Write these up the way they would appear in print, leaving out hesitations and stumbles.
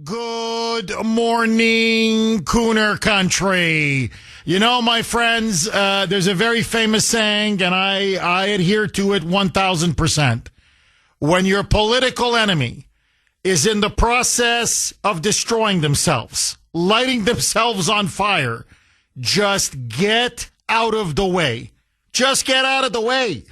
Good morning, Kuhner country. You know, my friends, there's a very famous saying, and I adhere to it 1,000%. When your political enemy is in the process of destroying themselves, lighting themselves on fire, just get out of the way. Just get out of the way.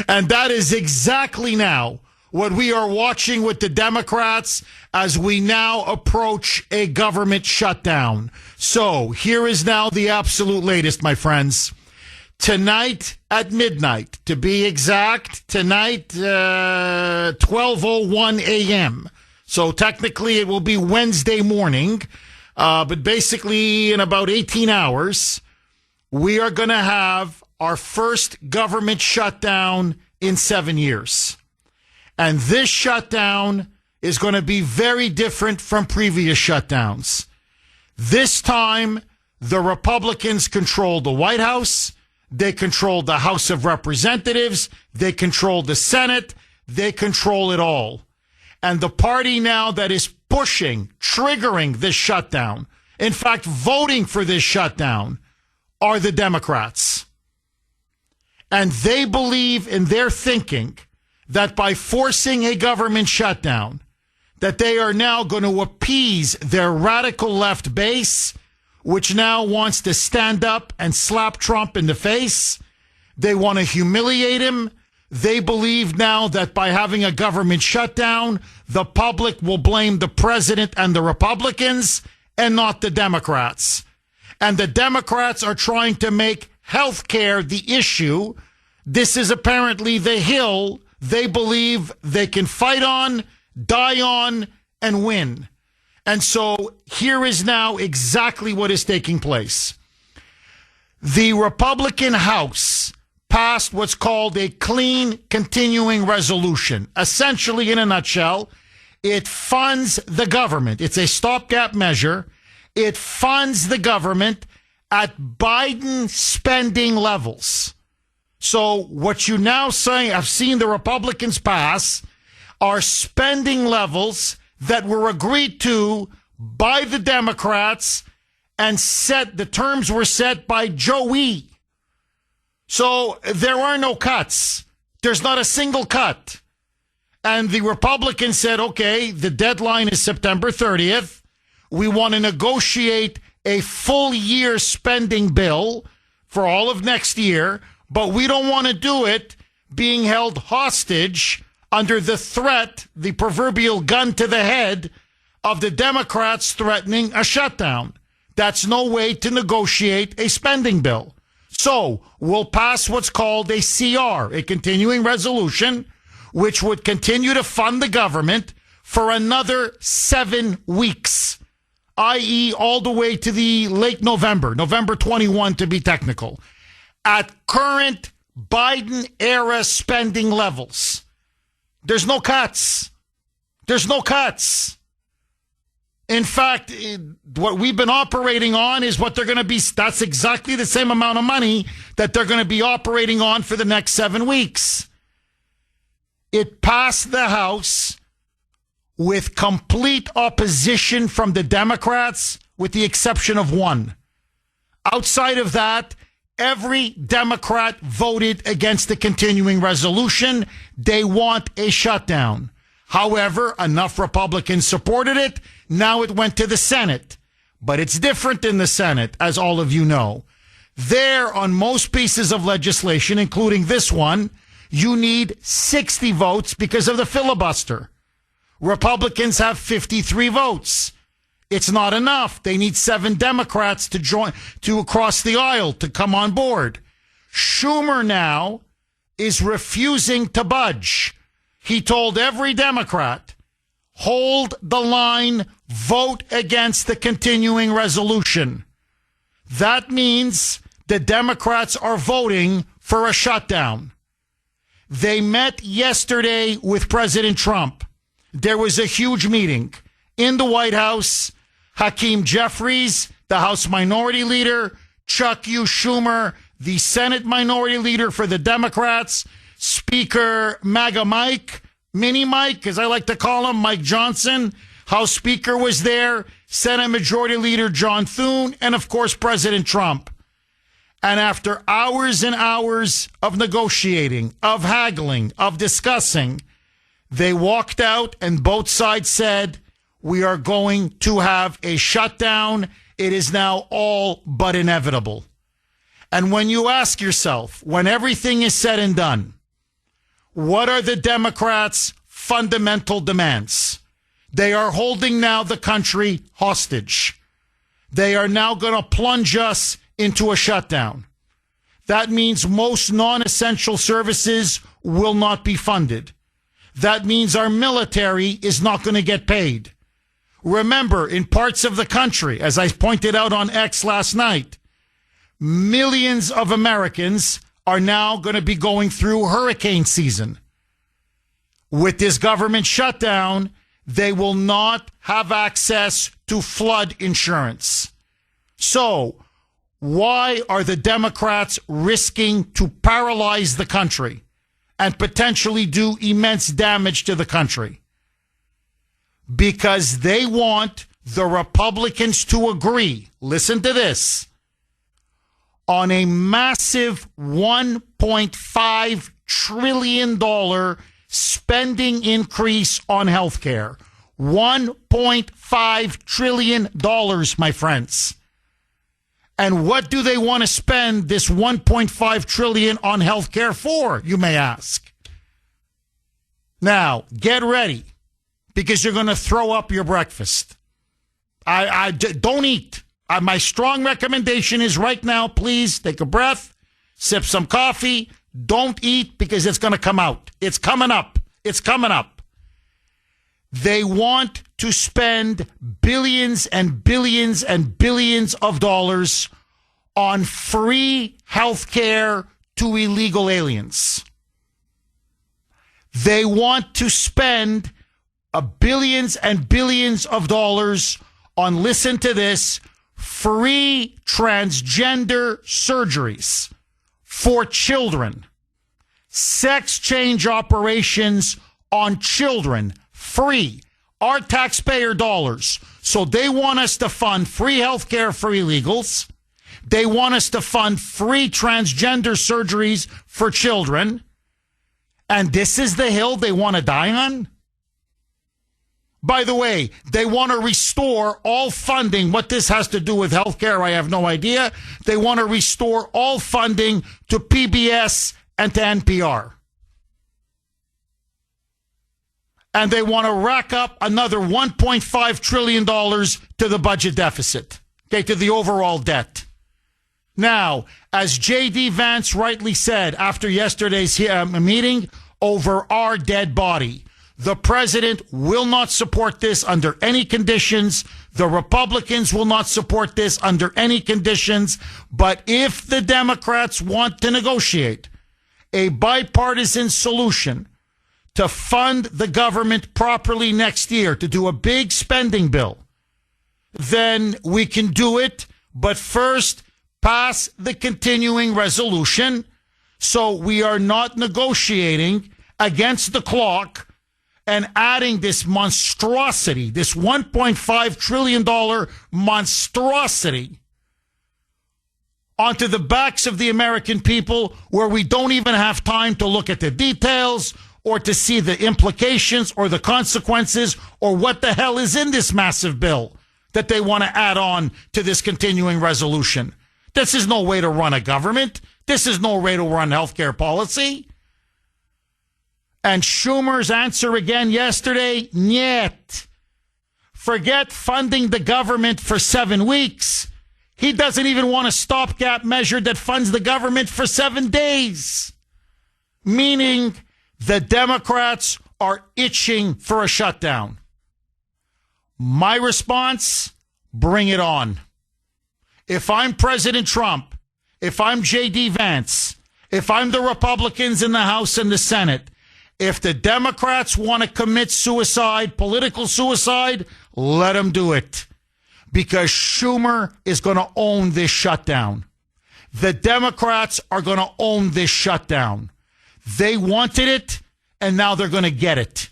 And that is exactly now what we are watching with the Democrats as we now approach a government shutdown. So here is now the absolute latest, my friends. Tonight at midnight, to be exact, tonight, 12:01 a.m. So technically it will be Wednesday morning, but basically in about 18 hours, we are going to have our first government shutdown in 7 years. And this shutdown is going to be very different from previous shutdowns. This time, the Republicans control the White House. They control the House of Representatives. They control the Senate. They control it all. And the party now that is pushing, triggering this shutdown, in fact, voting for this shutdown, are the Democrats. And they believe in their thinking that by forcing a government shutdown, that they are now going to appease their radical left base, which now wants to stand up and slap Trump in the face. They want to humiliate him. They believe now that by having a government shutdown, the public will blame the president and the Republicans and not the Democrats. And the Democrats are trying to make health care the issue. This is apparently the hill they believe they can fight on, die on, and win. And so here is now exactly what is taking place. The Republican House passed what's called a clean continuing resolution. Essentially, in a nutshell, it funds the government. It's a stopgap measure. It funds the government at Biden spending levels. So what you now say, I've seen the Republicans pass, are spending levels that were agreed to by the Democrats and the terms were set by Joey. So there are no cuts. There's not a single cut. And the Republicans said, okay, the deadline is September 30th. We want to negotiate a full year spending bill for all of next year, but we don't want to do it being held hostage under the threat, the proverbial gun to the head of the Democrats threatening a shutdown. That's no way to negotiate a spending bill. So we'll pass what's called a CR, a continuing resolution, which would continue to fund the government for another 7 weeks, i.e. all the way to the late November 21 to be technical, at current Biden-era spending levels. There's no cuts. There's no cuts. In fact, what we've been operating on is what they're going to be. That's exactly the same amount of money that they're going to be operating on for the next 7 weeks. It passed the House with complete opposition from the Democrats, with the exception of one. Outside of that, every Democrat voted against the continuing resolution. They want a shutdown. However, enough Republicans supported it. Now it went to the Senate. But it's different in the Senate, as all of you know. There, on most pieces of legislation, including this one, you need 60 votes because of the filibuster. Republicans have 53 votes. It's not enough. They need 7 Democrats to cross the aisle to come on board. Schumer now is refusing to budge. He told every Democrat, hold the line, vote against the continuing resolution. That means the Democrats are voting for a shutdown. They met yesterday with President Trump. There was a huge meeting in the White House. Hakeem Jeffries, the House Minority Leader, Chuck Schumer, the Senate Minority Leader for the Democrats, Speaker MAGA Mike, Mini Mike, as I like to call him, Mike Johnson. House Speaker was there, Senate Majority Leader John Thune, and of course, President Trump. And after hours and hours of negotiating, of haggling, of discussing, they walked out and both sides said, we are going to have a shutdown. It is now all but inevitable. And when you ask yourself, when everything is said and done, what are the Democrats' fundamental demands? They are holding now the country hostage. They are now going to plunge us into a shutdown. That means most non-essential services will not be funded. That means our military is not going to get paid. Remember, in parts of the country, as I pointed out on X last night, millions of Americans are now going to be going through hurricane season. With this government shutdown, they will not have access to flood insurance. So, why are the Democrats risking to paralyze the country and potentially do immense damage to the country? Because they want the Republicans to agree, listen to this, on a massive $1.5 trillion spending increase on health care. $1.5 trillion, my friends. And what do they want to spend this $1.5 trillion on health care for, you may ask? Now, get ready, because you're going to throw up your breakfast. I don't eat. My strong recommendation is right now, please take a breath, sip some coffee. Don't eat, because it's going to come out. It's coming up. It's coming up. They want to spend billions and billions and billions of dollars on free health care to illegal aliens. They want to spend billions and billions of dollars on, listen to this, free transgender surgeries for children, sex change operations on children, free, our taxpayer dollars. So they want us to fund free health care for illegals. They want us to fund free transgender surgeries for children. And this is the hill they want to die on? By the way, they want to restore all funding. What this has to do with healthcare, I have no idea. They want to restore all funding to PBS and to NPR. And they want to rack up another $1.5 trillion to the budget deficit, okay, to the overall debt. Now, as J.D. Vance rightly said after yesterday's meeting over our dead body, the president will not support this under any conditions. The Republicans will not support this under any conditions. But if the Democrats want to negotiate a bipartisan solution to fund the government properly next year, to do a big spending bill, then we can do it. But first, pass the continuing resolution so we are not negotiating against the clock and adding this monstrosity, this $1.5 trillion monstrosity onto the backs of the American people, where we don't even have time to look at the details or to see the implications or the consequences or what the hell is in this massive bill that they want to add on to this continuing resolution. This is no way to run a government. This is no way to run healthcare policy. And Schumer's answer again yesterday, niet. Forget funding the government for 7 weeks. He doesn't even want a stopgap measure that funds the government for 7 days. Meaning the Democrats are itching for a shutdown. My response, bring it on. If I'm President Trump, if I'm J.D. Vance, if I'm the Republicans in the House and the Senate, if the Democrats want to commit suicide, political suicide, let them do it. Because Schumer is going to own this shutdown. The Democrats are going to own this shutdown. They wanted it, and now they're going to get it.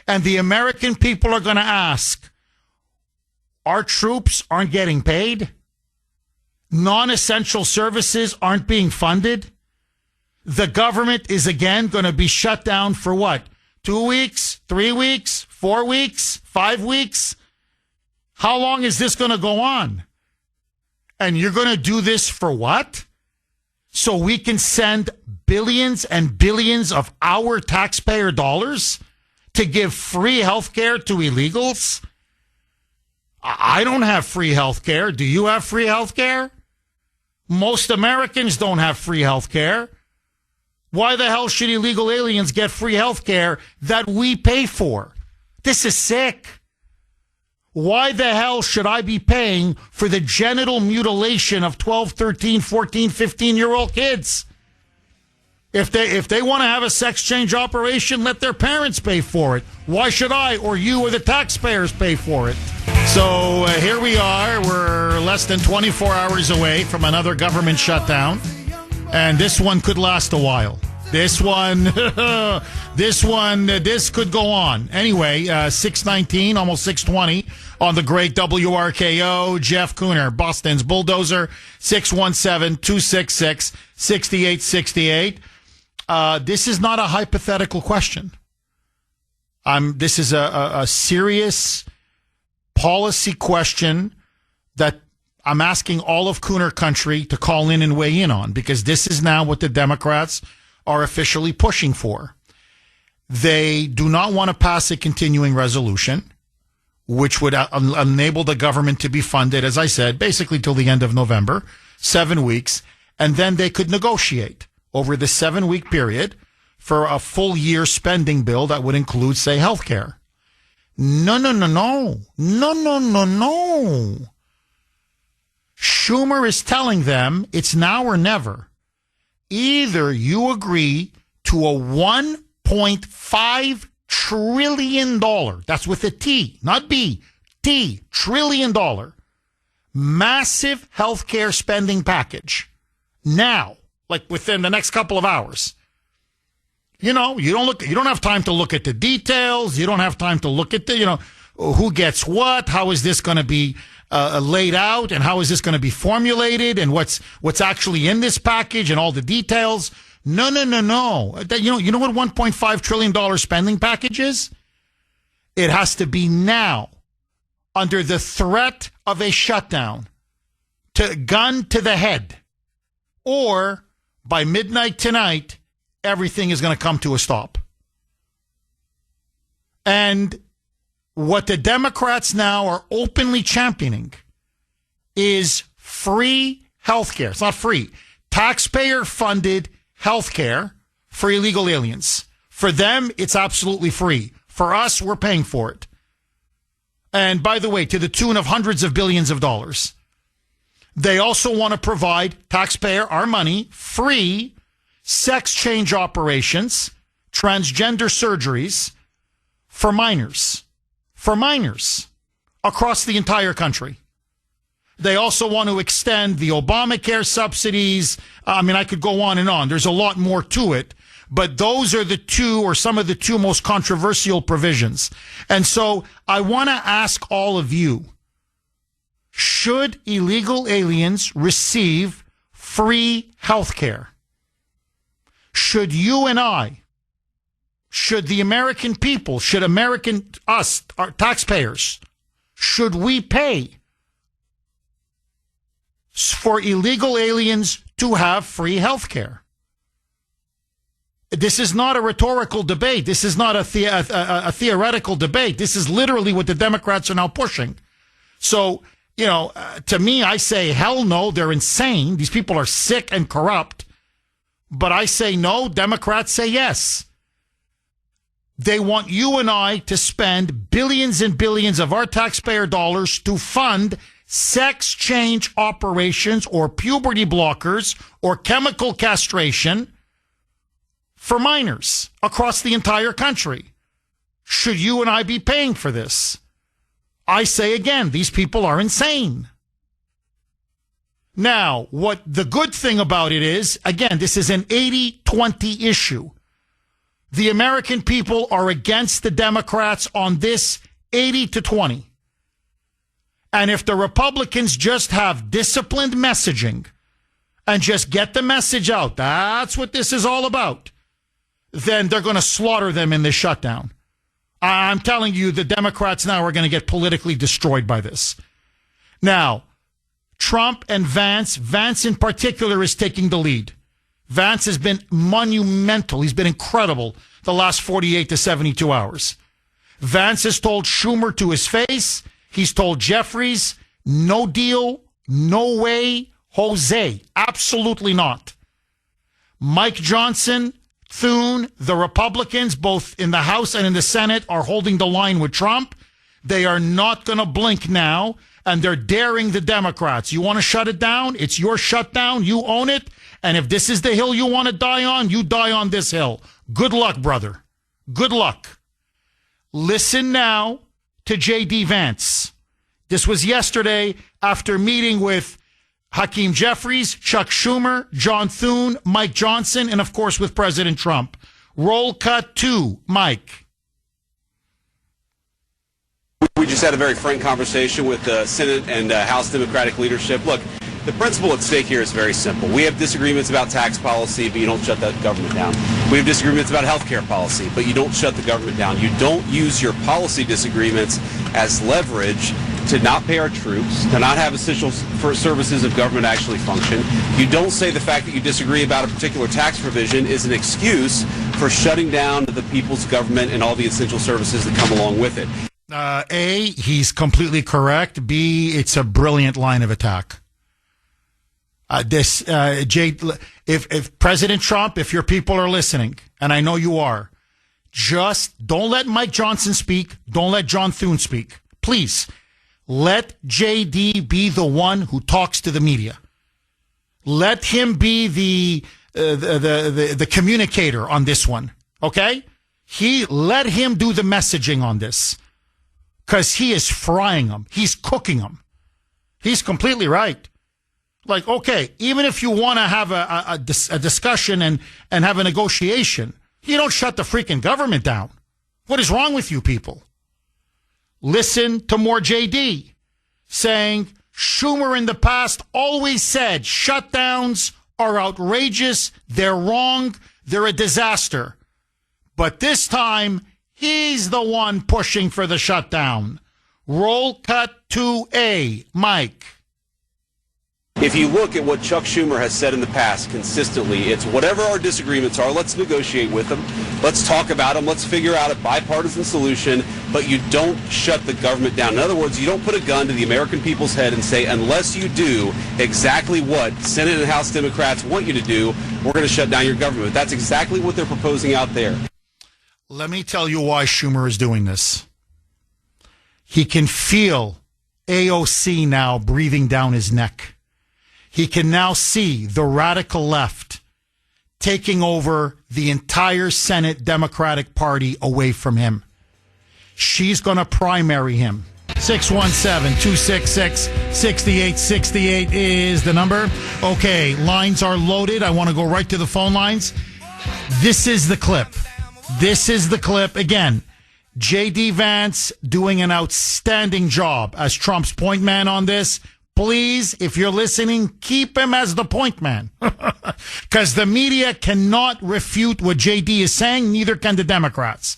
And the American people are going to ask, our troops aren't getting paid? Non-essential services aren't being funded? The government is again going to be shut down for what? 2 weeks? 3 weeks? 4 weeks? 5 weeks? How long is this going to go on? And you're going to do this for what? So we can send billions and billions of our taxpayer dollars to give free health care to illegals? I don't have free health care. Do you have free health care? Most Americans don't have free health care. Why the hell should illegal aliens get free health care that we pay for? This is sick. Why the hell should I be paying for the genital mutilation of 12, 13, 14, 15-year-old kids? If they want to have a sex change operation, let their parents pay for it. Why should I or you or the taxpayers pay for it? So here we are. We're less than 24 hours away from another government shutdown. And this one could last a while. This could go on. Anyway, 6:19, almost 6:20 on the great WRKO. Jeff Kuhner, Boston's Bulldozer, 617-266-6868. This is not a hypothetical question. This is a serious policy question that I'm asking all of Kuhner country to call in and weigh in on, because this is now what the Democrats are officially pushing for. They do not want to pass a continuing resolution, which would enable the government to be funded, as I said, basically till the end of November, 7 weeks, and then they could negotiate over the 7-week period for a full year spending bill that would include, say, health care. No. Schumer is telling them it's now or never. Either you agree to a $1.5 trillion, that's with a T, not B, T, $trillion, massive healthcare spending package now, like within the next couple of hours. You know, you don't have time to look at the details. You don't have time to look at the, who gets what, how is this going to be laid out, and how is this going to be formulated, and what's actually in this package, and all the details. No. You know what $1.5 trillion spending package is? It has to be now, under the threat of a shutdown, to gun to the head, or by midnight tonight, everything is going to come to a stop. And what the Democrats now are openly championing is free health care. It's not free. Taxpayer-funded health care for illegal aliens. For them, it's absolutely free. For us, we're paying for it. And by the way, to the tune of hundreds of billions of dollars. They also want to provide taxpayer, our money, free sex change operations, transgender surgeries for minors. For minors across the entire country. They also want to extend the Obamacare subsidies. I could go on and on. There's a lot more to it, but those are the two, or some of the two most controversial provisions. And so I want to ask all of you, should illegal aliens receive free health care? Should you and I, should the American people, should us, our taxpayers, should we pay for illegal aliens to have free health care? This is not a rhetorical debate. This is not a theoretical debate. This is literally what the Democrats are now pushing. So, to me, I say, hell no, they're insane. These people are sick and corrupt. But I say no, Democrats say yes. They want you and I to spend billions and billions of our taxpayer dollars to fund sex change operations or puberty blockers or chemical castration for minors across the entire country. Should you and I be paying for this? I say again, these people are insane. Now, what the good thing about it is, again, this is an 80-20 issue. The American people are against the Democrats on this 80-20. And if the Republicans just have disciplined messaging and just get the message out, that's what this is all about, then they're going to slaughter them in this shutdown. I'm telling you, the Democrats now are going to get politically destroyed by this. Now, Trump and Vance in particular is taking the lead. Vance has been monumental. He's been incredible the last 48 to 72 hours. Vance has told Schumer to his face. He's told Jeffries, no deal, no way, Jose. Absolutely not. Mike Johnson, Thune, the Republicans, both in the House and in the Senate, are holding the line with Trump. They are not going to blink now, and they're daring the Democrats. You want to shut it down? It's your shutdown. You own it. And if this is the hill you want to die on, you die on this hill. Good luck, brother. Good luck. Listen now to J.D. Vance. This was yesterday after meeting with Hakeem Jeffries, Chuck Schumer, John Thune, Mike Johnson, and of course with President Trump. Roll cut 2, Mike. We just had a very frank conversation with the Senate and House Democratic leadership. Look, the principle at stake here is very simple. We have disagreements about tax policy, but you don't shut that government down. We have disagreements about health care policy, but you don't shut the government down. You don't use your policy disagreements as leverage to not pay our troops, to not have essential services of government actually function. You don't say the fact that you disagree about a particular tax provision is an excuse for shutting down the people's government and all the essential services that come along with it. A, he's completely correct. B, it's a brilliant line of attack. If President Trump, if your people are listening, and I know you are, just don't let Mike Johnson speak. Don't let John Thune speak. Please, let JD be the one who talks to the media. Let him be the communicator on this one. Okay? Let him do the messaging on this. Because he is frying them. He's cooking them. He's completely right. Like, okay, even if you want to have a discussion and have a negotiation, you don't shut the freaking government down. What is wrong with you people? Listen to more JD saying Schumer in the past always said shutdowns are outrageous, they're wrong, they're a disaster. But this time, he's the one pushing for the shutdown. Roll cut 2A, Mike. If you look at what Chuck Schumer has said in the past consistently, it's whatever our disagreements are, let's negotiate with them. Let's talk about them. Let's figure out a bipartisan solution, but you don't shut the government down. In other words, you don't put a gun to the American people's head and say, unless you do exactly what Senate and House Democrats want you to do, we're going to shut down your government. That's exactly what they're proposing out there. Let me tell you why Schumer is doing this. He can feel AOC now breathing down his neck. He can now see the radical left taking over the entire Senate Democratic Party away from him. She's going to primary him. 617-266-6868 is the number. Okay, lines are loaded. I want to go right to the phone lines. This is the clip. This is the clip. Again, J.D. Vance doing an outstanding job as Trump's point man on this. Please, if you're listening, keep him as the point man. Because the media cannot refute what JD is saying, neither can the Democrats.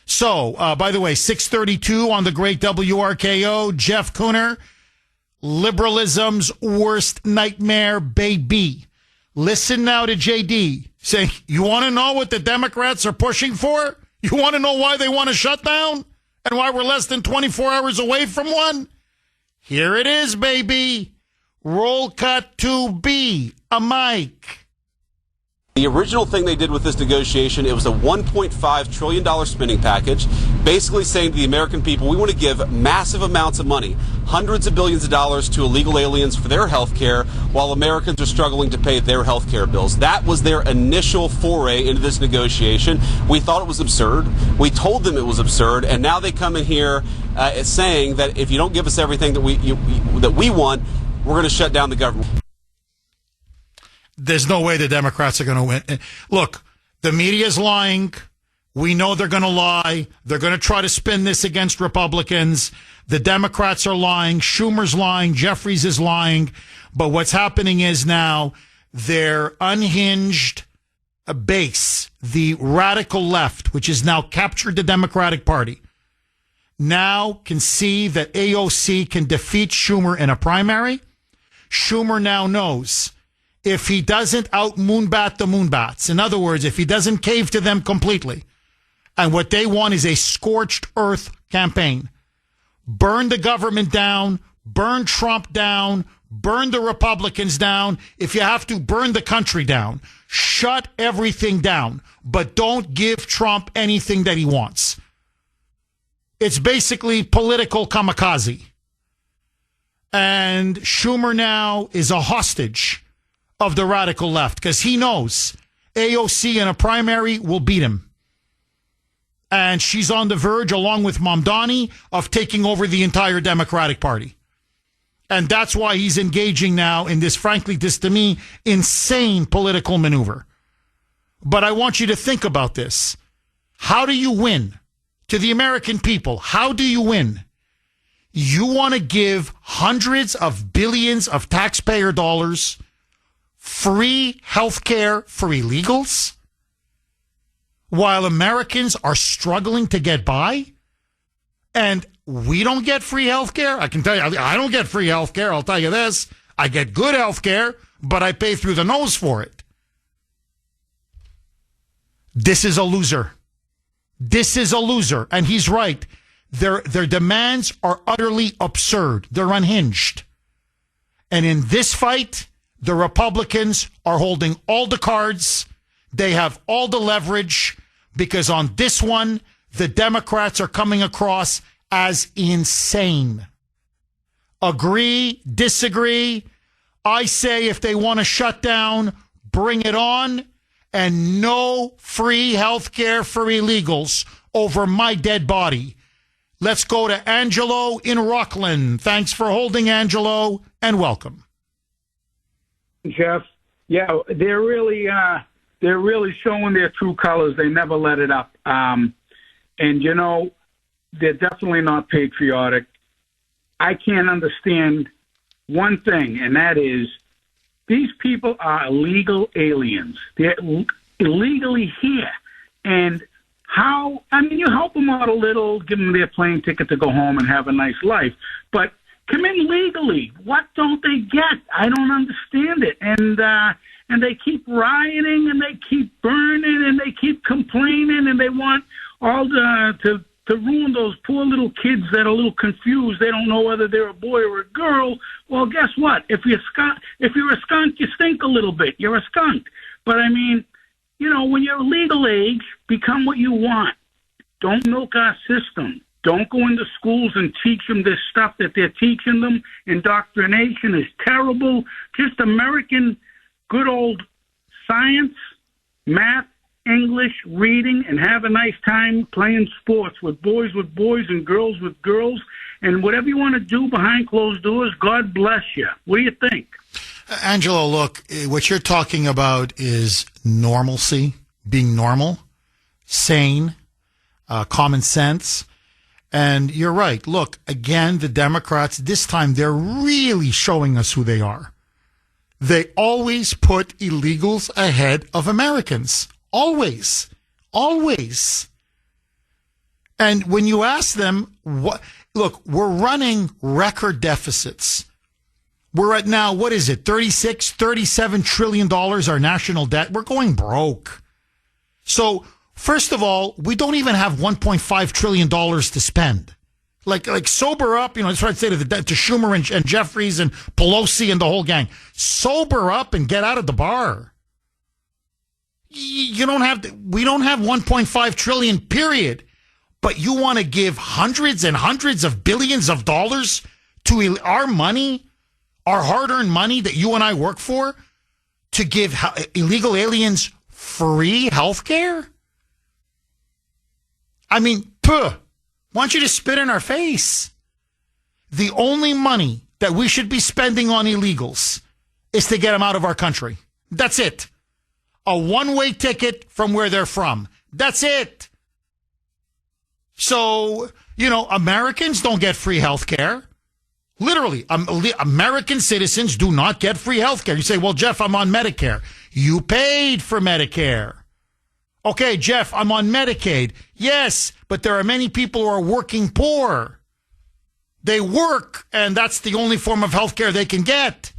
So, by the way, 632 on the great WRKO, Jeff Kuhner, liberalism's worst nightmare, baby. Listen now to JD saying, you want to know what the Democrats are pushing for? You want to know why they want to shut down? And why we're less than 24 hours away from one? Here it is, baby. Roll cut 2B, a mic. The original thing they did with this negotiation, it was a $1.5 trillion spending package, basically saying to the American people, we want to give massive amounts of money, hundreds of billions of dollars to illegal aliens for their health care, while Americans are struggling to pay their health care bills. That was their initial foray into this negotiation. We thought it was absurd. We told them it was absurd, and now they come in here saying that if you don't give us everything that we want, we're going to shut down the government. There's no way the Democrats are going to win. Look, the media is lying. We know they're going to lie. They're going to try to spin this against Republicans. The Democrats are lying. Schumer's lying. Jeffries is lying. But what's happening is now their unhinged base, the radical left, which has now captured the Democratic Party, now can see that AOC can defeat Schumer in a primary. Schumer now knows if he doesn't out-moonbat the moonbats, in other words, if he doesn't cave to them completely, and what they want is a scorched earth campaign, burn the government down, burn Trump down, burn the Republicans down. If you have to, burn the country down. Shut everything down, but don't give Trump anything that he wants. It's basically political kamikaze. And Schumer now is a hostage of the radical left because he knows AOC in a primary will beat him. And she's on the verge, along with Mamdani, of taking over the entire Democratic Party. And that's why he's engaging now in this, frankly, this to me, insane political maneuver. But I want you to think about this. How do you win? To the American people, how do you win? You want to give hundreds of billions of taxpayer dollars free health care for illegals while Americans are struggling to get by? And we don't get free health care? I can tell you, I don't get free health care. I'll tell you this. I get good health care, but I pay through the nose for it. This is a loser. This is a loser. And he's right. Their demands are utterly absurd. They're unhinged. And in this fight, the Republicans are holding all the cards. They have all the leverage because on this one, the Democrats are coming across as insane. Agree, disagree. I say if they want to shut down, bring it on. And no free health care for illegals over my dead body. Let's go to Angelo in Rockland. Thanks for holding, Angelo, and welcome. Jeff, yeah, they're really showing their true colors. They never let it up. And, you know, they're definitely not patriotic. I can't understand one thing, and that is these people are illegal aliens. They're illegally here. And how, I mean, you help them out a little, give them their plane ticket to go home and have a nice life. But come in legally. What don't they get? I don't understand it. And they keep rioting and they keep burning and they keep complaining and they want all to ruin those poor little kids that are a little confused. They don't know whether they're a boy or a girl. Well, guess what? If you're a skunk, you stink a little bit. You're a skunk. But I mean, you know, when you're legal age, become what you want. Don't milk our system. Don't go into schools and teach them this stuff that they're teaching them. Indoctrination is terrible. Just American good old science, math, English, reading, and have a nice time playing sports with boys and girls with girls. And whatever you want to do behind closed doors, God bless you. What do you think? Angelo, look, what you're talking about is normalcy, being normal, sane, common sense. And you're right. Look, again, the Democrats, this time they're really showing us who they are. They always put illegals ahead of Americans. Always. Always. And when you ask them, look, we're running record deficits. We're at now, what is it, $37 trillion, our national debt. We're going broke. So, first of all, we don't even have $1.5 trillion to spend. Like sober up, you know, that's what I'd say to Schumer and Jeffries and Pelosi and the whole gang. Sober up and get out of the bar. We don't have 1.5 trillion, period. But you want to give hundreds and hundreds of billions of dollars to our money, our hard-earned money that you and I work for, to give illegal aliens free health care? I mean, why don't you just spit in our face? The only money that we should be spending on illegals is to get them out of our country. That's it. A one-way ticket from where they're from. That's it. So, Americans don't get free health care. Literally, American citizens do not get free health care. You say, well, Jeff, I'm on Medicare. You paid for Medicare. Okay, Jeff, I'm on Medicaid. Yes, but there are many people who are working poor. They work, and that's the only form of health care they can get.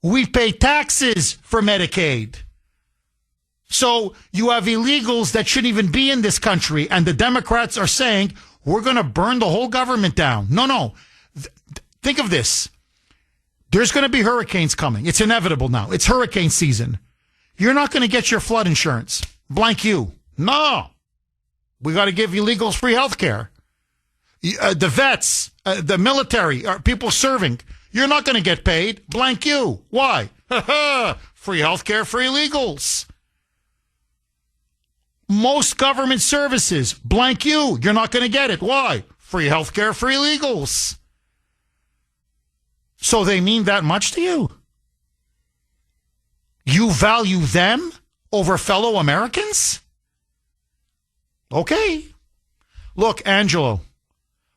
We pay taxes for Medicaid. So you have illegals that shouldn't even be in this country, and the Democrats are saying, we're going to burn the whole government down. No. Think of this. There's going to be hurricanes coming. It's inevitable now. It's hurricane season. You're not going to get your flood insurance. Blank you. No. We got to give illegals free health care. The vets, the military, people serving. You're not going to get paid. Blank you. Why? Free health care for illegals. Most government services, blank you. You're not going to get it. Why? Free health care for illegals. So they mean that much to you? You value them over fellow Americans? Okay. Look, Angelo,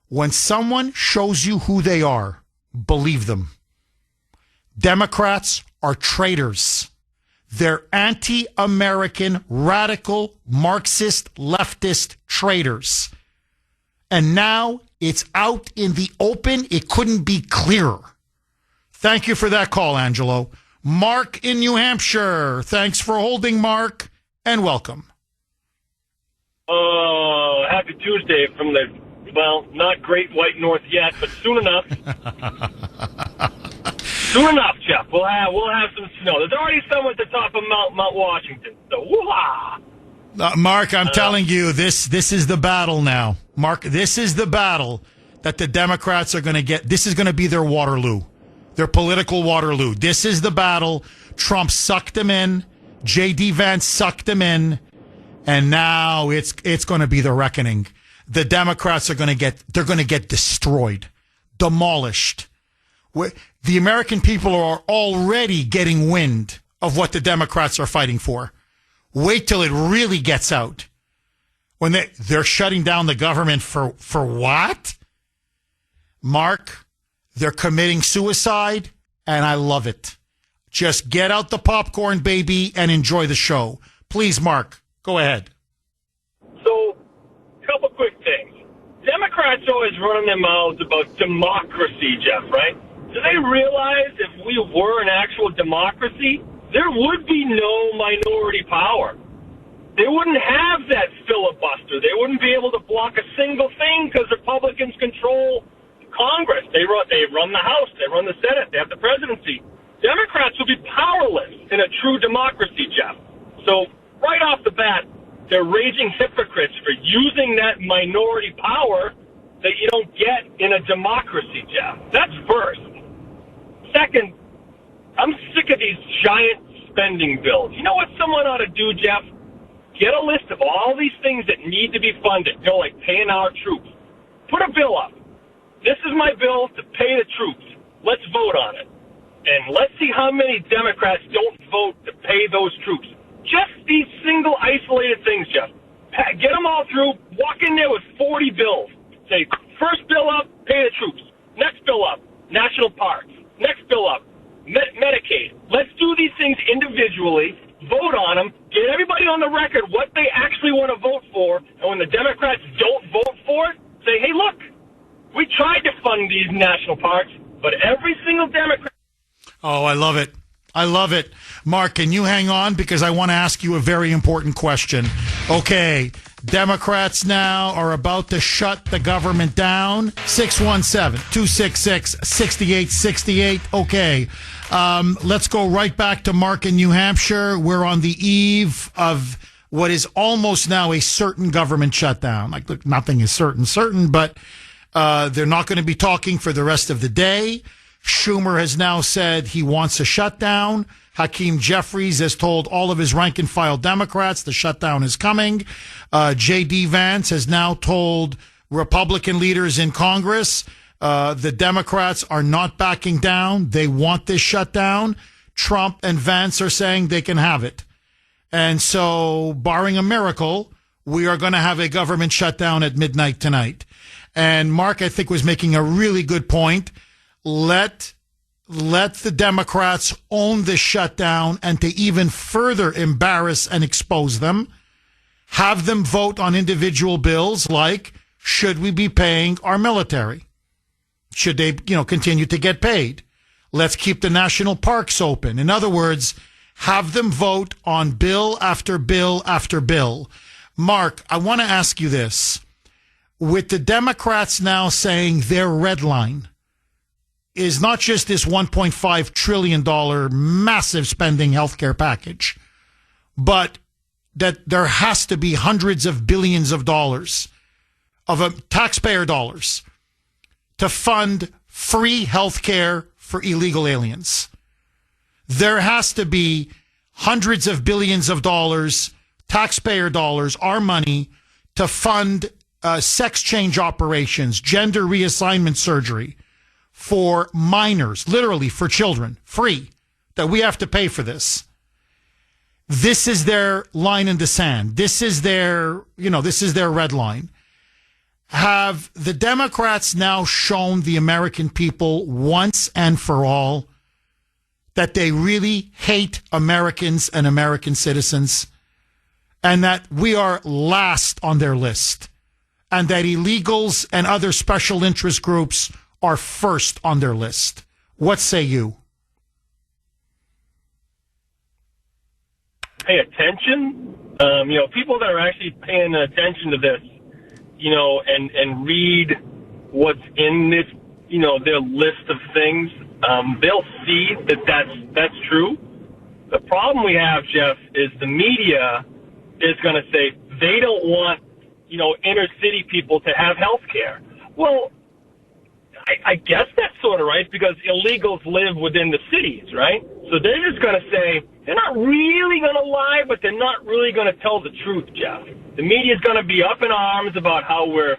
when someone shows you who they are, believe them. Democrats are traitors. They're anti-American, radical, Marxist, leftist traitors. And now it's out in the open. It couldn't be clearer. Thank you for that call, Angelo. Mark in New Hampshire. Thanks for holding, Mark, and welcome. Happy Tuesday from the, not great white north yet, but soon enough. Soon enough, Jeff. We'll have some snow. There's already some at the top of Mount Washington. So, woo-ha! Mark, I'm telling you, this is the battle now. Mark, this is the battle that the Democrats are going to get. This is going to be their Waterloo, their political Waterloo. This is the battle. Trump sucked them in. J.D. Vance sucked them in. And now it's going to be the reckoning. The Democrats are going to get destroyed, demolished. The American people are already getting wind of what the Democrats are fighting for. Wait till it really gets out. When they're shutting down the government for what? Mark, they're committing suicide, and I love it. Just get out the popcorn, baby, and enjoy the show. Please, Mark, go ahead. So, a couple quick things. Democrats always running their mouths about democracy, Jeff, right? Do they realize if we were an actual democracy, there would be no minority power? They wouldn't have that filibuster. They wouldn't be able to block a single thing because Republicans control Congress. They run the House. They run the Senate. They have the presidency. Democrats would be powerless in a true democracy, Jeff. So right off the bat, they're raging hypocrites for using that minority power that you don't get in a democracy, Jeff. That's first. Second, I'm sick of these giant spending bills. You know what someone ought to do, Jeff? Get a list of all these things that need to be funded, like paying our troops. Put a bill up. This is my bill to pay the troops. Let's vote on it. And let's see how many Democrats don't vote to pay those troops. Just these single isolated things, Jeff. Get them all through. Walk in there with 40 bills. Say, first bill up, pay the troops. Next bill up, national parks. Next bill up, Medicaid. Let's do these things individually, vote on them, get everybody on the record what they actually want to vote for, and when the Democrats don't vote for it, say, hey, look, we tried to fund these national parks, but every single Democrat... Oh, I love it. I love it. Mark, can you hang on? Because I want to ask you a very important question. Okay, Democrats now are about to shut the government down. 617-266-6868. Okay, let's go right back to Mark in New Hampshire. We're on the eve of what is almost now a certain government shutdown. Like, look, nothing is certain, but they're not going to be talking for the rest of the day. Schumer has now said he wants a shutdown. Hakeem Jeffries has told all of his rank-and-file Democrats the shutdown is coming. J.D. Vance has now told Republican leaders in Congress the Democrats are not backing down. They want this shutdown. Trump and Vance are saying they can have it. And so, barring a miracle, we are going to have a government shutdown at midnight tonight. And Mark, I think, was making a really good point. Let the Democrats own the shutdown, and to even further embarrass and expose them, have them vote on individual bills like, should we be paying our military? Should they, continue to get paid? Let's keep the national parks open. In other words, have them vote on bill after bill after bill. Mark, I want to ask you this. With the Democrats now saying their red line is not just this $1.5 trillion massive spending healthcare package, but that there has to be hundreds of billions of dollars of taxpayer dollars to fund free healthcare for illegal aliens. There has to be hundreds of billions of dollars, taxpayer dollars, our money, to fund sex change operations, gender reassignment surgery for minors, literally for children, free, that we have to pay for this. This is their line in the sand. This is their red line. Have the Democrats now shown the American people once and for all that they really hate Americans and American citizens, and that we are last on their list, and that illegals and other special interest groups are first on their list? What say you? Pay attention. People that are actually paying attention to this, and read what's in this, their list of things, they'll see that that's true. The problem we have, Jeff, is the media is going to say they don't want, inner city people to have health care. Well, I guess that's sort of right, because illegals live within the cities, right? So they're just going to say, they're not really going to lie, but they're not really going to tell the truth, Jeff. The media is going to be up in arms about how we're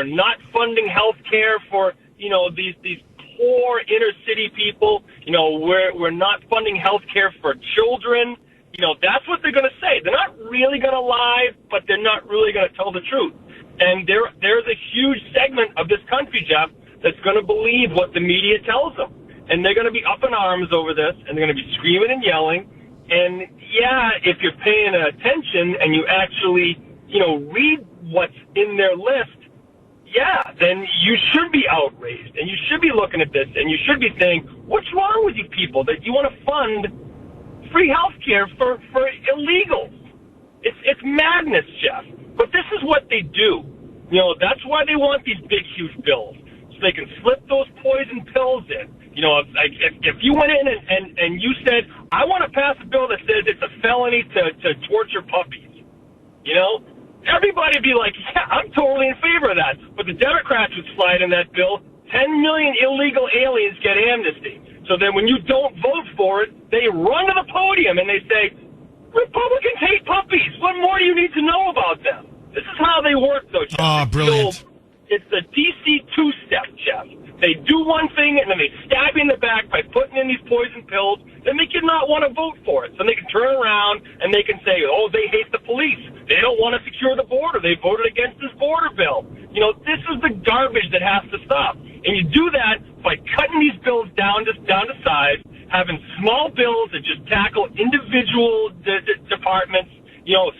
not funding health care for, these poor inner city people. We're not funding health care for children. That's what they're going to say. They're not really going to lie, but they're not really going to tell the truth. And there's a huge segment of this country, Jeff, that's going to believe what the media tells them. And they're going to be up in arms over this, and they're going to be screaming and yelling. And, yeah, if you're paying attention and you actually, read what's in their list, yeah, then you should be outraged, and you should be looking at this, and you should be saying, what's wrong with you people that you want to fund free health care for illegals? It's madness, Jeff. But this is what they do. That's why they want these big, huge bills, so they can slip those poison pills in. If you went in and you said, I want to pass a bill that says it's a felony to torture puppies, everybody would be like, yeah, I'm totally in favor of that. But the Democrats would slide in that bill, 10 million illegal aliens get amnesty. So then when you don't vote for it, they run to the podium and they say, Republicans hate puppies. What more do you need to know about them? This is how they work, though, Jeff. Oh, brilliant. It's the DC two-step, Jeff. They do one thing, and then they stab you in the back by putting in these poison pills. Then they can not want to vote for it. So they can turn around, and they can say, oh, they hate the police. They don't want to secure the border. They voted against this border bill. This is the garbage that has to stop. And you do that by cutting these bills down to size, having small bills that just tackle individual departments,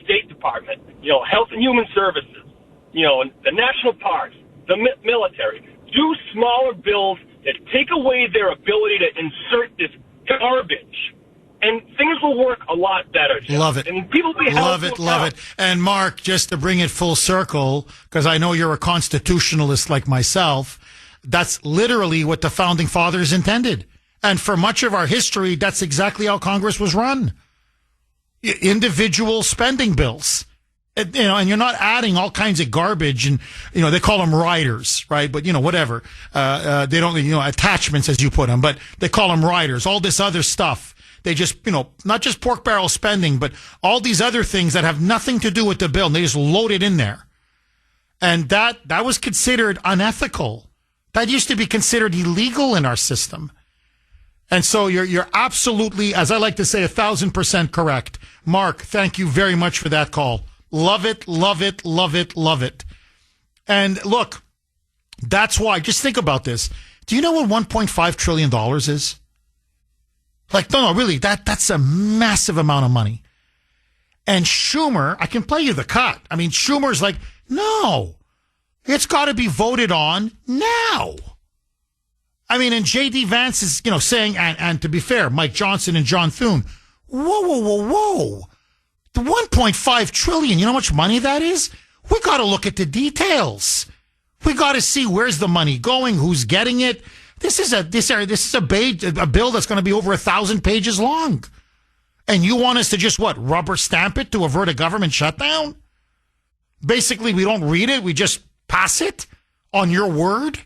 State Department, Health and Human Services, the national parks, the military. Do smaller bills that take away their ability to insert this garbage, and things will work a lot better, Jeff. Love it. And people will be love it. And Mark, just to bring it full circle, because I know you're a constitutionalist like myself, that's literally what the founding fathers intended. And for much of our history, that's exactly how Congress was run. Individual spending bills. And you're not adding all kinds of garbage, and they call them riders, right? But whatever. They don't, attachments as you put them, but they call them riders. All this other stuff. They just, not just pork barrel spending, but all these other things that have nothing to do with the bill, and they just load it in there. And that was considered unethical. That used to be considered illegal in our system. And so you're absolutely, as I like to say, 1,000% correct. Mark, thank you very much for that call. Love it, love it, love it, love it. And look, that's why, just think about this. Do you know what $1.5 trillion is? Like, no, really, that's a massive amount of money. And Schumer, I can play you the cut. I mean, Schumer's like, no, it's got to be voted on now. I mean, and J.D. Vance is, saying, and to be fair, Mike Johnson and John Thune, whoa. The 1.5 trillion, you know how much money that is? We got to look at the details. We got to see where's the money going, who's getting it. This is a bill that's going to be over 1,000 pages long. And you want us to just, rubber stamp it to avert a government shutdown? Basically, we don't read it. We just pass it on your word.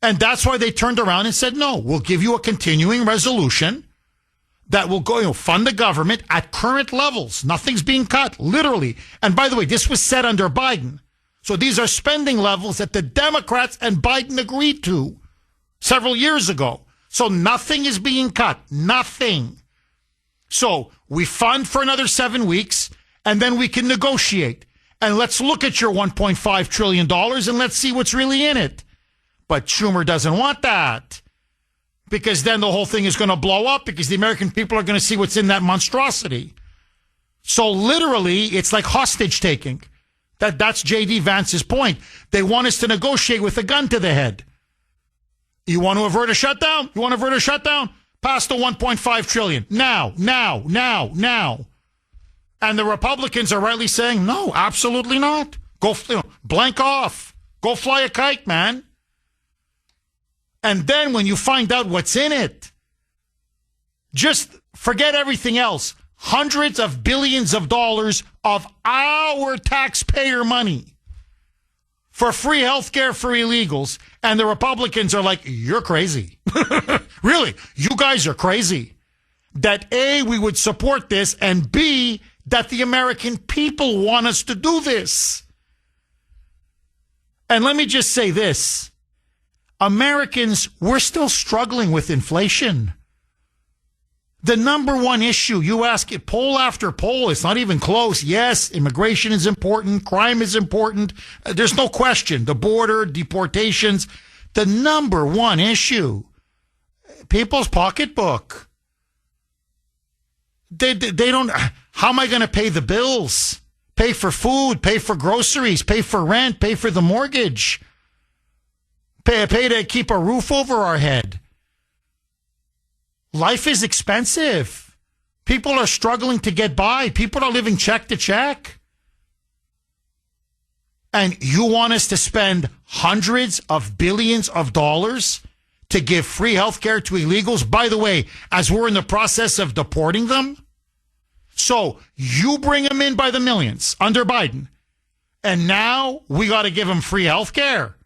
And that's why they turned around and said, no, we'll give you a continuing resolution that will go, fund the government at current levels. Nothing's being cut, literally. And by the way, this was said under Biden. So these are spending levels that the Democrats and Biden agreed to several years ago. So nothing is being cut. Nothing. So we fund for another 7 weeks, and then we can negotiate. And let's look at your $1.5 trillion and let's see what's really in it. But Schumer doesn't want that, because then the whole thing is going to blow up, because the American people are going to see what's in that monstrosity. So literally, it's like hostage taking. That's J.D. Vance's point. They want us to negotiate with a gun to the head. You want to avert a shutdown? Pass the $1.5 trillion. Now. And the Republicans are rightly saying, no, absolutely not. Go, blank off. Go fly a kite, man. And then when you find out what's in it, just forget everything else. Hundreds of billions of dollars of our taxpayer money for free health care for illegals. And the Republicans are like, you're crazy. Really, you guys are crazy. That A, we would support this, and B, that the American people want us to do this. And let me just say this. Americans, we're still struggling with inflation. The number one issue, you ask it, poll after poll, it's not even close. Yes, immigration is important. Crime is important. There's no question. The border, deportations. The number one issue, people's pocketbook. They don't, how am I going to pay the bills? Pay for food, pay for groceries, pay for rent, pay for the mortgage. Pay to keep a roof over our head. Life is expensive. People are struggling to get by. People are living check to check. And you want us to spend hundreds of billions of dollars to give free health care to illegals? By the way, as we're in the process of deporting them. So you bring them in by the millions under Biden. And now we got to give them free health care.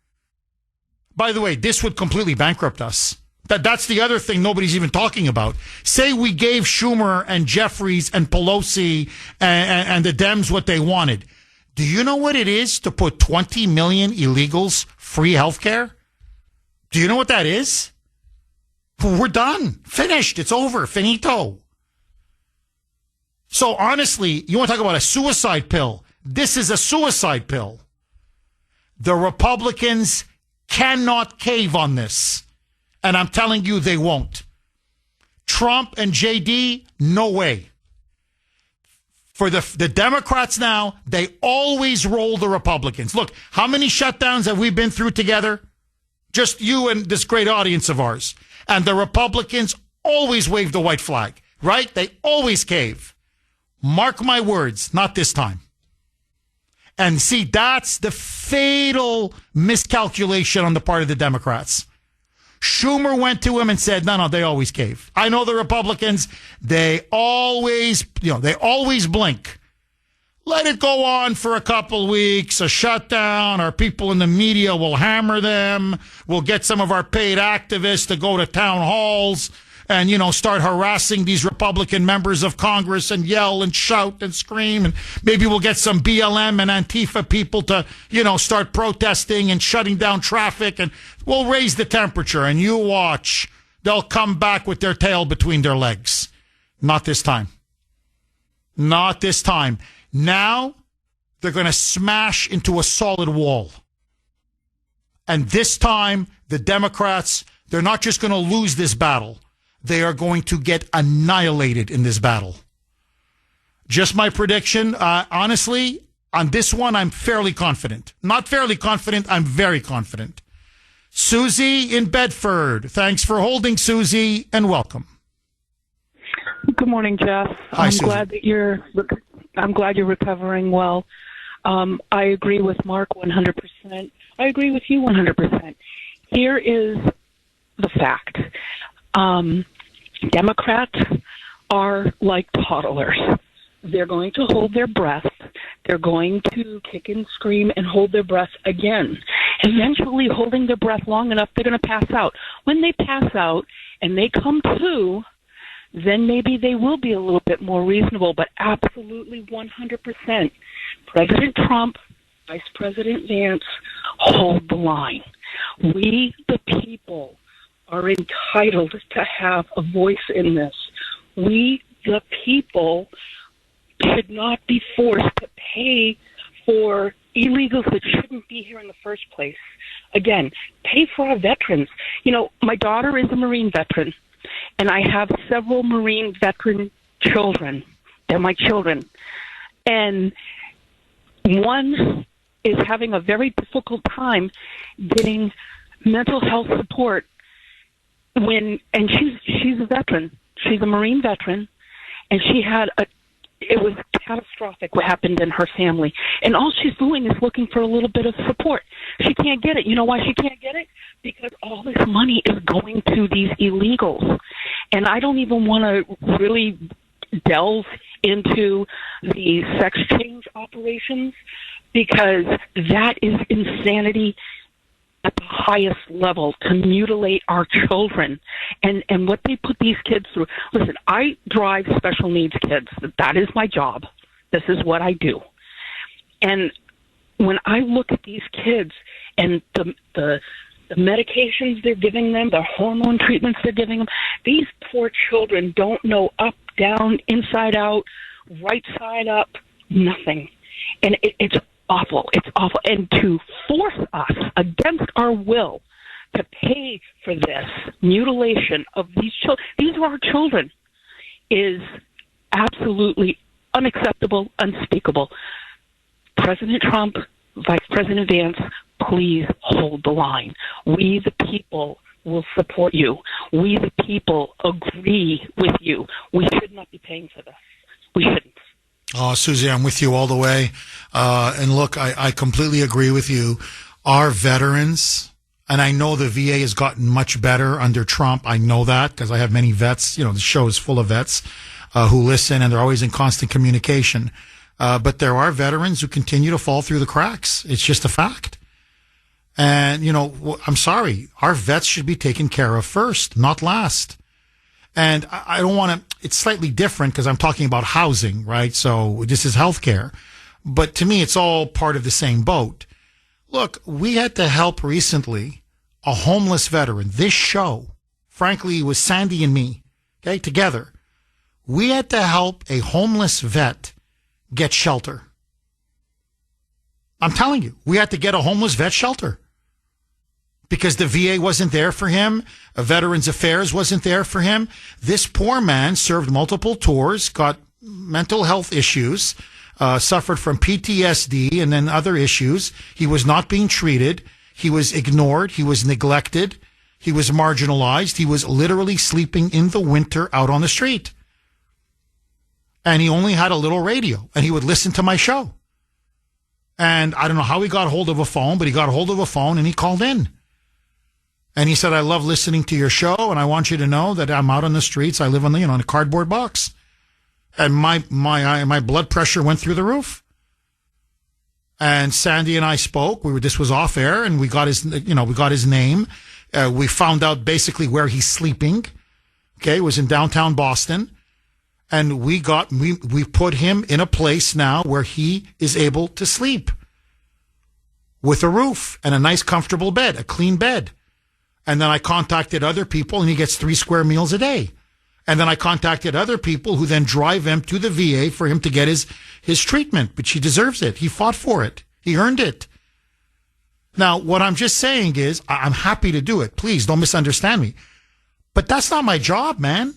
By the way, this would completely bankrupt us. That's the other thing nobody's even talking about. Say we gave Schumer and Jeffries and Pelosi and the Dems what they wanted. Do you know what it is to put 20 million illegals free health care? Do you know what that is? We're done. Finished. It's over. Finito. So honestly, you want to talk about a suicide pill? This is a suicide pill. The Republicans cannot cave on this. And I'm telling you, they won't. Trump and JD, no way. For the Democrats now, they always roll the Republicans. Look, how many shutdowns have we been through together? Just you and this great audience of ours. And the Republicans always wave the white flag, right? They always cave. Mark my words, not this time. And see, that's the fatal miscalculation on the part of the Democrats. Schumer went to him and said, no, they always cave. I know the Republicans, they always blink. Let it go on for a couple weeks, a shutdown. Our people in the media will hammer them. We'll get some of our paid activists to go to town halls and, start harassing these Republican members of Congress and yell and shout and scream. And maybe we'll get some BLM and Antifa people to, start protesting and shutting down traffic. And we'll raise the temperature. And you watch. They'll come back with their tail between their legs. Not this time. Not this time. Now they're going to smash into a solid wall. And this time, the Democrats, they're not just going to lose this battle. They are going to get annihilated in this battle. Just my prediction. Honestly, on this one, I'm fairly confident. Not fairly confident, I'm very confident. Susie in Bedford. Thanks for holding, Susie, and welcome. Good morning, Jeff. Hi, Susie. I'm glad you're recovering well. I agree with Mark 100%. I agree with you 100%. Here is the fact. Democrats are like toddlers. They're going to hold their breath. They're going to kick and scream and hold their breath again. Eventually, holding their breath long enough, they're going to pass out. When they pass out and they come to, then maybe they will be a little bit more reasonable, but absolutely 100%. President Trump, Vice President Vance, hold the line. We, the people, are entitled to have a voice in this. We, the people, should not be forced to pay for illegals that shouldn't be here in the first place. Again, pay for our veterans. You know, my daughter is a Marine veteran, and I have several Marine veteran children. They're my children. And one is having a very difficult time getting mental health support and she's a veteran. She's a Marine veteran, and it was catastrophic what happened in her family. And all she's doing is looking for a little bit of support. She can't get it. You know why she can't get it? Because all this money is going to these illegals. And I don't even want to really delve into the sex change operations, because that is insanity at the highest level, to mutilate our children and what they put these kids through. Listen, I drive special needs kids. That is my job. This is what I do. And when I look at these kids and the medications they're giving them, the hormone treatments they're giving them, these poor children don't know up, down, inside out, right side up, nothing. And it's awful. It's awful. And to force us against our will to pay for this mutilation of these children, these are our children, is absolutely unacceptable, unspeakable. President Trump, Vice President Vance, please hold the line. We, the people, will support you. We, the people, agree with you. We should not be paying for this. We shouldn't. Oh, Susie, I'm with you all the way. And look, I completely agree with you. Our veterans, and I know the VA has gotten much better under Trump. I know that because I have many vets. You know, the show is full of vets who listen, and they're always in constant communication. But there are veterans who continue to fall through the cracks. It's just a fact. And, you know, I'm sorry. Our vets should be taken care of first, not last. And I don't want to, it's slightly different because I'm talking about housing, right? So this is healthcare. But to me, it's all part of the same boat. Look, we had to help recently a homeless veteran. This show, frankly, it was Sandy and me, okay, together. We had to help a homeless vet get shelter. I'm telling you, we had to get a homeless vet shelter. Because the VA wasn't there for him, Veterans Affairs wasn't there for him. This poor man served multiple tours, got mental health issues, suffered from PTSD and then other issues. He was not being treated. He was ignored. He was neglected. He was marginalized. He was literally sleeping in the winter out on the street. And he only had a little radio, and he would listen to my show. And I don't know how he got hold of a phone, but he got hold of a phone and he called in. And he said, I love listening to your show, and I want you to know that I'm out on the streets. I live on in a cardboard box. And my blood pressure went through the roof. And Sandy and I spoke. This was off air, and we got his name. We found out basically where he's sleeping. Okay, it was in downtown Boston. And we put him in a place now where he is able to sleep with a roof and a nice comfortable bed, a clean bed. And then I contacted other people, and he gets 3 square meals a day. And then I contacted other people who then drive him to the VA for him to get his treatment, which he deserves it. He fought for it. He earned it. Now, what I'm just saying is I'm happy to do it. Please don't misunderstand me. But that's not my job, man.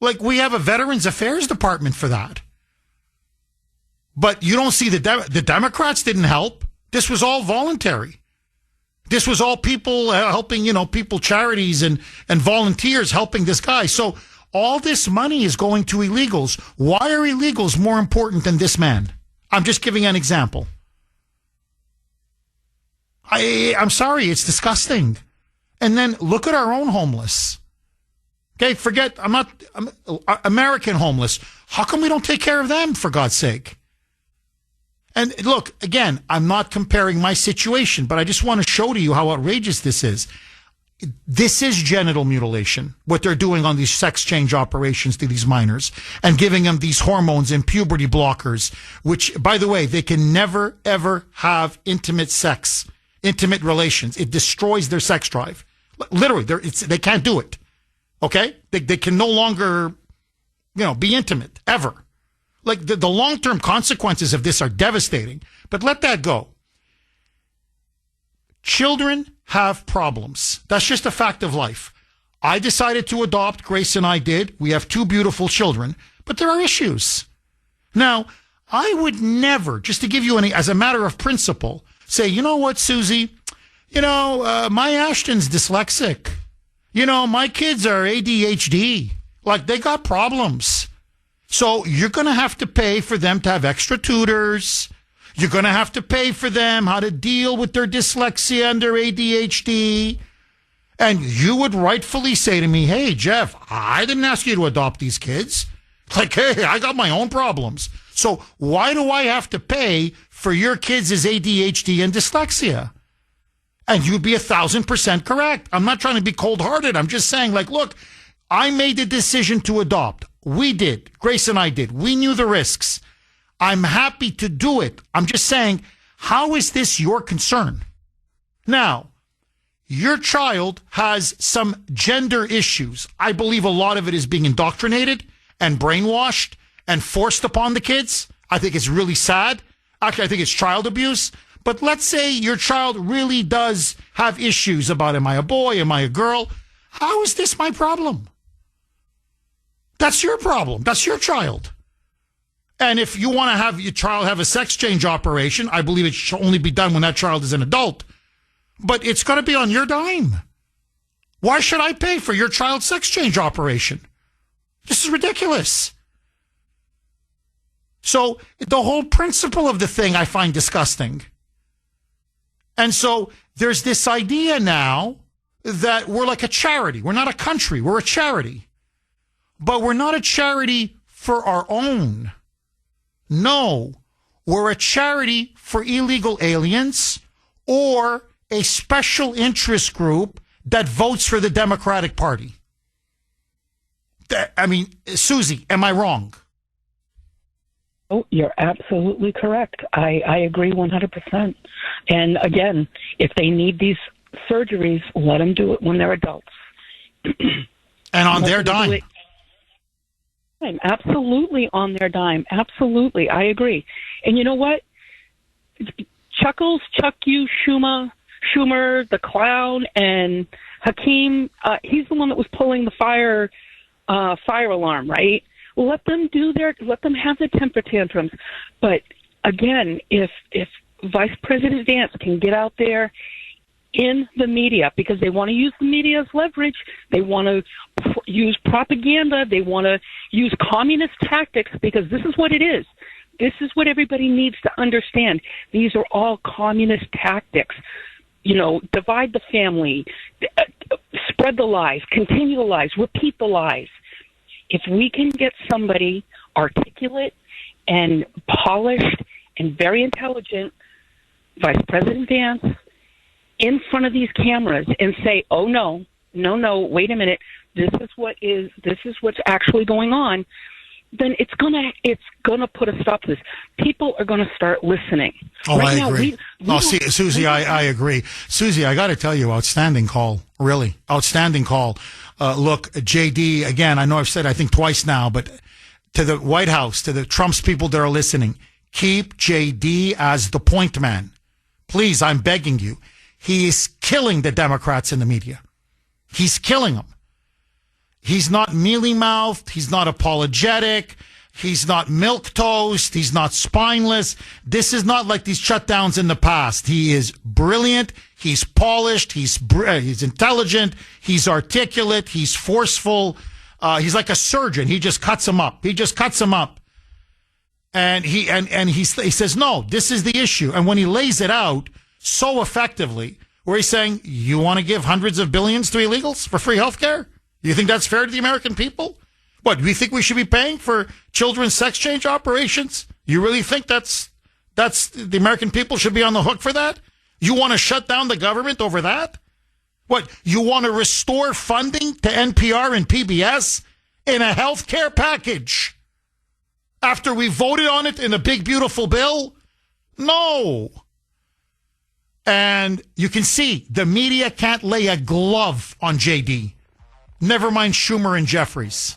Like, we have a Veterans Affairs Department for that. But you don't see the Democrats didn't help. This was all voluntary. This was all people helping, people, charities and volunteers helping this guy. So all this money is going to illegals. Why are illegals more important than this man? I'm just giving an example. I'm sorry, it's disgusting. And then look at our own homeless. Okay, I'm American homeless. How come we don't take care of them, for God's sake? And look, again, I'm not comparing my situation, but I just want to show to you how outrageous this is. This is genital mutilation, what they're doing on these sex change operations to these minors and giving them these hormones and puberty blockers, which, by the way, they can never, ever have intimate relations. It destroys their sex drive. Literally, they can't do it. Okay? They can no longer, be intimate, ever. Like, the long-term consequences of this are devastating. But let that go. Children have problems. That's just a fact of life. I decided to adopt. Grace and I did. We have 2 beautiful children. But there are issues. Now, I would never, just to give you as a matter of principle, say, you know what, Susie? My Ashton's dyslexic. My kids are ADHD. Like, they got problems. So you're going to have to pay for them to have extra tutors. You're going to have to pay for them how to deal with their dyslexia and their ADHD. And you would rightfully say to me, hey, Jeff, I didn't ask you to adopt these kids. Like, hey, I got my own problems. So why do I have to pay for your kids' ADHD and dyslexia? And you'd be 1,000% correct. I'm not trying to be cold-hearted. I'm just saying, look, I made the decision to adopt. We did. Grace and I did. We knew the risks. I'm happy to do it. I'm just saying, how is this your concern? Now, your child has some gender issues. I believe a lot of it is being indoctrinated and brainwashed and forced upon the kids. I think it's really sad. Actually, I think it's child abuse. But let's say your child really does have issues about, am I a boy? Am I a girl? How is this my problem? That's your problem. That's your child. And if you want to have your child have a sex change operation, I believe it should only be done when that child is an adult. But it's going to be on your dime. Why should I pay for your child's sex change operation? This is ridiculous. So the whole principle of the thing I find disgusting. And so there's this idea now that we're like a charity. We're not a country. We're a charity. But we're not a charity for our own. No, we're a charity for illegal aliens or a special interest group that votes for the Democratic Party. I mean, Susie, am I wrong? Oh, you're absolutely correct. I agree 100%. And again, if they need these surgeries, let them do it when they're adults. And on their dime. Absolutely on their dime. Absolutely. I agree. And you know what? Chuck you, Schumer, the clown, and Hakeem, he's the one that was pulling the fire alarm, right? Let them have their temper tantrums. But again, if Vice President Vance can get out there in the media, because they want to use the media as leverage, they want to use propaganda, they want to use communist tactics, because this is what it is. This is what everybody needs to understand. These are all communist tactics. Divide the family, spread the lies, continue the lies, repeat the lies. If we can get somebody articulate and polished and very intelligent, Vice President Vance, in front of these cameras and say, oh, no, wait a minute, this is what's actually going on, then it's gonna put a stop to this. People are gonna start listening. Oh, right, I agree. Susie, I agree. Susie, I got to tell you, outstanding call. Really, outstanding call. Look, JD, again, I know I've said I think twice now, but to the White House, to the Trump's people that are listening, keep JD as the point man. Please, I'm begging you. He is killing the Democrats in the media. He's killing them. He's not mealy-mouthed. He's not apologetic. He's not milquetoast. He's not spineless. This is not like these shutdowns in the past. He is brilliant. He's polished. He's intelligent. He's articulate. He's forceful. He's like a surgeon. He just cuts them up. And he says, no, this is the issue. And when he lays it out so effectively, where he's saying, you want to give hundreds of billions to illegals for free health care? You think that's fair to the American people? What, do you think we should be paying for children's sex change operations? You really think that's the American people should be on the hook for that? You want to shut down the government over that? What, you want to restore funding to NPR and PBS in a health care package after we voted on it in a big, beautiful bill? No. And you can see the media can't lay a glove on JD. Never mind Schumer and Jeffries.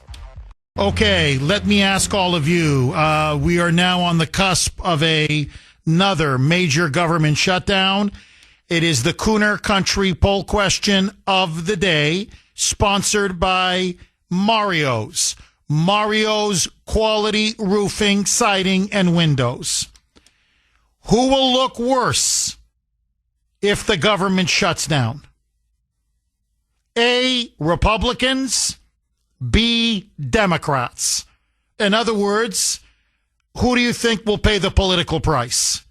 Okay, let me ask all of you. We are now on the cusp of another major government shutdown. It is the Kuhner Country poll question of the day, sponsored by Mario's. Mario's Quality Roofing, Siding, and Windows. Who will look worse if the government shuts down? A, Republicans, B, Democrats. In other words, who do you think will pay the political price?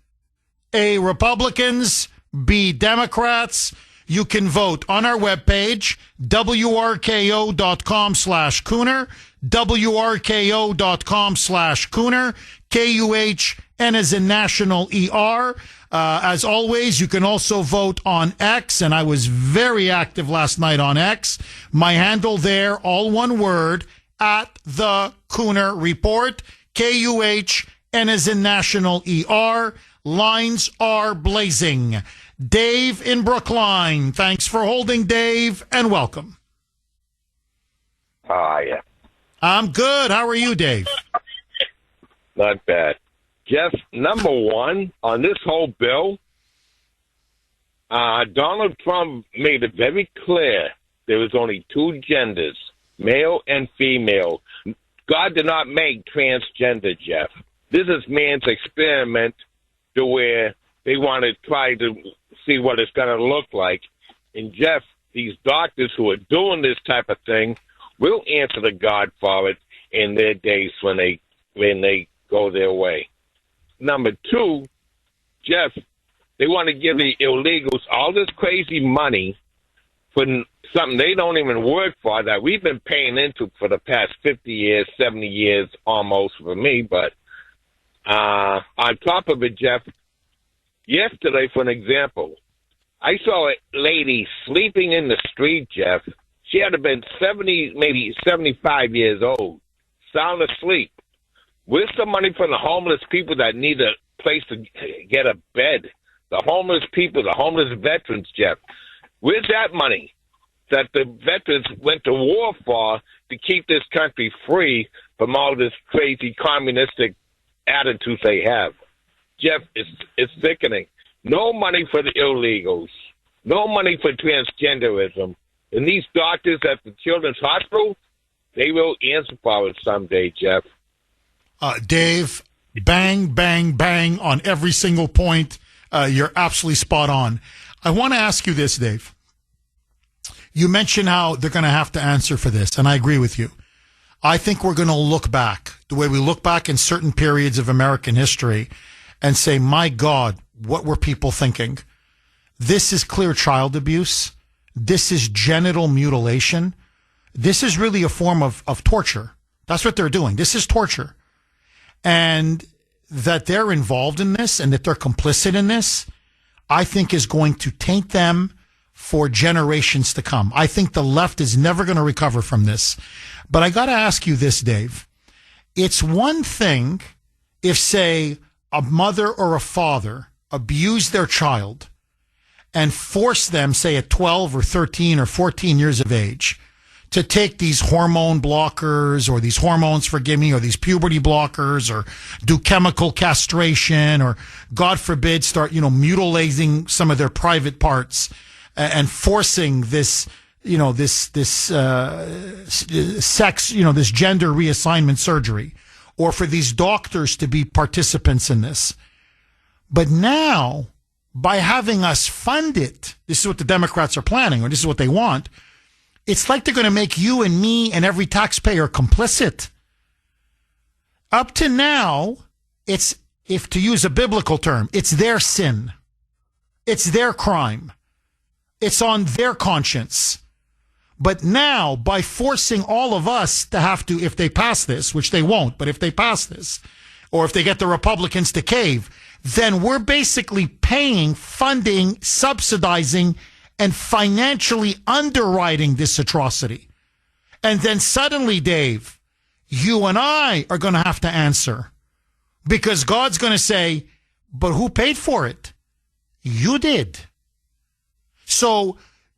A, Republicans, B, Democrats. You can vote on our webpage, wrko.com/Kuhner, wrko.com/Kuhner, Kuhn as in national ER. As always, you can also vote on X, and I was very active last night on X. My handle there, all one word, at the Kuhner Report, Kuhn as in national ER. Lines are blazing. Dave in Brookline. Thanks for holding, Dave, and welcome. Yeah. I'm good. How are you, Dave? Not bad. Jeff, number one, on this whole bill, Donald Trump made it very clear there was only two genders, male and female. God did not make transgender, Jeff. This is man's experiment to where they want to try to see what it's going to look like. And, Jeff, these doctors who are doing this type of thing will answer to God for it in their days when they go their way. Number two, Jeff, they want to give the illegals all this crazy money for something they don't even work for that we've been paying into for the past 50 years, 70 years almost for me. But on top of it, Jeff, yesterday, for an example, I saw a lady sleeping in the street, Jeff. She had to have been 70, maybe 75 years old, sound asleep. Where's the money for the homeless people that need a place to get a bed? The homeless people, the homeless veterans, Jeff. Where's that money that the veterans went to war for to keep this country free from all this crazy communistic attitudes they have? Jeff, it's sickening. No money for the illegals. No money for transgenderism. And these doctors at the Children's Hospital, they will answer for it someday, Jeff. Dave, bang, bang, bang on every single point. You're absolutely spot on. I want to ask you this, Dave. You mentioned how they're going to have to answer for this, and I agree with you. I think we're going to look back, the way we look back in certain periods of American history, and say, my God, what were people thinking? This is clear child abuse. This is genital mutilation. This is really a form of torture. That's what they're doing. This is torture. And that they're involved in this and that they're complicit in this, I think is going to taint them for generations to come. I think the left is never going to recover from this. But I got to ask you this, Dave. It's one thing if, say, a mother or a father abuse their child and force them, say, at 12 or 13 or 14 years of age, to take these hormone blockers or these hormones, forgive me, or these puberty blockers or do chemical castration or, God forbid, start, mutilating some of their private parts and forcing this, this sex, this gender reassignment surgery, or for these doctors to be participants in this. But now, by having us fund it, this is what the Democrats are planning, or this is what they want. It's like they're going to make you and me and every taxpayer complicit. Up to now, it's, if to use a biblical term, it's their sin. It's their crime. It's on their conscience. But now, by forcing all of us to have to, if they pass this, which they won't, but if they pass this, or if they get the Republicans to cave, then we're basically paying, funding, subsidizing, and financially underwriting this atrocity. And then suddenly, Dave, you and I are going to have to answer, because God's going to say, but who paid for it? You did. So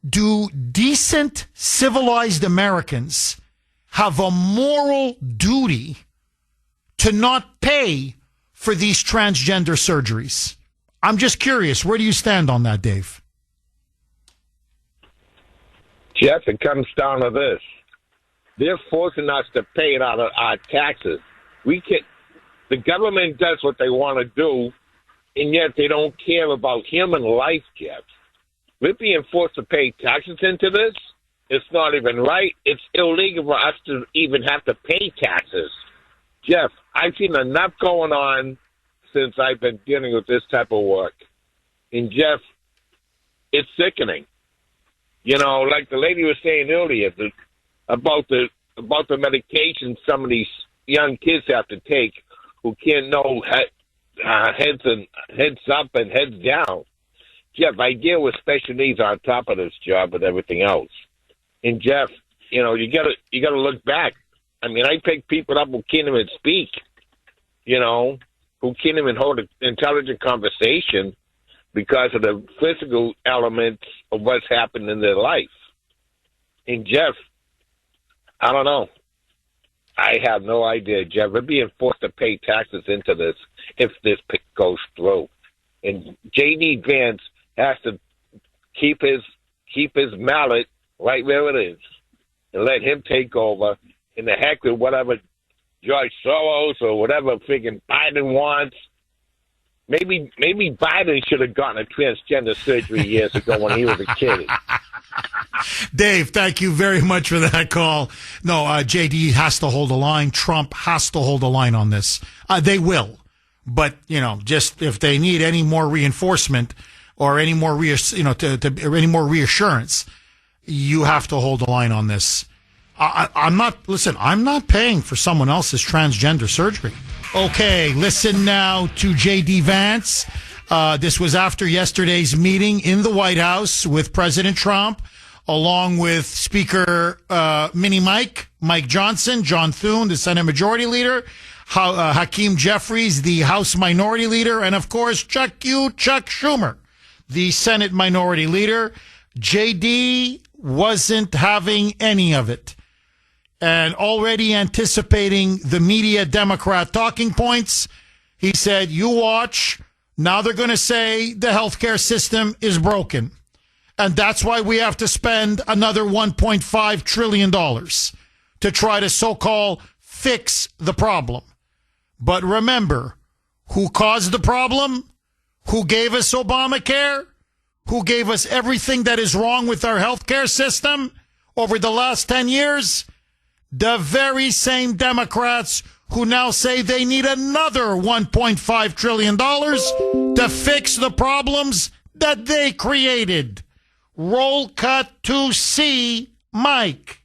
do decent, civilized Americans have a moral duty to not pay for these transgender surgeries? I'm just curious. Where do you stand on that, Dave? Jeff, it comes down to this. They're forcing us to pay it out of our taxes. The government does what they want to do, and yet they don't care about human life, Jeff. We're being forced to pay taxes into this. It's not even right. It's illegal for us to even have to pay taxes. Jeff, I've seen enough going on since I've been dealing with this type of work. And, Jeff, it's sickening. Like the lady was saying earlier, about the medication some of these young kids have to take who can't know heads up and heads down. Jeff, I deal with special needs on top of this job and everything else. And Jeff, you gotta look back. I mean, I pick people up who can't even speak, who can't even hold an intelligent conversation because of the physical elements of what's happened in their life. And Jeff, I don't know. I have no idea, Jeff. We're being forced to pay taxes into this if this goes through. And J.D. Vance has to keep his mallet right where it is and let him take over. And the heck with whatever George Soros or whatever friggin' Biden wants. Maybe Biden should have gotten a transgender surgery years ago when he was a kid. Dave, thank you very much for that call. No, JD has to hold a line. Trump has to hold a line on this. They will. But, just if they need any more reinforcement or any more, any more reassurance, you have to hold the line on this. I'm not paying for someone else's transgender surgery. Okay, listen now to J.D. Vance. This was after yesterday's meeting in the White House with President Trump, along with Speaker Mini Mike Johnson, John Thune, the Senate Majority Leader, Hakeem Jeffries, the House Minority Leader, and, of course, Chuck Schumer, the Senate Minority Leader. J.D. wasn't having any of it. And already anticipating the media Democrat talking points, he said, you watch, now they're going to say the healthcare system is broken. And that's why we have to spend another $1.5 trillion to try to so-called fix the problem. But remember, who caused the problem? Who gave us Obamacare? Who gave us everything that is wrong with our healthcare system over the last 10 years? The very same Democrats who now say they need another $1.5 trillion to fix the problems that they created. Roll cut to C, Mike.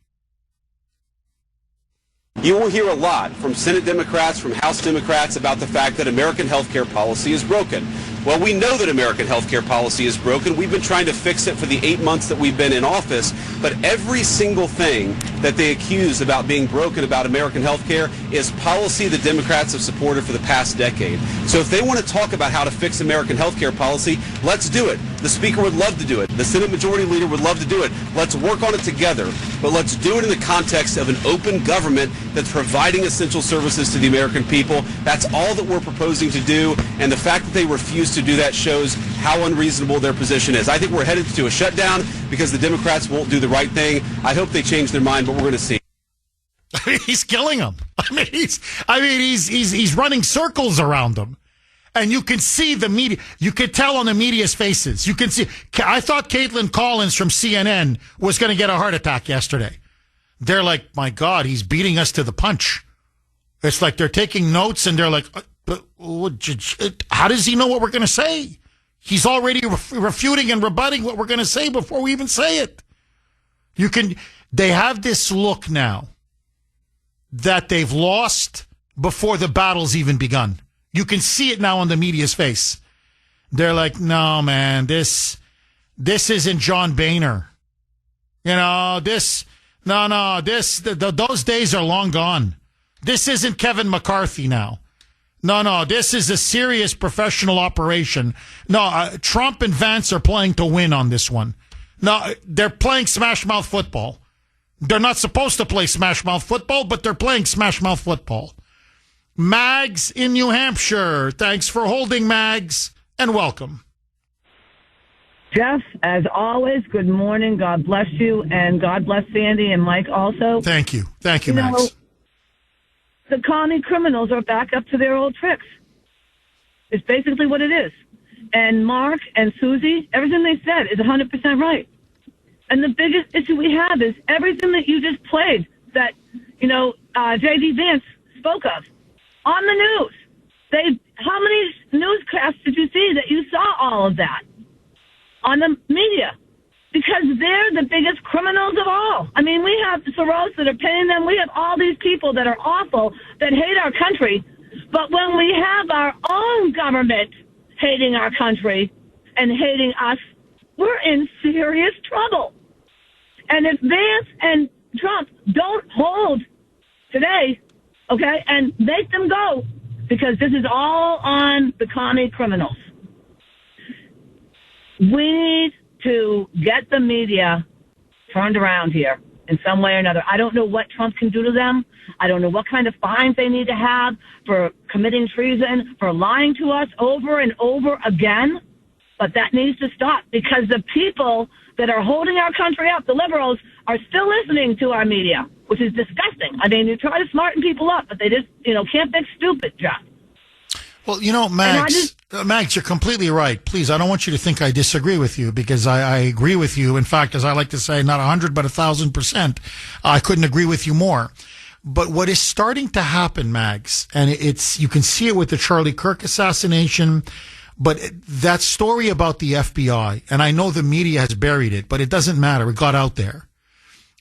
You will hear a lot from Senate Democrats, from House Democrats about the fact that American healthcare policy is broken. Well, we know that American healthcare policy is broken. We've been trying to fix it for the 8 months that we've been in office, but every single thing that they accuse about being broken about American healthcare is policy the Democrats have supported for the past decade. So if they want to talk about how to fix American healthcare policy, let's do it. The Speaker would love to do it. The Senate Majority Leader would love to do it. Let's work on it together, but let's do it in the context of an open government that's providing essential services to the American people. That's all that we're proposing to do, and the fact that they refuse to do that shows how unreasonable their position is. I think we're headed to a shutdown because the Democrats won't do the right thing. I hope they change their mind, but we're going to see. He's killing them. He's running circles around them. And you can see the media. You can tell on the media's faces. You can see. I thought Caitlin Collins from CNN was going to get a heart attack yesterday. They're like, my God, he's beating us to the punch. It's like they're taking notes and they're like, how does he know what we're going to say? He's already refuting and rebutting what we're going to say before we even say it. They have this look now that they've lost before the battle's even begun. You can see it now on the media's face. They're like, no, man, this isn't John Boehner. Those days are long gone. This isn't Kevin McCarthy now. No, this is a serious professional operation. No, Trump and Vance are playing to win on this one. No, they're playing smash mouth football. They're not supposed to play smash mouth football, but they're playing smash mouth football. Mags in New Hampshire. Thanks for holding, Mags, and welcome. Jeff, as always, good morning. God bless you, and God bless Sandy and Mike also. Thank you. Thank you, Mags. The commie criminals are back up to their old tricks. It's basically what it is. And Mark and Susie, everything they said is 100% right. And the biggest issue we have is everything that you just played that, J.D. Vance spoke of on the news. How many newscasts did you see that you saw all of that on the media? Because they're the biggest criminals of all. I mean, we have Soros that are paying them. We have all these people that are awful, that hate our country. But when we have our own government hating our country and hating us, we're in serious trouble. And if Vance and Trump don't hold today, okay, and make them go, because this is all on the commie criminals. We need to get the media turned around here in some way or another. I don't know what Trump can do to them. I don't know what kind of fines they need to have for committing treason, for lying to us over and over again. But that needs to stop, because the people that are holding our country up, the liberals, are still listening to our media, which is disgusting. I mean, you try to smarten people up, but they just, can't fix stupid, Jeff. Well, Mags, Mags, you're completely right. Please, I don't want you to think I disagree with you, because I agree with you. In fact, as I like to say, not 100, but 1,000%. I couldn't agree with you more. But what is starting to happen, Mags, and you can see it with the Charlie Kirk assassination, but that story about the FBI, and I know the media has buried it, but it doesn't matter. It got out there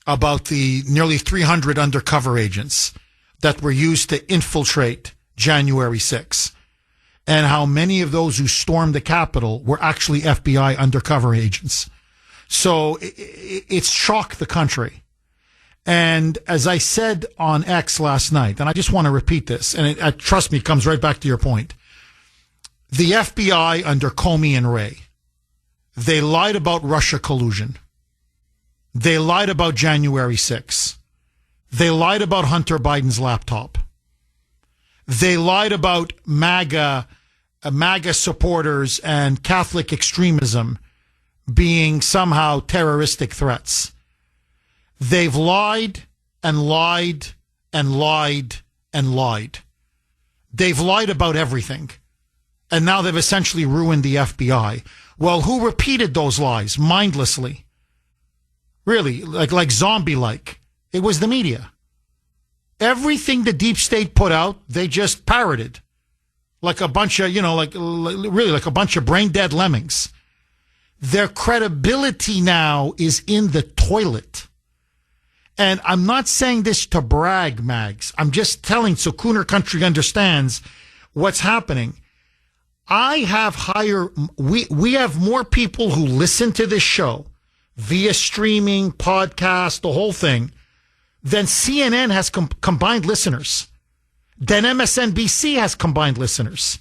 about the nearly 300 undercover agents that were used to infiltrate January 6th, and how many of those who stormed the Capitol were actually FBI undercover agents. So it's shocked the country. And as I said on X last night, and I just want to repeat this, and trust me, it comes right back to your point. The FBI under Comey and Wray, they lied about Russia collusion. They lied about January 6th. They lied about Hunter Biden's laptop. They lied about MAGA supporters and Catholic extremism being somehow terroristic threats. They've lied and lied and lied and lied. They've lied about everything. And now they've essentially ruined the FBI. Well, who repeated those lies mindlessly? Really, like zombie-like. It was the media. Everything the deep state put out, they just parroted. Like a bunch of, really like a bunch of brain-dead lemmings. Their credibility now is in the toilet. And I'm not saying this to brag, Mags. I'm just telling so Kuhner Country understands what's happening. We have more people who listen to this show via streaming, podcast, the whole thing, than CNN has combined listeners, than MSNBC has combined listeners.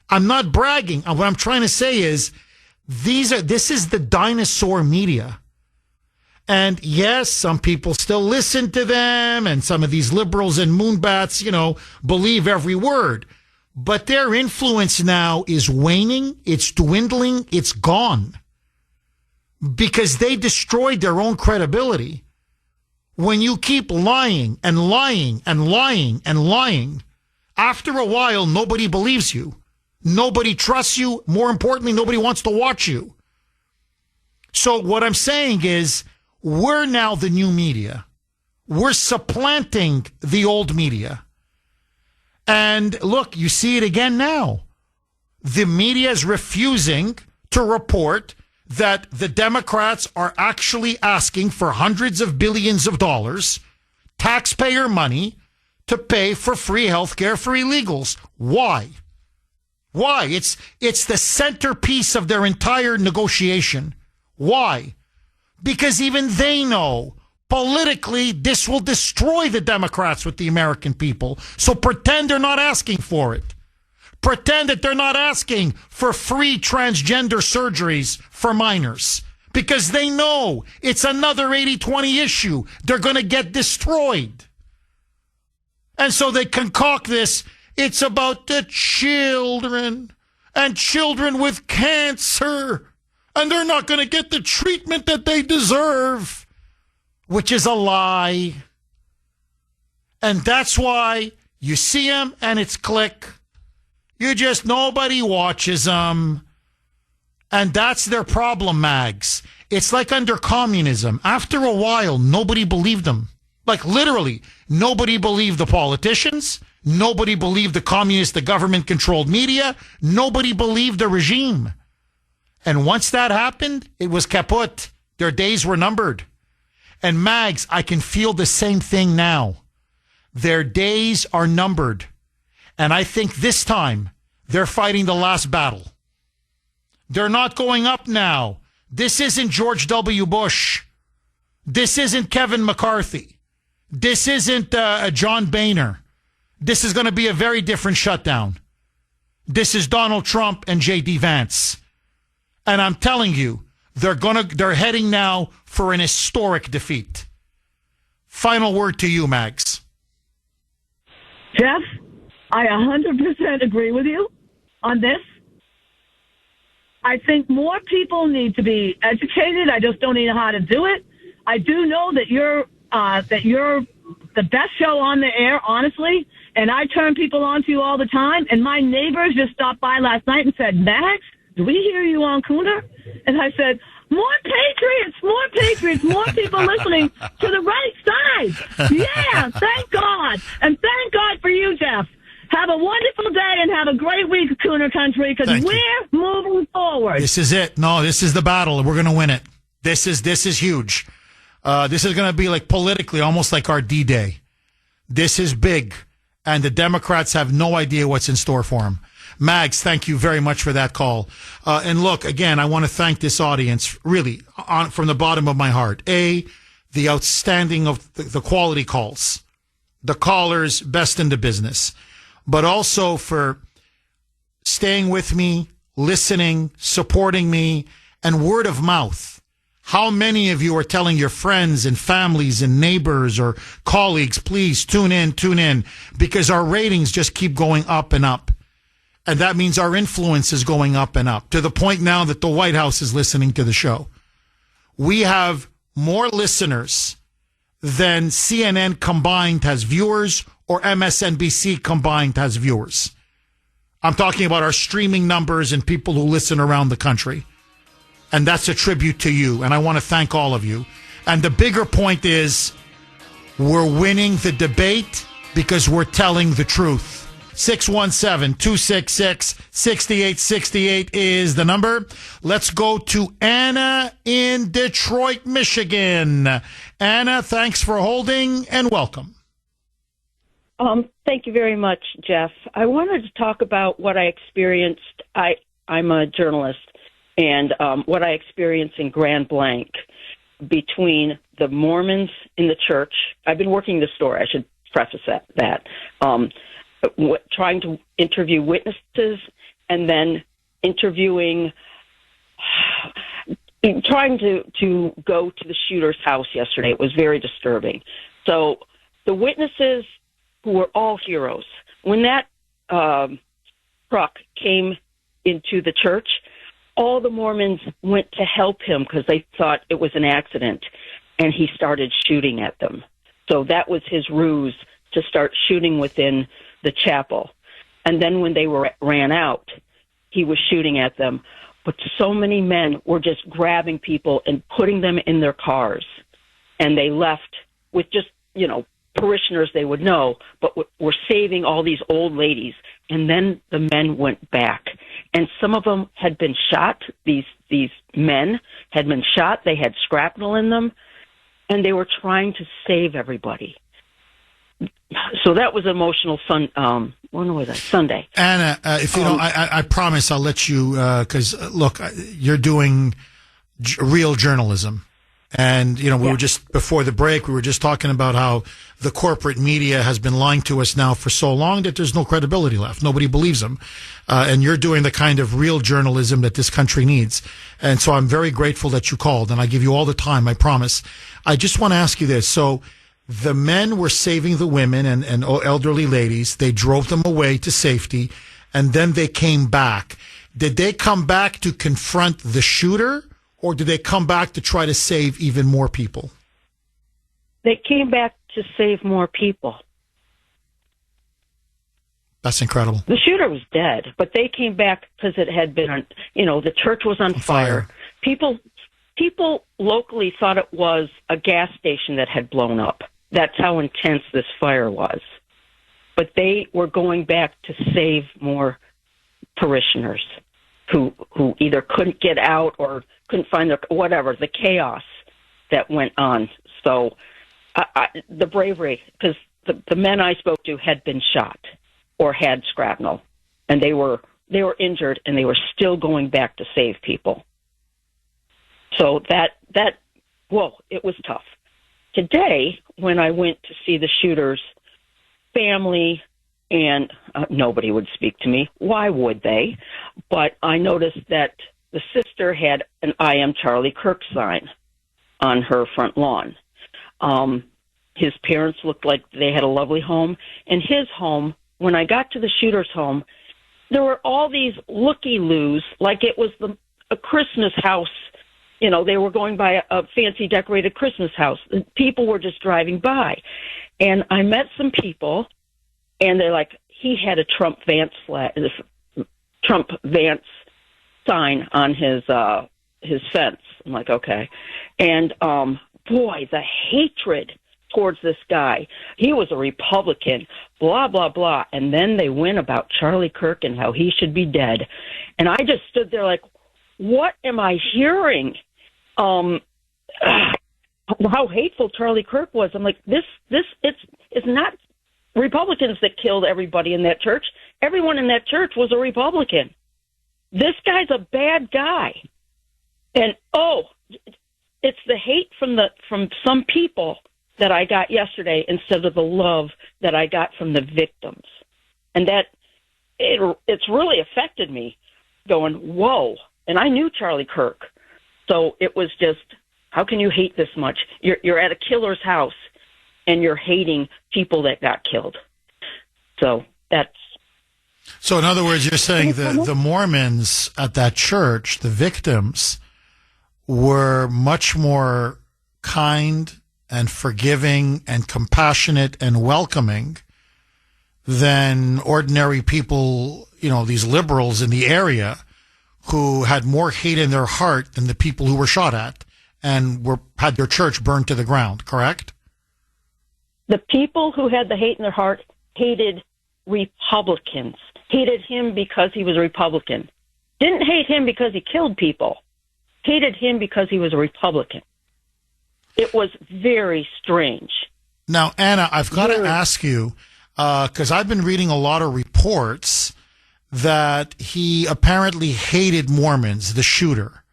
I'm not bragging. What I'm trying to say is This is the dinosaur media. And yes, some people still listen to them, and some of these liberals and moonbats, believe every word. But their influence now is waning, it's dwindling, it's gone. Because they destroyed their own credibility. When you keep lying and lying and lying and lying, after a while, nobody believes you. Nobody trusts you. More importantly, nobody wants to watch you. So what I'm saying is, we're now the new media. We're supplanting the old media. And look, you see it again now. The media is refusing to report that the Democrats are actually asking for hundreds of billions of dollars, taxpayer money, to pay for free health care for illegals. Why? Why? It's the centerpiece of their entire negotiation. Why? Because even they know politically this will destroy the Democrats with the American people. So pretend they're not asking for it. Pretend that they're not asking for free transgender surgeries for minors. Because they know it's another 80-20 issue. They're going to get destroyed. And so they concoct this. It's about the children and children with cancer. And they're not going to get the treatment that they deserve, which is a lie. And that's why you see them and it's click. Nobody watches them. And that's their problem, Mags. It's like under communism. After a while, nobody believed them. Like literally, nobody believed the politicians. Nobody believed the communist, the government-controlled media. Nobody believed the regime. And once that happened, it was kaput. Their days were numbered. And Mags, I can feel the same thing now. Their days are numbered. And I think this time, they're fighting the last battle. They're not going up now. This isn't George W. Bush. This isn't Kevin McCarthy. This isn't John Boehner. This is going to be a very different shutdown. This is Donald Trump and J.D. Vance. And I'm telling you, they're heading now for an historic defeat. Final word to you, Mags. Jeff, I 100% agree with you on this. I think more people need to be educated. I just don't know how to do it. I do know that you're the best show on the air, honestly, and I turn people on to you all the time. And my neighbors just stopped by last night and said, Max, do we hear you on Kuhner? And I said, more patriots, more people listening to the right side. Yeah, thank God. And thank God for you, Jeff. Have a wonderful day and have a great week, Kuhner Country, because we're moving forward. This is it. No, this is the battle. We're going to win it. This is huge. This is going to be like politically almost like our D-Day. This is big, and the Democrats have no idea what's in store for them. Mags, thank you very much for that call. And look, again, I want to thank this audience, really, from the bottom of my heart. The outstanding of the quality calls, the callers, best in the business, but also for staying with me, listening, supporting me, and word of mouth. How many of you are telling your friends and families and neighbors or colleagues, please tune in, because our ratings just keep going up and up. And that means our influence is going up and up to the point now that the White House is listening to the show. We have more listeners than CNN combined has viewers or MSNBC combined has viewers. I'm talking about our streaming numbers and people who listen around the country. And that's a tribute to you. And I want to thank all of you. And the bigger point is we're winning the debate because we're telling the truth. 617-266-6868 is the number. Let's go to Anna in Detroit, Michigan. Anna, thanks for holding and welcome. Thank you very much, Jeff. I wanted to talk about what I experienced. I'm a journalist, and what I experienced in Grand Blanc between the Mormons in the church. I've been working the store. I should preface that. Trying to interview witnesses and then interviewing trying to go to the shooter's house yesterday. It was very disturbing. So the witnesses, who were all heroes, when that truck came into the church, all the Mormons went to help him because they thought it was an accident, and he started shooting at them. So that was his ruse, to start shooting within the chapel. And then when they ran out, he was shooting at them. But so many men were just grabbing people and putting them in their cars. And they left with just, parishioners they would know, but were saving all these old ladies. And then the men went back. And some of them had been shot. These men had been shot. They had shrapnel in them. And they were trying to save everybody. So that was emotional. When was that? Sunday. Anna, if you don't, I promise I'll let you, because look, you're doing real journalism. And, we were just, before the break, we were just talking about how the corporate media has been lying to us now for so long that there's no credibility left. Nobody believes them. And you're doing the kind of real journalism that this country needs. And so I'm very grateful that you called, and I give you all the time, I promise. I just want to ask you this. So the men were saving the women and elderly ladies. They drove them away to safety, and then they came back. Did they come back to confront the shooter, or did they come back to try to save even more people? They came back to save more people. That's incredible. The shooter was dead, but they came back because it had been, the church was on fire. People locally thought it was a gas station that had blown up. That's how intense this fire was. But they were going back to save more parishioners who either couldn't get out or couldn't find the chaos that went on. So the bravery, because the men I spoke to had been shot or had shrapnel, and they were injured, and they were still going back to save people. So it was tough. Today, when I went to see the shooter's family, and nobody would speak to me. Why would they? But I noticed that the sister had an I Am Charlie Kirk sign on her front lawn. His parents looked like they had a lovely home. And his home, when I got to the shooter's home, there were all these looky-loos, like it was a Christmas house. They were going by a fancy decorated Christmas house. People were just driving by. And I met some people, and they're like, he had a Trump Vance sign on his fence. I'm like, okay. And boy, the hatred towards this guy. He was a Republican, blah, blah, blah. And then they went about Charlie Kirk and how he should be dead. And I just stood there like, what am I hearing? How hateful Charlie Kirk was. I'm like, it's not Republicans that killed everybody in that church. Everyone in that church was a Republican. This guy's a bad guy. And it's the hate from some people that I got yesterday instead of the love that I got from the victims. And that it's really affected me, going, whoa. And I knew Charlie Kirk. So it was just, how can you hate this much? You're at a killer's house, and you're hating people that got killed. So that's... So in other words, you're saying the Mormons at that church, the victims, were much more kind and forgiving and compassionate and welcoming than ordinary people, these liberals in the area who had more hate in their heart than the people who were shot at and had their church burned to the ground, correct? The people who had the hate in their heart hated Republicans, hated him because he was a Republican. Didn't hate him because he killed people. Hated him because he was a Republican. It was very strange. Now, Anna, I've got to ask you, because I've been reading a lot of reports that he apparently hated Mormons, the shooter.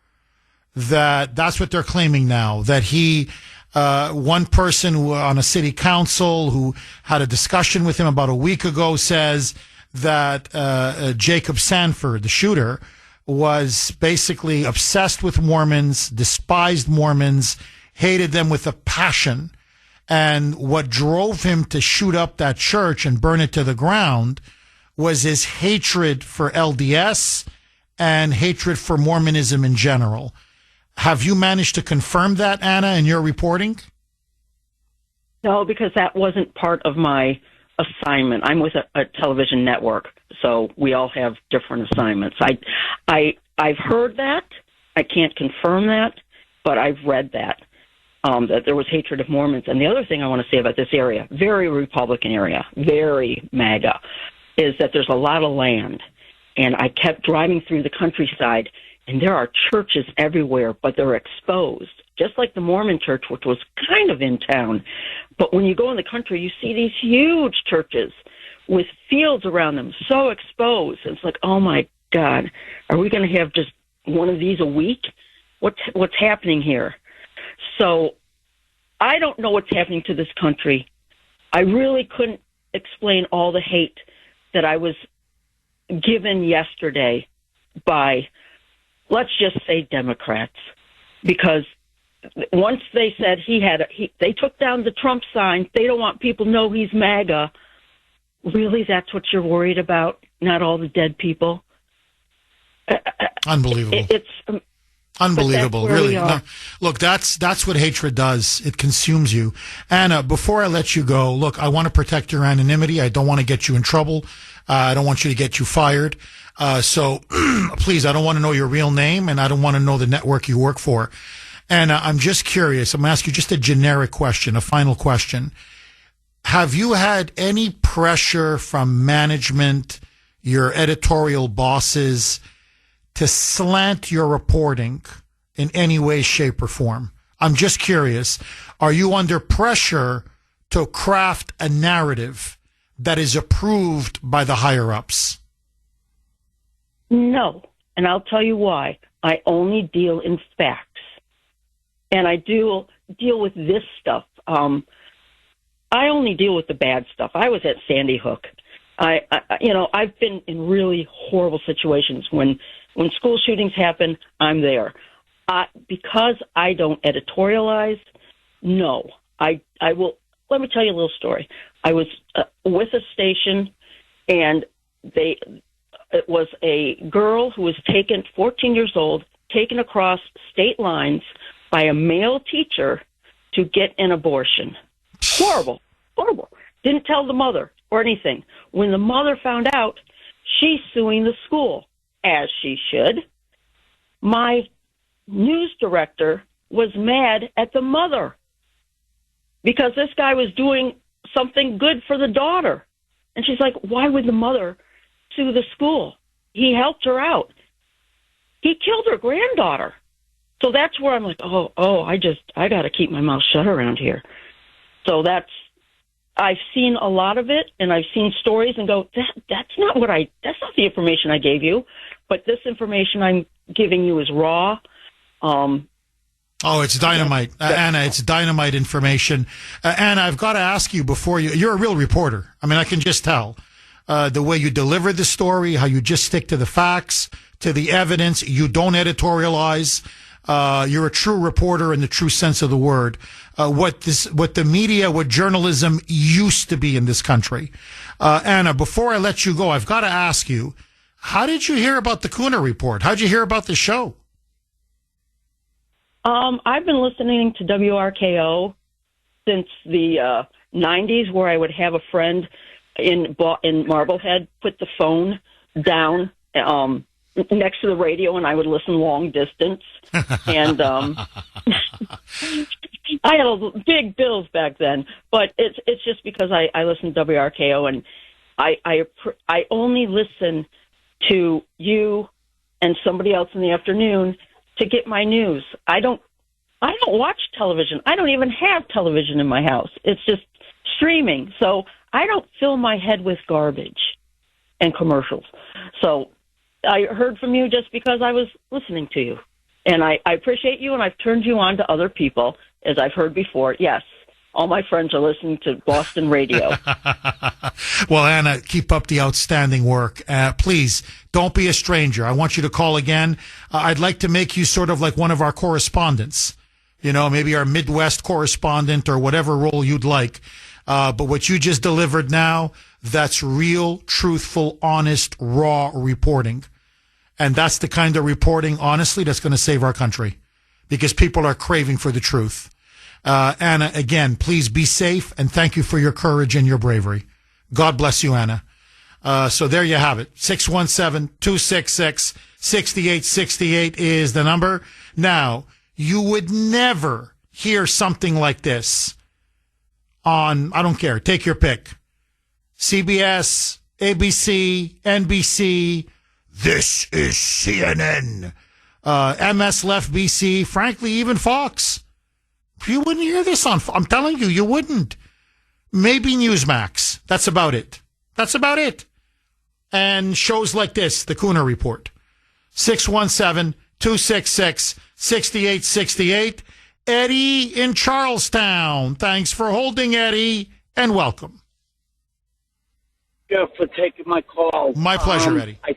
That's what they're claiming now, that he... one person on a city council who had a discussion with him about a week ago says that Jacob Sanford, the shooter, was basically obsessed with Mormons, despised Mormons, hated them with a passion. And what drove him to shoot up that church and burn it to the ground was his hatred for LDS and hatred for Mormonism in general. Have you managed to confirm that, Anna, in your reporting? No, because that wasn't part of my assignment. I'm with a television network, so we all have different assignments. I've heard that. I can't confirm that, but I've read that. That there was hatred of Mormons. And the other thing I want to say about this area, very Republican area, very MAGA, is that there's a lot of land. And I kept driving through the countryside, and there are churches everywhere, but they're exposed, just like the Mormon church, which was kind of in town. But when you go in the country, you see these huge churches with fields around them, so exposed. It's like, oh, my God, are we going to have just one of these a week? What's happening here? So I don't know what's happening to this country. I really couldn't explain all the hate that I was given yesterday by, let's just say, Democrats, because once they said they took down the Trump sign, they don't want people to know he's MAGA. Really, that's what you're worried about? Not all the dead people? Unbelievable. It's unbelievable, really. No, look, that's what hatred does. It consumes you. Anna, before I let you go, look, I want to protect your anonymity. I don't want to get you in trouble. I don't want you to get you fired. So please, I don't want to know your real name, and I don't want to know the network you work for. And I'm just curious. I'm going to ask you just a generic question, a final question. Have you had any pressure from management, your editorial bosses, to slant your reporting in any way, shape, or form? I'm just curious. Are you under pressure to craft a narrative that is approved by the higher-ups? No, and I'll tell you why. I only deal in facts, and I do deal with this stuff. I only deal with the bad stuff. I was at Sandy Hook. I've been in really horrible situations. When school shootings happen, I'm there. Because I don't editorialize, no. I will. Let me tell you a little story. I was with a station, and it was a girl who was taken, 14 years old, taken across state lines by a male teacher to get an abortion. Horrible, horrible. Didn't tell the mother or anything. When the mother found out, she's suing the school, as she should. My news director was mad at the mother because this guy was doing something good for the daughter. And she's like, why would the mother sue the school? He helped her out. He killed her granddaughter. So that's where I'm like, I got to keep my mouth shut around here. So I've seen a lot of it, and I've seen stories and go, that's not the information I gave you, but this information I'm giving you is raw. It's dynamite. Anna, it's dynamite information. Anna, I've got to ask you you're a real reporter. I mean, I can just tell. The way you deliver the story, how you just stick to the facts, to the evidence, you don't editorialize. You're a true reporter in the true sense of the word. What the media, what journalism used to be in this country. Anna, before I let you go, I've got to ask you, how did you hear about the Kuhner report? How'd you hear about the show? I've been listening to WRKO since the 90s, where I would have a friend in Marblehead put the phone down next to the radio, and I would listen long distance. And I had big bills back then, but it's just because I listen to WRKO, and I only listen to you and somebody else in the afternoon to get my news. I don't watch television. I don't even have television in my house. It's just streaming. So I don't fill my head with garbage and commercials. So I heard from you just because I was listening to you. And I appreciate you, and I've turned you on to other people, as I've heard before. Yes, All my friends are listening to Boston radio. Well, Anna, keep up the outstanding work. Please, don't be a stranger. I want you to call again. I'd like to make you sort of like one of our correspondents. You know, maybe our Midwest correspondent or whatever role you'd like. But what you just delivered now, that's real, truthful, honest, raw reporting. And that's the kind of reporting, honestly, that's going to save our country because people are craving for the truth. Anna, again, please be safe and thank you for your courage and your bravery. God bless you, Anna. So there you have it. 617-266-6868 is the number. Now, you would never hear something like this on, I don't care, take your pick. CBS, ABC, NBC, this is CNN, MS Left BC, frankly, even Fox. You wouldn't hear this on, I'm telling you, you wouldn't. Maybe Newsmax. That's about it. That's about it. And shows like this, the Kuhner Report. 617-266-6868. Eddie in Charlestown. Thanks for holding, Eddie, and welcome. Yeah, for taking my call. My pleasure, Eddie. I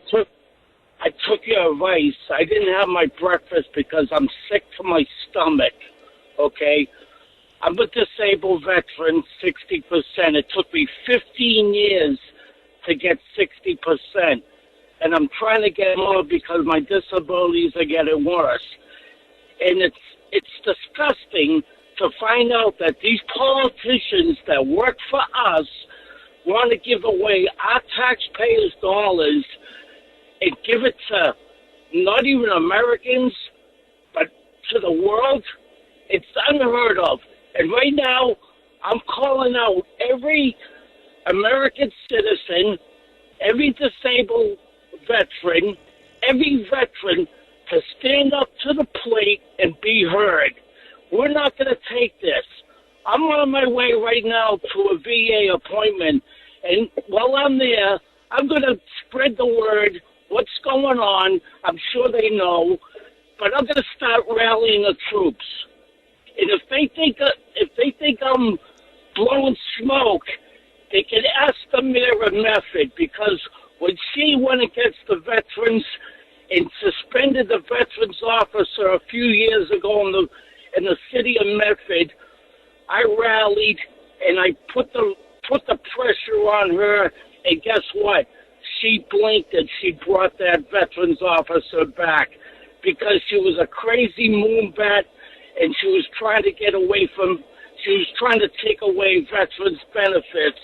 took your advice. I didn't have my breakfast because I'm sick to my stomach. Okay, I'm a disabled veteran, 60%. It took me 15 years to get 60%, and I'm trying to get more because my disabilities are getting worse. And it's disgusting to find out that these politicians that work for us want to give away our taxpayers' dollars and give it to not even Americans, but to the world. It's unheard of. And right now, I'm calling out every American citizen, every disabled veteran, every veteran to stand up to the plate and be heard. We're not going to take this. I'm on my way right now to a VA appointment, and while I'm there, I'm going to spread the word, what's going on. I'm sure they know, but I'm going to start rallying the troops. And if they think I'm blowing smoke, they can ask the mayor of Medford, because when she went against the veterans and suspended the veterans officer a few years ago in the city of Medford, I rallied and I put the pressure on her, and guess what? She blinked and she brought that veterans officer back because she was a crazy moonbat and she was trying to take away veterans benefits.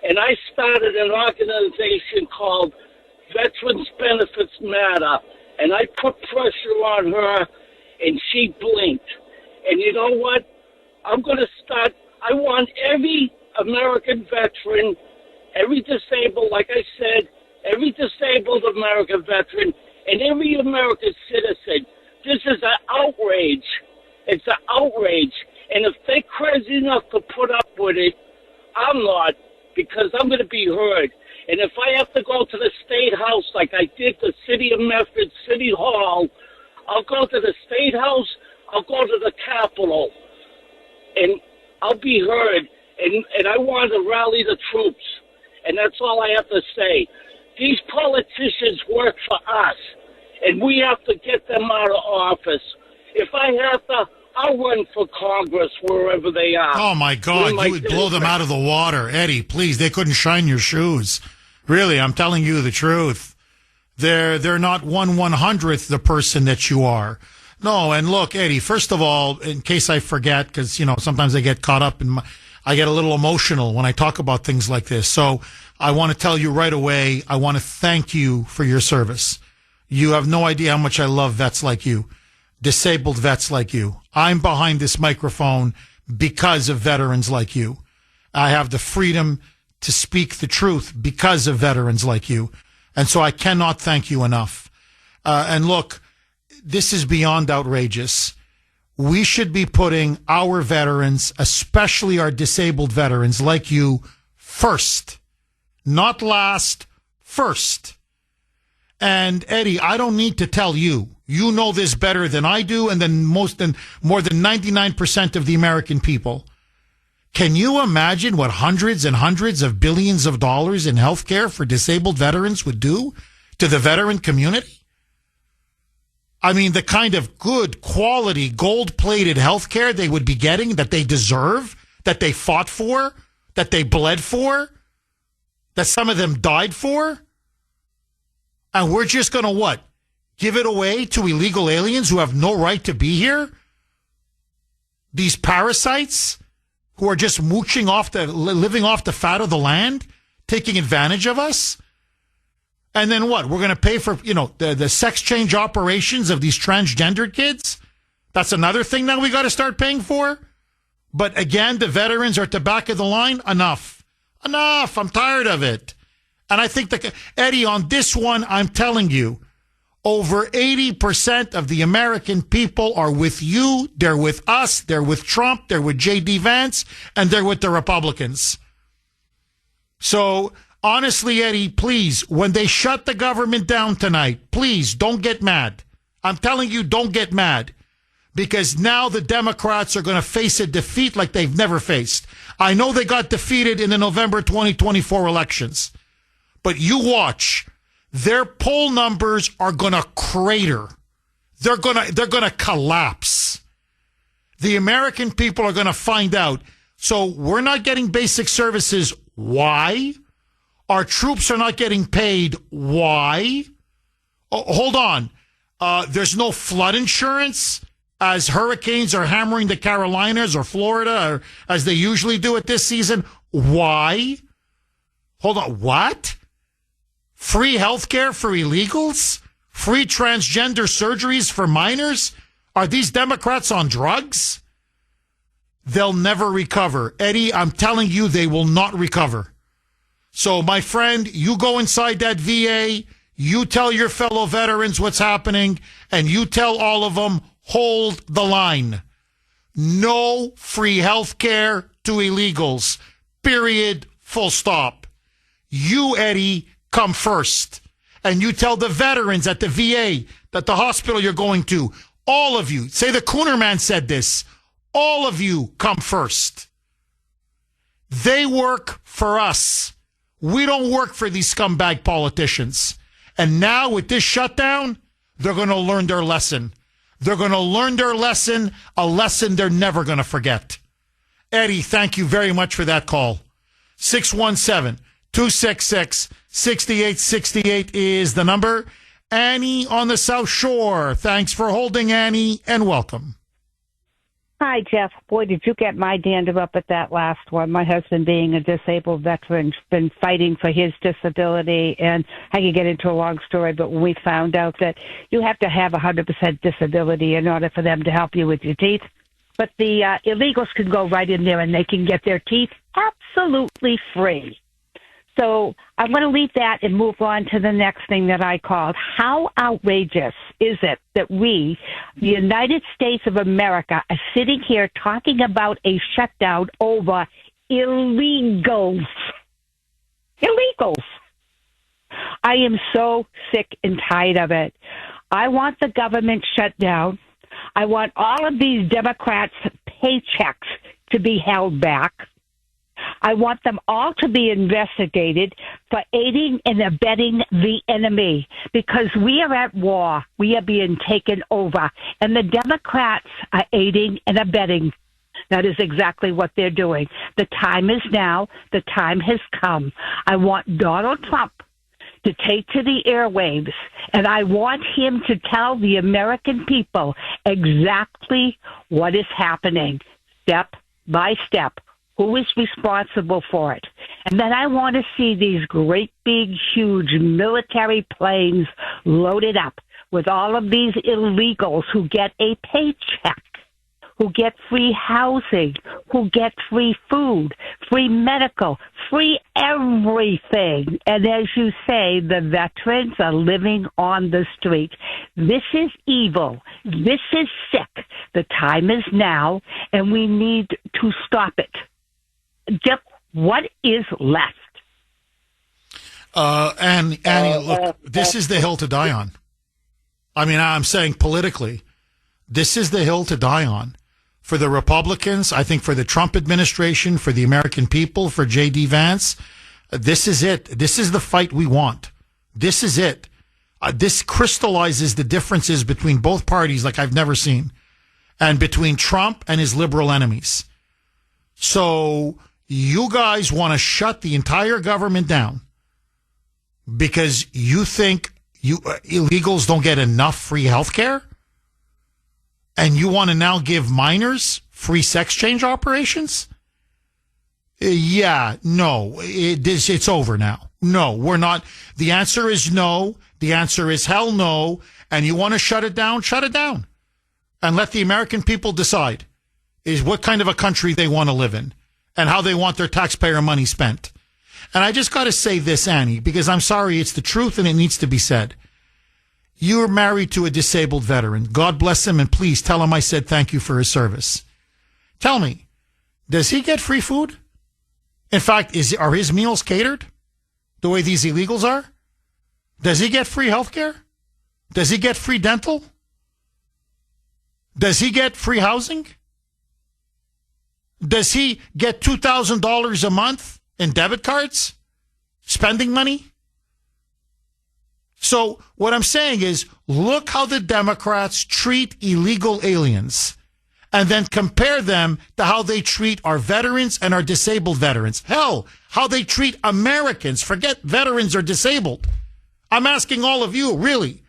And I started an organization called Veterans Benefits Matter, and I put pressure on her and she blinked. And you know what? I want every American veteran, every disabled, like I said, every disabled American veteran, and every American citizen. This is an outrage. It's an outrage. And if they're crazy enough to put up with it, I'm not, because I'm going to be heard. And if I have to go to the State House like I did the City of Medford City Hall, I'll go to the State House, I'll go to the Capitol, and I'll be heard. And I want to rally the troops. And that's all I have to say. These politicians work for us, and we have to get them out of office. If I have to, I'll run for Congress wherever they are. Oh, my God. You would blow them out of the water. Eddie, please, they couldn't shine your shoes. Really, I'm telling you the truth. They're not 1/100th the person that you are. No, and look, Eddie, first of all, in case I forget, because, sometimes I get caught up I get a little emotional when I talk about things like this. So I want to tell you right away, I want to thank you for your service. You have no idea how much I love vets like you, disabled vets like you. I'm behind this microphone because of veterans like you. I have the freedom to speak the truth because of veterans like you. And so I cannot thank you enough. And look, this is beyond outrageous. We should be putting our veterans, especially our disabled veterans like you, first. Not last, first. And Eddie, I don't need to tell you. You know this better than I do and more than 99% of the American people. Can you imagine what hundreds and hundreds of billions of dollars in health care for disabled veterans would do to the veteran community? I mean, the kind of good quality gold-plated health care they would be getting that they deserve, that they fought for, that they bled for, that some of them died for. And we're just going to what? Give it away to illegal aliens who have no right to be here? These parasites who are just living off the fat of the land, taking advantage of us? And then what? We're going to pay for, the sex change operations of these transgendered kids? That's another thing now we got to start paying for? But again, the veterans are at the back of the line. Enough. I'm tired of it. And I think that, Eddie, on this one, I'm telling you, over 80% of the American people are with you. They're with us. They're with Trump. They're with J.D. Vance. And they're with the Republicans. So, honestly, Eddie, please, when they shut the government down tonight, please don't get mad. I'm telling you, don't get mad. Because now the Democrats are going to face a defeat like they've never faced. I know they got defeated in the November 2024 elections. But you watch. Their poll numbers are going to crater. They're going to collapse. The American people are going to find out. So we're not getting basic services. Why? Our troops are not getting paid. Why? Oh, hold on. There's no flood insurance as hurricanes are hammering the Carolinas or Florida, or as they usually do at this season. Why? Hold on. What? Free health care for illegals? Free transgender surgeries for minors? Are these Democrats on drugs? They'll never recover. Eddie, I'm telling you, they will not recover. So, my friend, you go inside that VA, you tell your fellow veterans what's happening, and you tell all of them, hold the line. No free health care to illegals. Period. Full stop. You, Eddie, come first. And you tell the veterans at the VA, that the hospital you're going to, all of you, say the Kuhner man said this, all of you come first. They work for us. We don't work for these scumbag politicians. And now with this shutdown, they're going to learn their lesson. They're going to learn their lesson, a lesson they're never going to forget. Eddie, thank you very much for that call. 617-266-6868 is the number. Annie on the South Shore. Thanks for holding, Annie, and welcome. Hi, Jeff. Boy, did you get my dander up at that last one. My husband, being a disabled veteran, been fighting for his disability, and I could get into a long story, but when we found out that you have to have 100% disability in order for them to help you with your teeth, but the illegals can go right in there and they can get their teeth absolutely free. So I'm going to leave that and move on to the next thing that I called. How outrageous is it that we, the United States of America, are sitting here talking about a shutdown over illegals? Illegals. I am so sick and tired of it. I want the government shut down. I want all of these Democrats' paychecks to be held back. I want them all to be investigated for aiding and abetting the enemy, because we are at war. We are being taken over, and the Democrats are aiding and abetting. That is exactly what they're doing. The time is now. The time has come. I want Donald Trump to take to the airwaves, and I want him to tell the American people exactly what is happening, step by step. Who is responsible for it? And then I want to see these great, big, huge military planes loaded up with all of these illegals who get a paycheck, who get free housing, who get free food, free medical, free everything. And as you say, the veterans are living on the street. This is evil. This is sick. The time is now, and we need to stop it. Jeff, what is left? Annie, look, this is the hill to die on. I mean, I'm saying politically, this is the hill to die on. for the Republicans, I think for the Trump administration, for the American people, for J.D. Vance. This is it. This is the fight we want. This is it. This crystallizes the differences between both parties like I've never seen, and between Trump and his liberal enemies. So you guys want to shut the entire government down because you think illegals don't get enough free health care? And you want to now give minors free sex change operations? Yeah, no, it's over now. No, we're not. The answer is no. The answer is hell no. And you want to shut it down? Shut it down. And let the American people decide is what kind of a country they want to live in and how they want their taxpayer money spent. And I just got to say this, Annie, because I'm sorry, it's the truth and it needs to be said. You're married to a disabled veteran. God bless him, and please tell him I said thank you for his service. Tell me, does he get free food? In fact, are his meals catered the way these illegals are? Does he get free health care? Does he get free dental? Does he get free housing? Does he get $2,000 a month in debit cards? Spending money? So what I'm saying is, look how the Democrats treat illegal aliens and then compare them to how they treat our veterans and our disabled veterans. Hell, how they treat Americans. Forget veterans or disabled. I'm asking all of you, really,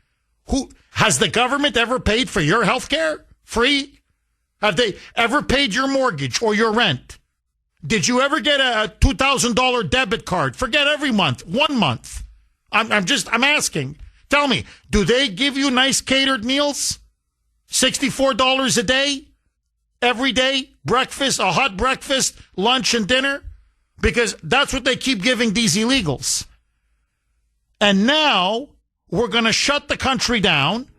who has the government ever paid for your health care? Free? Have they ever paid your mortgage or your rent? Did you ever get a $2,000 debit card? Forget every month, 1 month. I'm asking. Tell me, do they give you nice catered meals? $64 a day? Every day? Breakfast, a hot breakfast, lunch and dinner? Because that's what they keep giving these illegals. And now we're going to shut the country down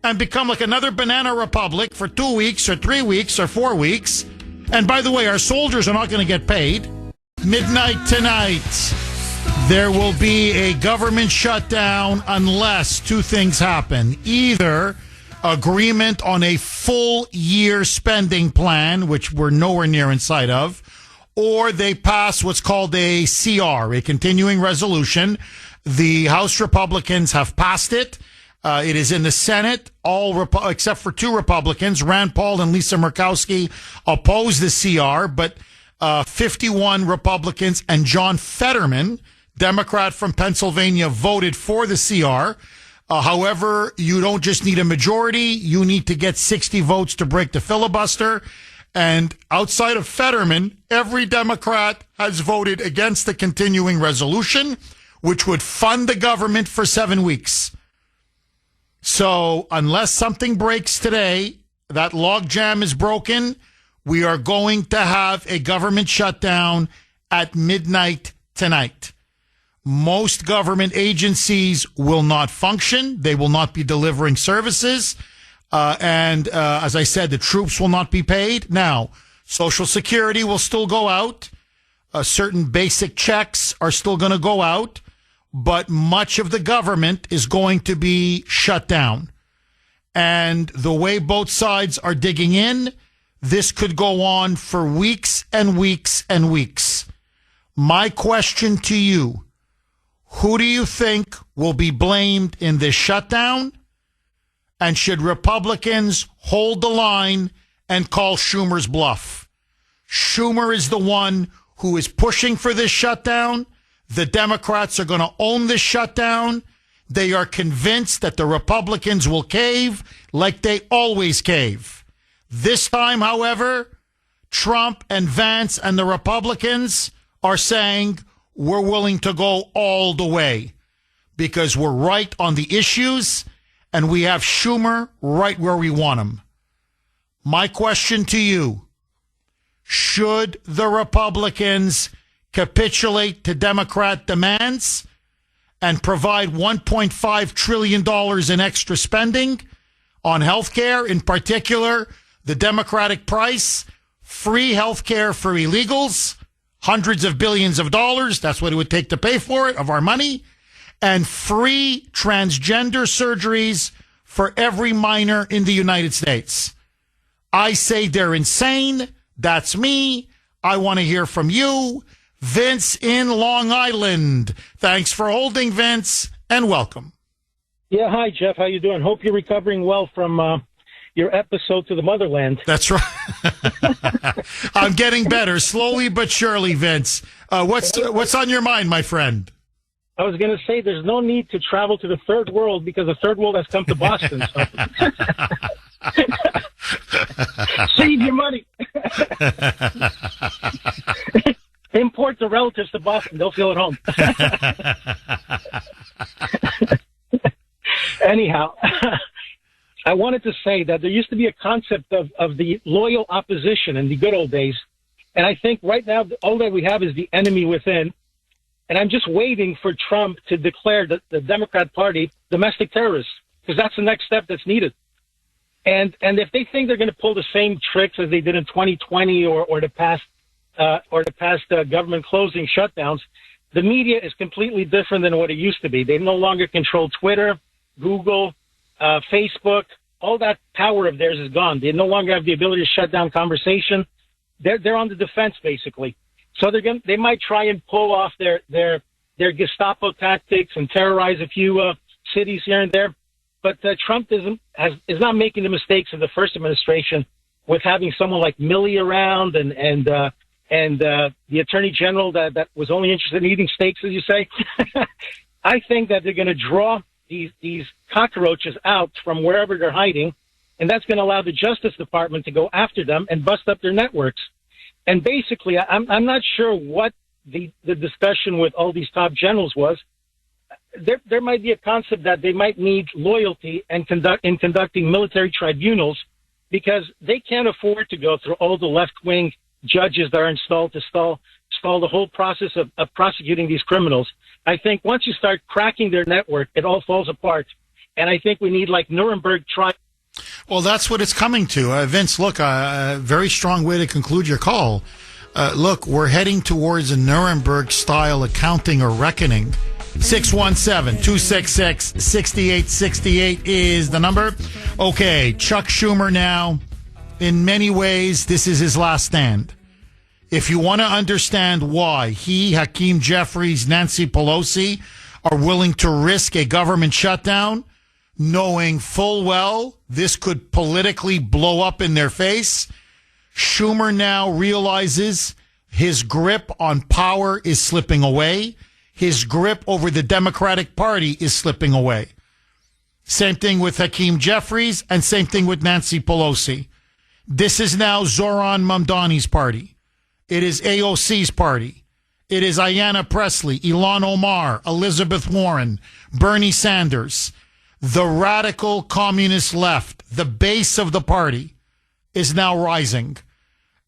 and become like another banana republic for 2 weeks or 3 weeks or 4 weeks. And by the way, our soldiers are not going to get paid. Midnight tonight, there will be a government shutdown unless two things happen. Either agreement on a full year spending plan, which we're nowhere near in sight of, or they pass what's called a CR, a continuing resolution. The House Republicans have passed it. It is in the Senate. Except for two Republicans, Rand Paul and Lisa Murkowski, oppose the CR, but 51 Republicans and John Fetterman, Democrat from Pennsylvania, voted for the CR. However, you don't just need a majority. You need to get 60 votes to break the filibuster. And outside of Fetterman, every Democrat has voted against the continuing resolution, which would fund the government for 7 weeks. So unless something breaks today, that logjam is broken, we are going to have a government shutdown at midnight tonight. Most government agencies will not function. They will not be delivering services. And as I said, the troops will not be paid. Now, Social Security will still go out. Certain basic checks are still going to go out. But much of the government is going to be shut down. And the way both sides are digging in, this could go on for weeks and weeks and weeks. My question to you, who do you think will be blamed in this shutdown? And should Republicans hold the line and call Schumer's bluff? Schumer is the one who is pushing for this shutdown. The Democrats are going to own this shutdown. They are convinced that the Republicans will cave like they always cave. This time, however, Trump and Vance and the Republicans are saying we're willing to go all the way because we're right on the issues and we have Schumer right where we want him. My question to you, should the Republicans capitulate to Democrat demands and provide $1.5 trillion in extra spending on health care, in particular, the Democratic price, free health care for illegals, hundreds of billions of dollars, that's what it would take to pay for it, of our money, and free transgender surgeries for every minor in the United States. I say they're insane. That's me. I want to hear from you. Vince in Long Island. Thanks for holding, Vince, and welcome. Yeah, hi, Jeff. How you doing? Hope you're recovering well from your episode to the motherland. That's right. I'm getting better, slowly but surely, Vince. What's on your mind, my friend? I was going to say there's no need to travel to the third world because the third world has come to Boston. So. Save your money. Import the relatives to Boston. They'll feel at home. Anyhow, I wanted to say that there used to be a concept of the loyal opposition in the good old days. And I think right now, all that we have is the enemy within. And I'm just waiting for Trump to declare the Democrat Party domestic terrorists, because that's the next step that's needed. And if they think they're going to pull the same tricks as they did in 2020 or the past government closing shutdowns, the media is completely different than what it used to be. They no longer control Twitter, Google, Facebook. All that power of theirs is gone. They no longer have the ability to shut down conversation. They're on the defense, basically. So they might try and pull off their Gestapo tactics and terrorize a few cities here and there. But Trump is not making the mistakes of the first administration with having someone like Milley around and the attorney general that was only interested in eating steaks, as you say. I think that they're going to draw these cockroaches out from wherever they're hiding, and that's going to allow the Justice Department to go after them and bust up their networks. And basically, I'm not sure what the discussion with all these top generals was. There might be a concept that they might need loyalty and conducting military tribunals, because they can't afford to go through all the left-wing judges that are installed to stall the whole process of prosecuting these criminals. I think once you start cracking their network, it all falls apart. And I think we need like Nuremberg trial. Well, that's what it's coming to. Vince, look, a very strong way to conclude your call. Look, we're heading towards a Nuremberg-style accounting or reckoning. 617-266-6868 is the number. Okay, Chuck Schumer now. In many ways, this is his last stand. If you want to understand why he, Hakeem Jeffries, Nancy Pelosi are willing to risk a government shutdown, knowing full well this could politically blow up in their face, Schumer now realizes his grip on power is slipping away. His grip over the Democratic Party is slipping away. Same thing with Hakeem Jeffries and same thing with Nancy Pelosi. This is now Zoran Mamdani's party. It is AOC's party. It is Ayanna Pressley, Ilhan Omar, Elizabeth Warren, Bernie Sanders. The radical communist left, the base of the party, is now rising.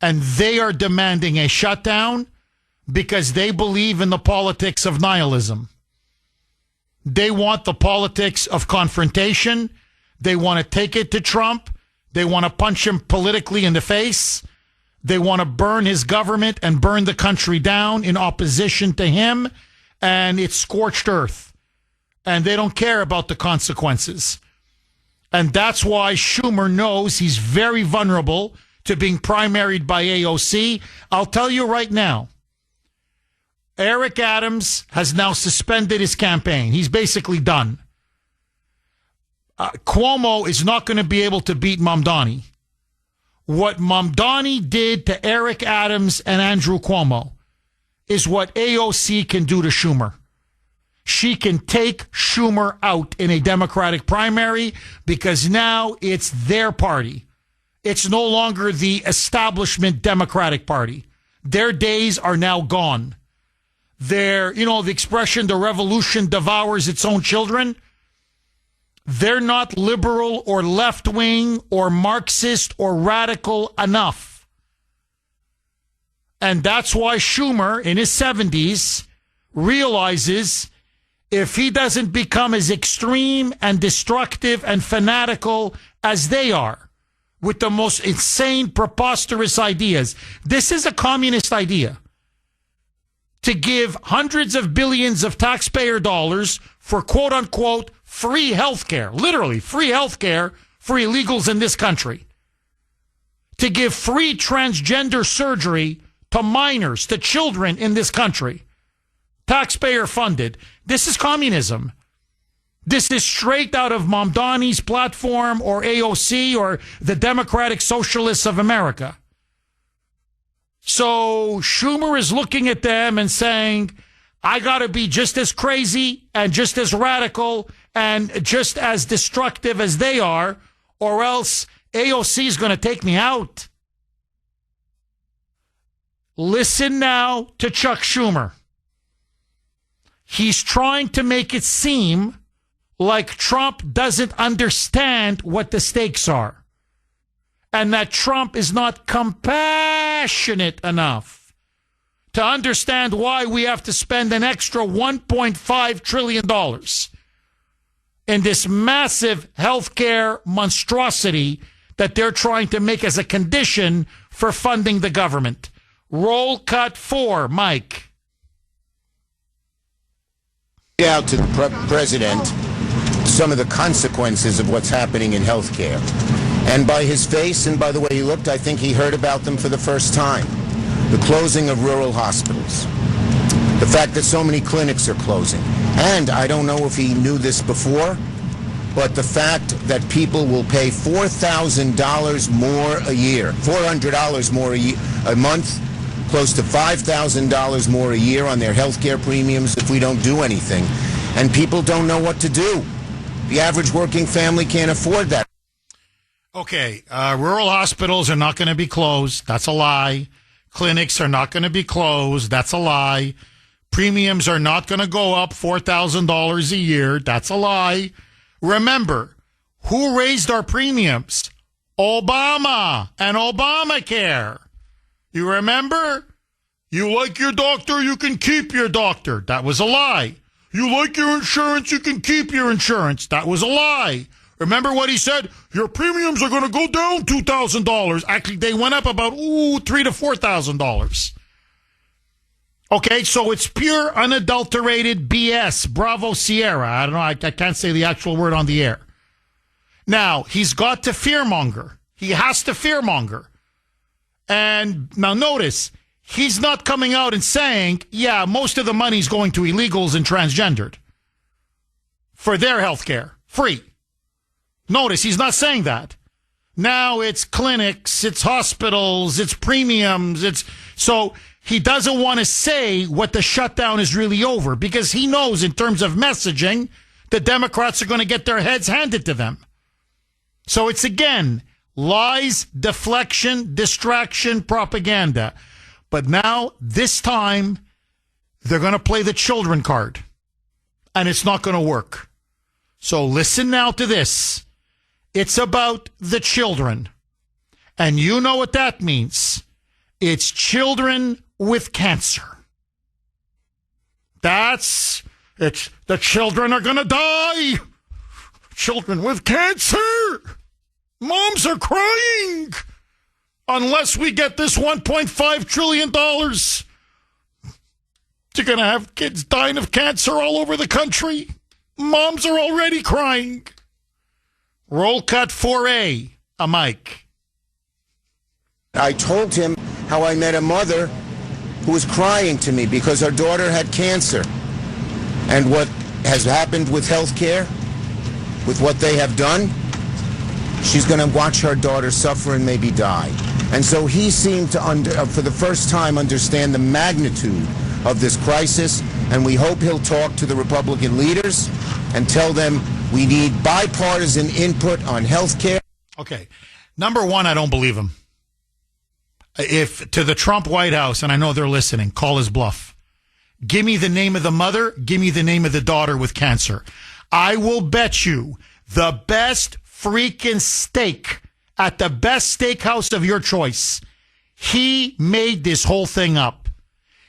And they are demanding a shutdown because they believe in the politics of nihilism. They want the politics of confrontation. They want to take it to Trump. They want to punch him politically in the face. They want to burn his government and burn the country down in opposition to him. And it's scorched earth. And they don't care about the consequences. And that's why Schumer knows he's very vulnerable to being primaried by AOC. I'll tell you right now, Eric Adams has now suspended his campaign. He's basically done. Cuomo is not going to be able to beat Mamdani. What Mamdani did to Eric Adams and Andrew Cuomo is what AOC can do to Schumer. She can take Schumer out in a Democratic primary because now it's their party. It's no longer the establishment Democratic Party. Their days are now gone. The expression, the revolution devours its own children. They're not liberal or left-wing or Marxist or radical enough. And that's why Schumer, in his 70s, realizes if he doesn't become as extreme and destructive and fanatical as they are, with the most insane, preposterous ideas. This is a communist idea. To give hundreds of billions of taxpayer dollars for quote-unquote free health care, literally free health care for illegals in this country. to give free transgender surgery to minors, to children in this country. Taxpayer funded. This is communism. This is straight out of Mamdani's platform or AOC or the Democratic Socialists of America. So Schumer is looking at them and saying, I got to be just as crazy and just as radical and just as destructive as they are, or else AOC is going to take me out. Listen now to Chuck Schumer. He's trying to make it seem like Trump doesn't understand what the stakes are and that Trump is not compassionate enough to understand why we have to spend an extra $1.5 trillion in this massive healthcare monstrosity that they're trying to make as a condition for funding the government. Roll cut 4, Mike. Out to the president some of the consequences of what's happening in healthcare. And by his face and by the way he looked, I think he heard about them for the first time. The closing of rural hospitals. The fact that so many clinics are closing. And I don't know if he knew this before, but the fact that people will pay $4,000 more a year, $400 more a month, close to $5,000 more a year on their health care premiums if we don't do anything. And people don't know what to do. The average working family can't afford that. Okay, rural hospitals are not going to be closed. That's a lie. Clinics are not going to be closed. That's a lie. Premiums are not going to go up $4,000 a year. That's a lie. Remember, who raised our premiums? Obama and Obamacare. You remember? You like your doctor, you can keep your doctor. That was a lie. You like your insurance, you can keep your insurance. That was a lie. Remember what he said? Your premiums are going to go down $2,000. Actually, they went up about $3,000 to $4,000. Okay, so it's pure, unadulterated BS. Bravo, Sierra. I don't know. I can't say the actual word on the air. Now, he's got to fearmonger. He has to fearmonger. And now notice, he's not coming out and saying, yeah, most of the money's going to illegals and transgendered for their health care. Free. Notice, he's not saying that. Now it's clinics, it's hospitals, it's premiums, so he doesn't want to say what the shutdown is really over because he knows in terms of messaging, the Democrats are going to get their heads handed to them. So it's again, lies, deflection, distraction, propaganda. But now, this time, they're going to play the children card. And it's not going to work. So listen now to this. It's about the children. And you know what that means. It's children with cancer. It's the children are going to die. Children with cancer. Moms are crying. Unless we get this $1.5 trillion, you're going to have kids dying of cancer all over the country. Moms are already crying. Roll cut 4A, a Mike. I told him how I met a mother who was crying to me because her daughter had cancer. And what has happened with health care, with what they have done, she's going to watch her daughter suffer and maybe die. And so he seemed to, for the first time, understand the magnitude of this crisis. And we hope he'll talk to the Republican leaders and tell them we need bipartisan input on health care. Okay. Number one, I don't believe him. If to the Trump White House, and I know they're listening, call his bluff. Give me the name of the mother. Give me the name of the daughter with cancer. I will bet you the best freaking steak at the best steakhouse of your choice. He made this whole thing up.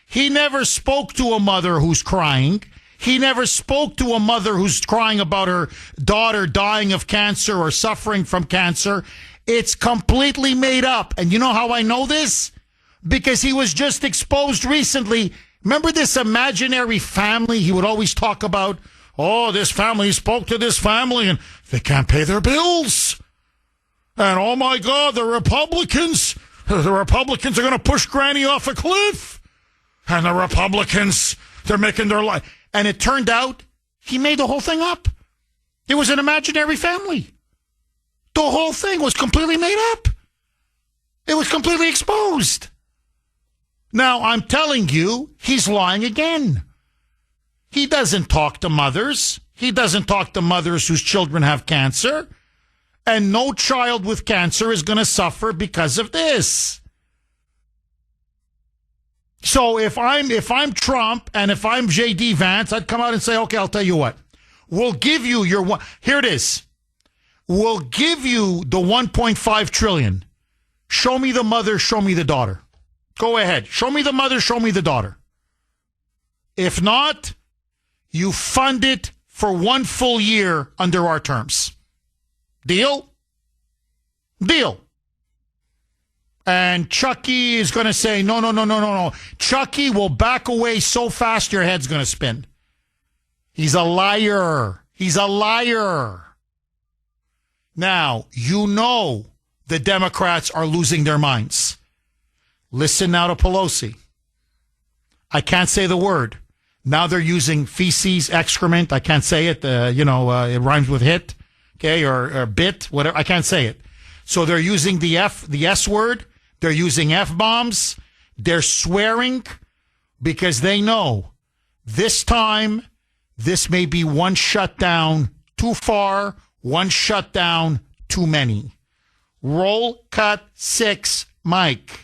He never spoke to a mother who's crying. He never spoke to a mother who's crying about her daughter dying of cancer or suffering from cancer. It's completely made up. And you know how I know this? Because he was just exposed recently. Remember this imaginary family he would always talk about? Oh, this family spoke to this family and they can't pay their bills. And oh my God, the Republicans are going to push Granny off a cliff. And the Republicans, they're making their life. And it turned out he made the whole thing up. It was an imaginary family. The whole thing was completely made up. It was completely exposed. Now, I'm telling you, he's lying again. He doesn't talk to mothers. He doesn't talk to mothers whose children have cancer. And no child with cancer is going to suffer because of this. So if I'm Trump and if I'm J.D. Vance, I'd come out and say, okay, I'll tell you what. We'll give you your one. Here it is. We'll give you the 1.5 trillion. Show me the mother, show me the daughter. Go ahead. Show me the mother, show me the daughter. If not, you fund it for 1 full year under our terms. Deal? Deal. And Chucky is going to say, no. Chucky will back away so fast your head's going to spin. He's a liar. He's a liar. Now, you know the Democrats are losing their minds. Listen now to Pelosi. I can't say the word. Now they're using feces, excrement. I can't say it. It rhymes with hit, okay, or bit, whatever. I can't say it. So they're using the S word. They're using F-bombs. They're swearing because they know this time this may be one shutdown too far, one shutdown too many. Roll cut 6, Mike.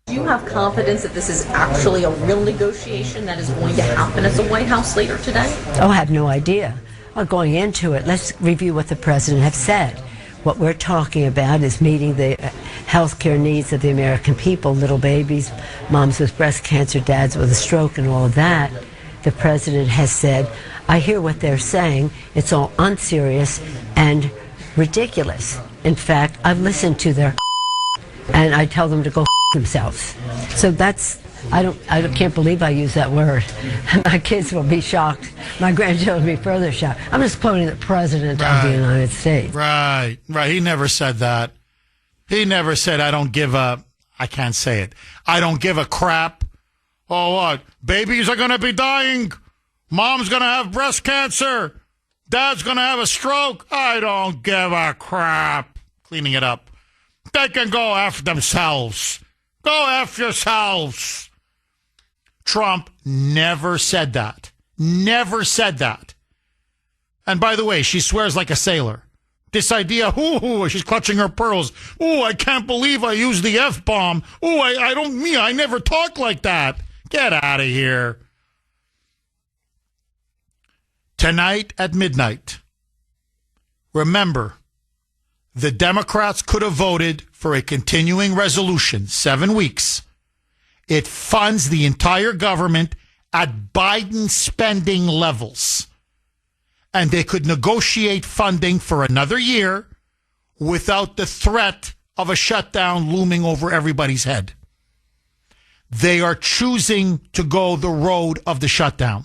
Do you have confidence that this is actually a real negotiation that is going to happen at the White House later today? Oh, I have no idea. Well, going into it, let's review what the president has said. What we're talking about is meeting the health care needs of the American people, little babies, moms with breast cancer, dads with a stroke, and all of that. The president has said, I hear what they're saying. It's all unserious and ridiculous. In fact, I've listened to their and I tell them to go themselves. So that's, I can't believe I use that word. My kids will be shocked. My grandchildren will be further shocked. I'm just quoting the president of the United States. Right. He never said that. He never said, I can't say it. I don't give a crap. Oh, what? Babies are going to be dying. Mom's going to have breast cancer. Dad's going to have a stroke. I don't give a crap. Cleaning it up. They can go after themselves. Go after yourselves. Trump never said that. Never said that. And by the way, she swears like a sailor. This idea, she's clutching her pearls. I can't believe I used the F-bomb. I never talk like that. Get out of here. Tonight at midnight, remember, the Democrats could have voted for a continuing resolution, 7 weeks. It funds the entire government at Biden spending levels. And they could negotiate funding for another year without the threat of a shutdown looming over everybody's head. They are choosing to go the road of the shutdown.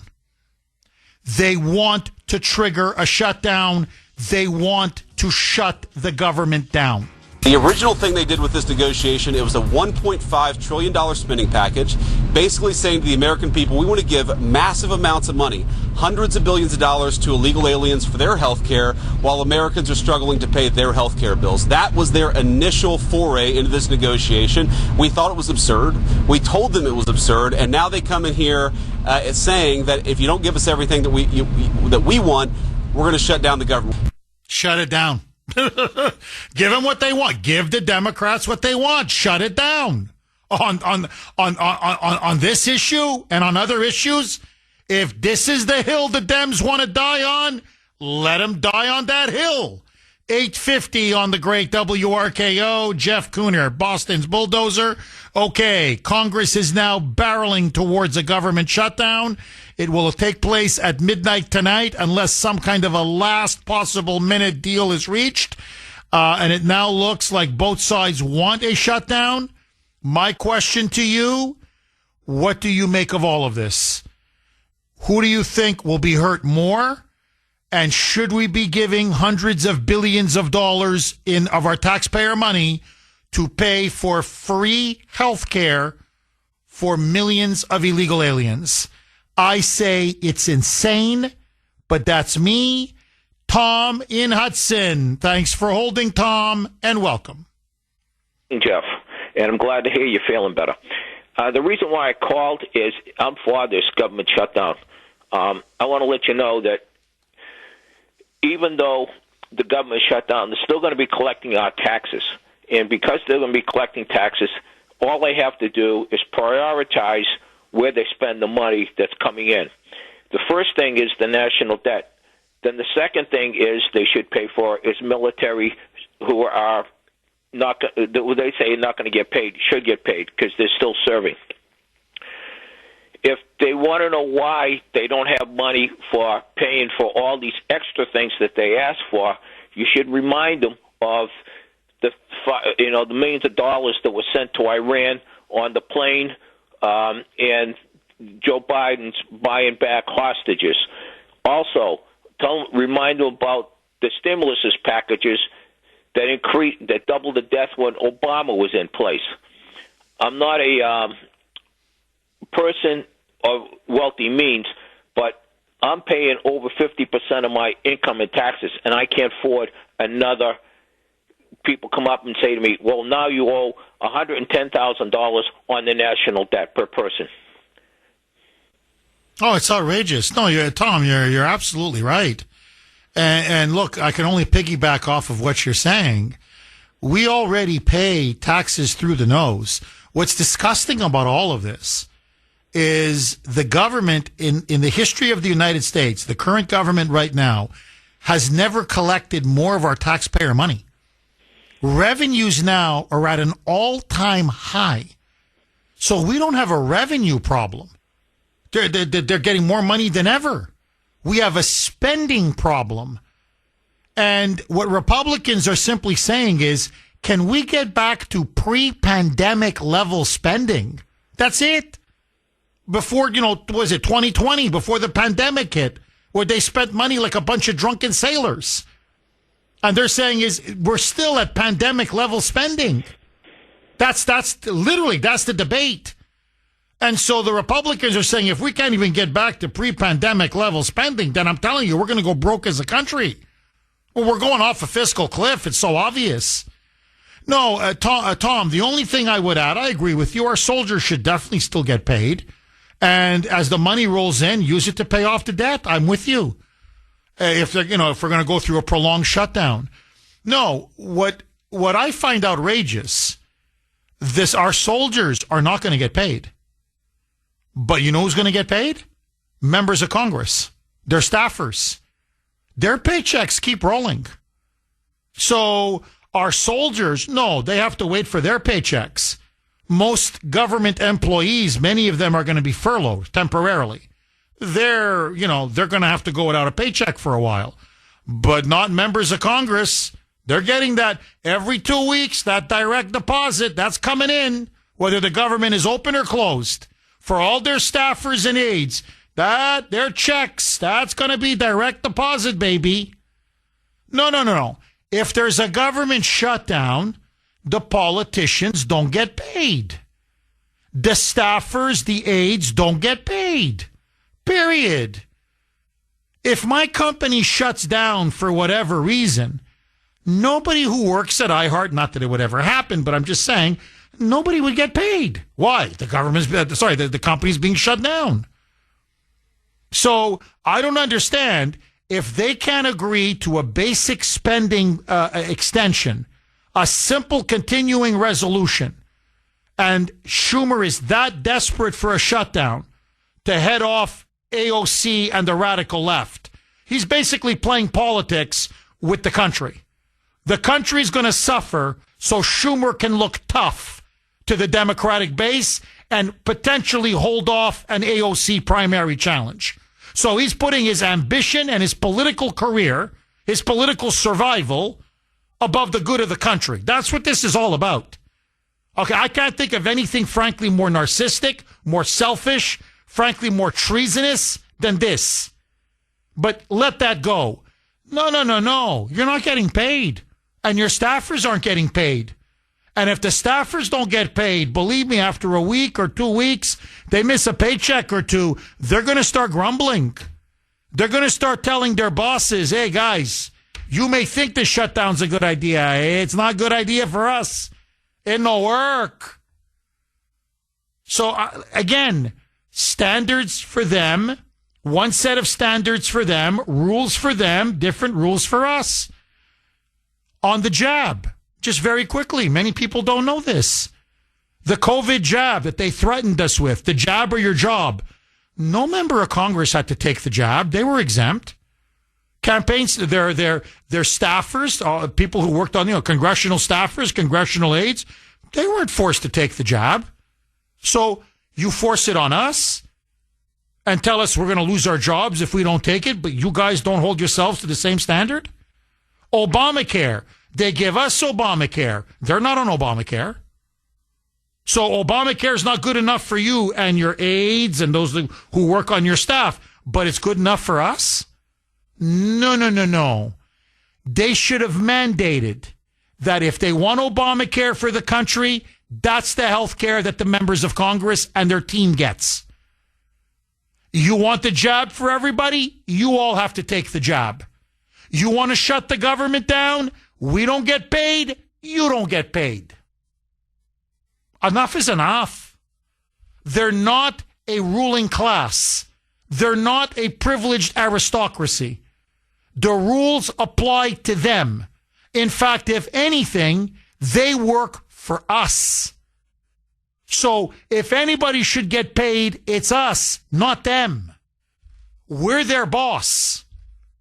They want to trigger a shutdown. They want to shut the government down. The original thing they did with this negotiation, it was a $1.5 trillion spending package, basically saying to the American people, we want to give massive amounts of money, hundreds of billions of dollars to illegal aliens for their health care, while Americans are struggling to pay their health care bills. That was their initial foray into this negotiation. We thought it was absurd. We told them it was absurd, and now they come in here saying that if you don't give us everything that we want, we're going to shut down the government. Shut it down. Give them what they want. Give the Democrats what they want. Shut it down. On this issue and on other issues, if this is the hill the Dems want to die on, let them die on that hill. 8:50 on the great WRKO. Jeff Kuhner, Boston's bulldozer. Okay, Congress is now barreling towards a government shutdown. It will take place at midnight tonight unless some kind of a last possible minute deal is reached. And it now looks like both sides want a shutdown. My question to you, what do you make of all of this? Who do you think will be hurt more? And should we be giving hundreds of billions of dollars of our taxpayer money to pay for free health care for millions of illegal aliens? I say it's insane, but that's me, Tom in Hudson. Thanks for holding, Tom, and welcome. Jeff, and I'm glad to hear you're feeling better. The reason why I called is I'm for this government shutdown. I want to let you know that even though the government shut down, they're still going to be collecting our taxes. And because they're going to be collecting taxes, all they have to do is prioritize where they spend the money that's coming in. The first thing is the national debt. Then the second thing is they should pay for is military who are not, they say not going to get paid, should get paid because they're still serving. If they want to know why they don't have money for paying for all these extra things that they ask for, you should remind them of the millions of dollars that were sent to Iran on the plane, and Joe Biden's buying back hostages. Also, remind them about the stimulus packages that doubled the death when Obama was in place. I'm not a person of wealthy means, but I'm paying over 50% of my income in taxes, and I can't afford another. People come up and say to me, well, now you owe $110,000 on the national debt per person. Oh, it's outrageous. No, Tom, you're absolutely right. And look, I can only piggyback off of what you're saying. We already pay taxes through the nose. What's disgusting about all of this is the government in the history of the United States, the current government right now, has never collected more of our taxpayer money. Revenues now are at an all-time high. So we don't have a revenue problem. They're getting more money than ever. We have a spending problem. And what Republicans are simply saying is, can we get back to pre-pandemic level spending? That's it. Before, was it 2020, before the pandemic hit, where they spent money like a bunch of drunken sailors. And they're saying we're still at pandemic level spending. That's the debate. And so the Republicans are saying if we can't even get back to pre-pandemic level spending, then I'm telling you, we're going to go broke as a country. Well, we're going off a fiscal cliff. It's so obvious. No, Tom, the only thing I would add, I agree with you. Our soldiers should definitely still get paid. And as the money rolls in, use it to pay off the debt. I'm with you. If we're going to go through a prolonged shutdown. No, what I find outrageous, our soldiers are not going to get paid. But you know who's going to get paid? Members of Congress. Their staffers. Their paychecks keep rolling. So our soldiers, no, they have to wait for their paychecks. Most government employees, many of them are going to be furloughed temporarily. They're going to have to go without a paycheck for a while. But not members of Congress. They're getting that every 2 weeks, that direct deposit, that's coming in, whether the government is open or closed. For all their staffers and aides, their checks, that's going to be direct deposit, baby. No. If there's a government shutdown, the politicians don't get paid. The staffers, the aides don't get paid. Period. If my company shuts down for whatever reason, nobody who works at iHeart, not that it would ever happen, but I'm just saying, nobody would get paid. Why? The company's being shut down. So I don't understand if they can't agree to a basic spending extension, a simple continuing resolution, and Schumer is that desperate for a shutdown to head off AOC and the radical left. He's basically playing politics with the country. The country's going to suffer so Schumer can look tough to the Democratic base and potentially hold off an AOC primary challenge. So he's putting his ambition and his political career, his political survival, above the good of the country. That's what this is all about. Okay, I can't think of anything, frankly, more narcissistic, more selfish, frankly, more treasonous than this. But let that go. No. You're not getting paid. And your staffers aren't getting paid. And if the staffers don't get paid, believe me, after a week or 2 weeks, they miss a paycheck or two, they're going to start grumbling. They're going to start telling their bosses, hey, guys, you may think the shutdown's a good idea. It's not a good idea for us. It no work. So, again, standards for them, one set of standards for them, rules for them, different rules for us. On the jab, just very quickly, many people don't know this. The COVID jab that they threatened us with, the jab or your job. No member of Congress had to take the jab. They were exempt. Campaigns, their staffers, people who worked on, congressional staffers, congressional aides, they weren't forced to take the jab. So you force it on us and tell us we're going to lose our jobs if we don't take it, but you guys don't hold yourselves to the same standard? Obamacare. They give us Obamacare. They're not on Obamacare. So Obamacare is not good enough for you and your aides and those who work on your staff, but it's good enough for us? No. They should have mandated that if they want Obamacare for the country, that's the health care that the members of Congress and their team gets. You want the jab for everybody? You all have to take the jab. You want to shut the government down? We don't get paid. You don't get paid. Enough is enough. They're not a ruling class. They're not a privileged aristocracy. The rules apply to them. In fact, if anything, they work for us. So if anybody should get paid, it's us, not them. We're their boss.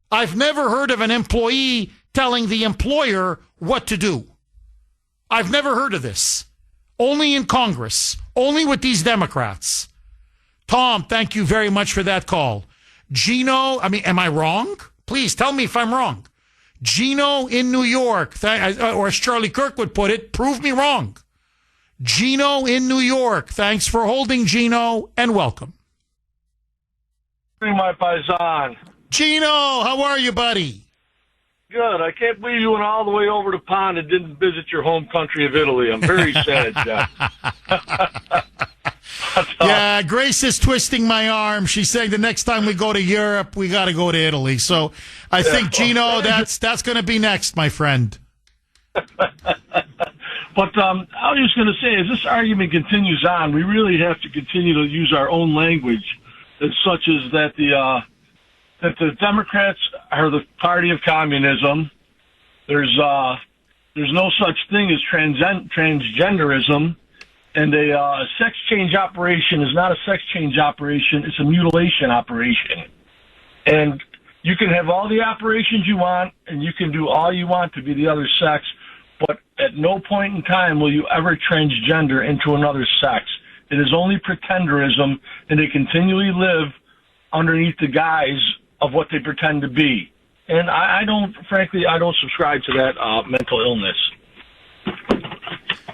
I've never heard of an employee telling the employer what to do. I've never heard of this. Only in Congress. Only with these Democrats. Tom, thank you very much for that call. Gino, am I wrong? Please tell me if I'm wrong. Gino in New York, or as Charlie Kirk would put it, prove me wrong. Gino in New York. Thanks for holding, Gino, and welcome. My paisan. Gino, how are you, buddy? Good. I can't believe you went all the way over the pond and didn't visit your home country of Italy. I'm very sad, Jeff. Yeah, Grace is twisting my arm. She's saying the next time we go to Europe, we got to go to Italy. So I think, Gino, that's going to be next, my friend. But I was just going to say, as this argument continues on, we really have to continue to use our own language, as such as that the Democrats are the party of communism. There's no such thing as transgenderism, and a sex change operation is not a sex change operation; it's a mutilation operation. And you can have all the operations you want, and you can do all you want to be the other sex, but at no point in time will you ever transgender into another sex. It is only pretenderism, and they continually live underneath the guise of what they pretend to be. And I don't subscribe to that mental illness.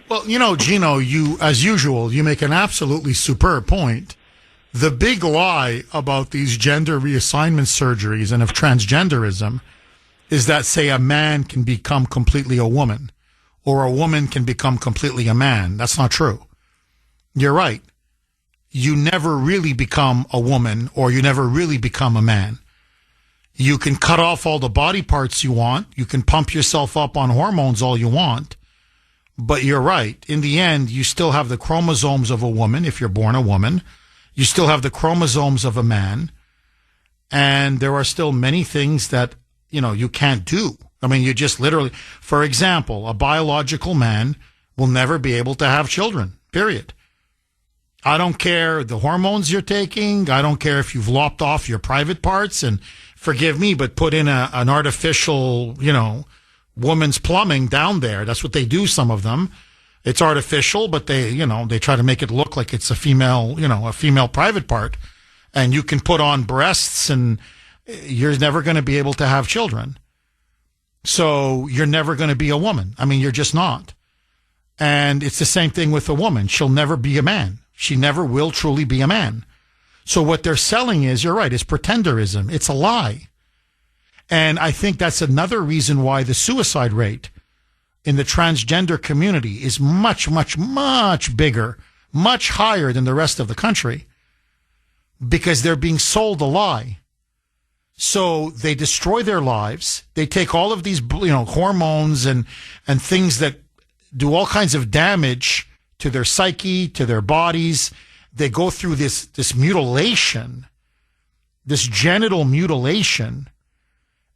Well, Gino, you, as usual, you make an absolutely superb point. The big lie about these gender reassignment surgeries and of transgenderism is that, say, a man can become completely a woman or a woman can become completely a man. That's not true. You're right. You never really become a woman or you never really become a man. You can cut off all the body parts you want. You can pump yourself up on hormones all you want. But you're right. In the end, you still have the chromosomes of a woman if you're born a woman. You still have the chromosomes of a man. And there are still many things that, you can't do. I mean, you just literally, for example, a biological man will never be able to have children, period. I don't care the hormones you're taking. I don't care if you've lopped off your private parts and, forgive me, but put in an artificial, woman's plumbing down there. That's what they do, some of them. It's artificial, but they try to make it look like it's a female private part. And you can put on breasts and you're never going to be able to have children. So you're never going to be a woman. I mean, you're just not. And it's the same thing with a woman. She'll never be a man. She never will truly be a man. So what they're selling is, you're right, is pretenderism. It's a lie. And I think that's another reason why the suicide rate in the transgender community is much, much, much bigger, much higher than the rest of the country, because they're being sold a lie. So they destroy their lives. They take all of these, hormones and things that do all kinds of damage to their psyche, to their bodies. They go through this mutilation, this genital mutilation.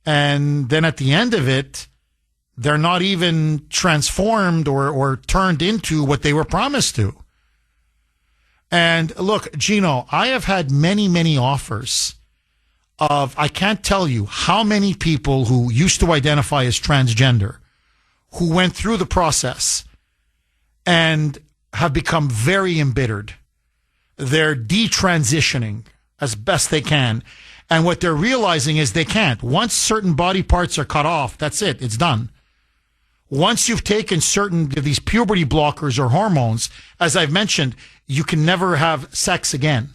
And then at the end of it, they're not even transformed or turned into what they were promised to. And look, Gino, I have had many, many offers of, I can't tell you how many people who used to identify as transgender, who went through the process and have become very embittered. They're detransitioning as best they can. And what they're realizing is they can't. Once certain body parts are cut off, that's it. It's done. Once you've taken certain of these puberty blockers or hormones, as I've mentioned, you can never have sex again.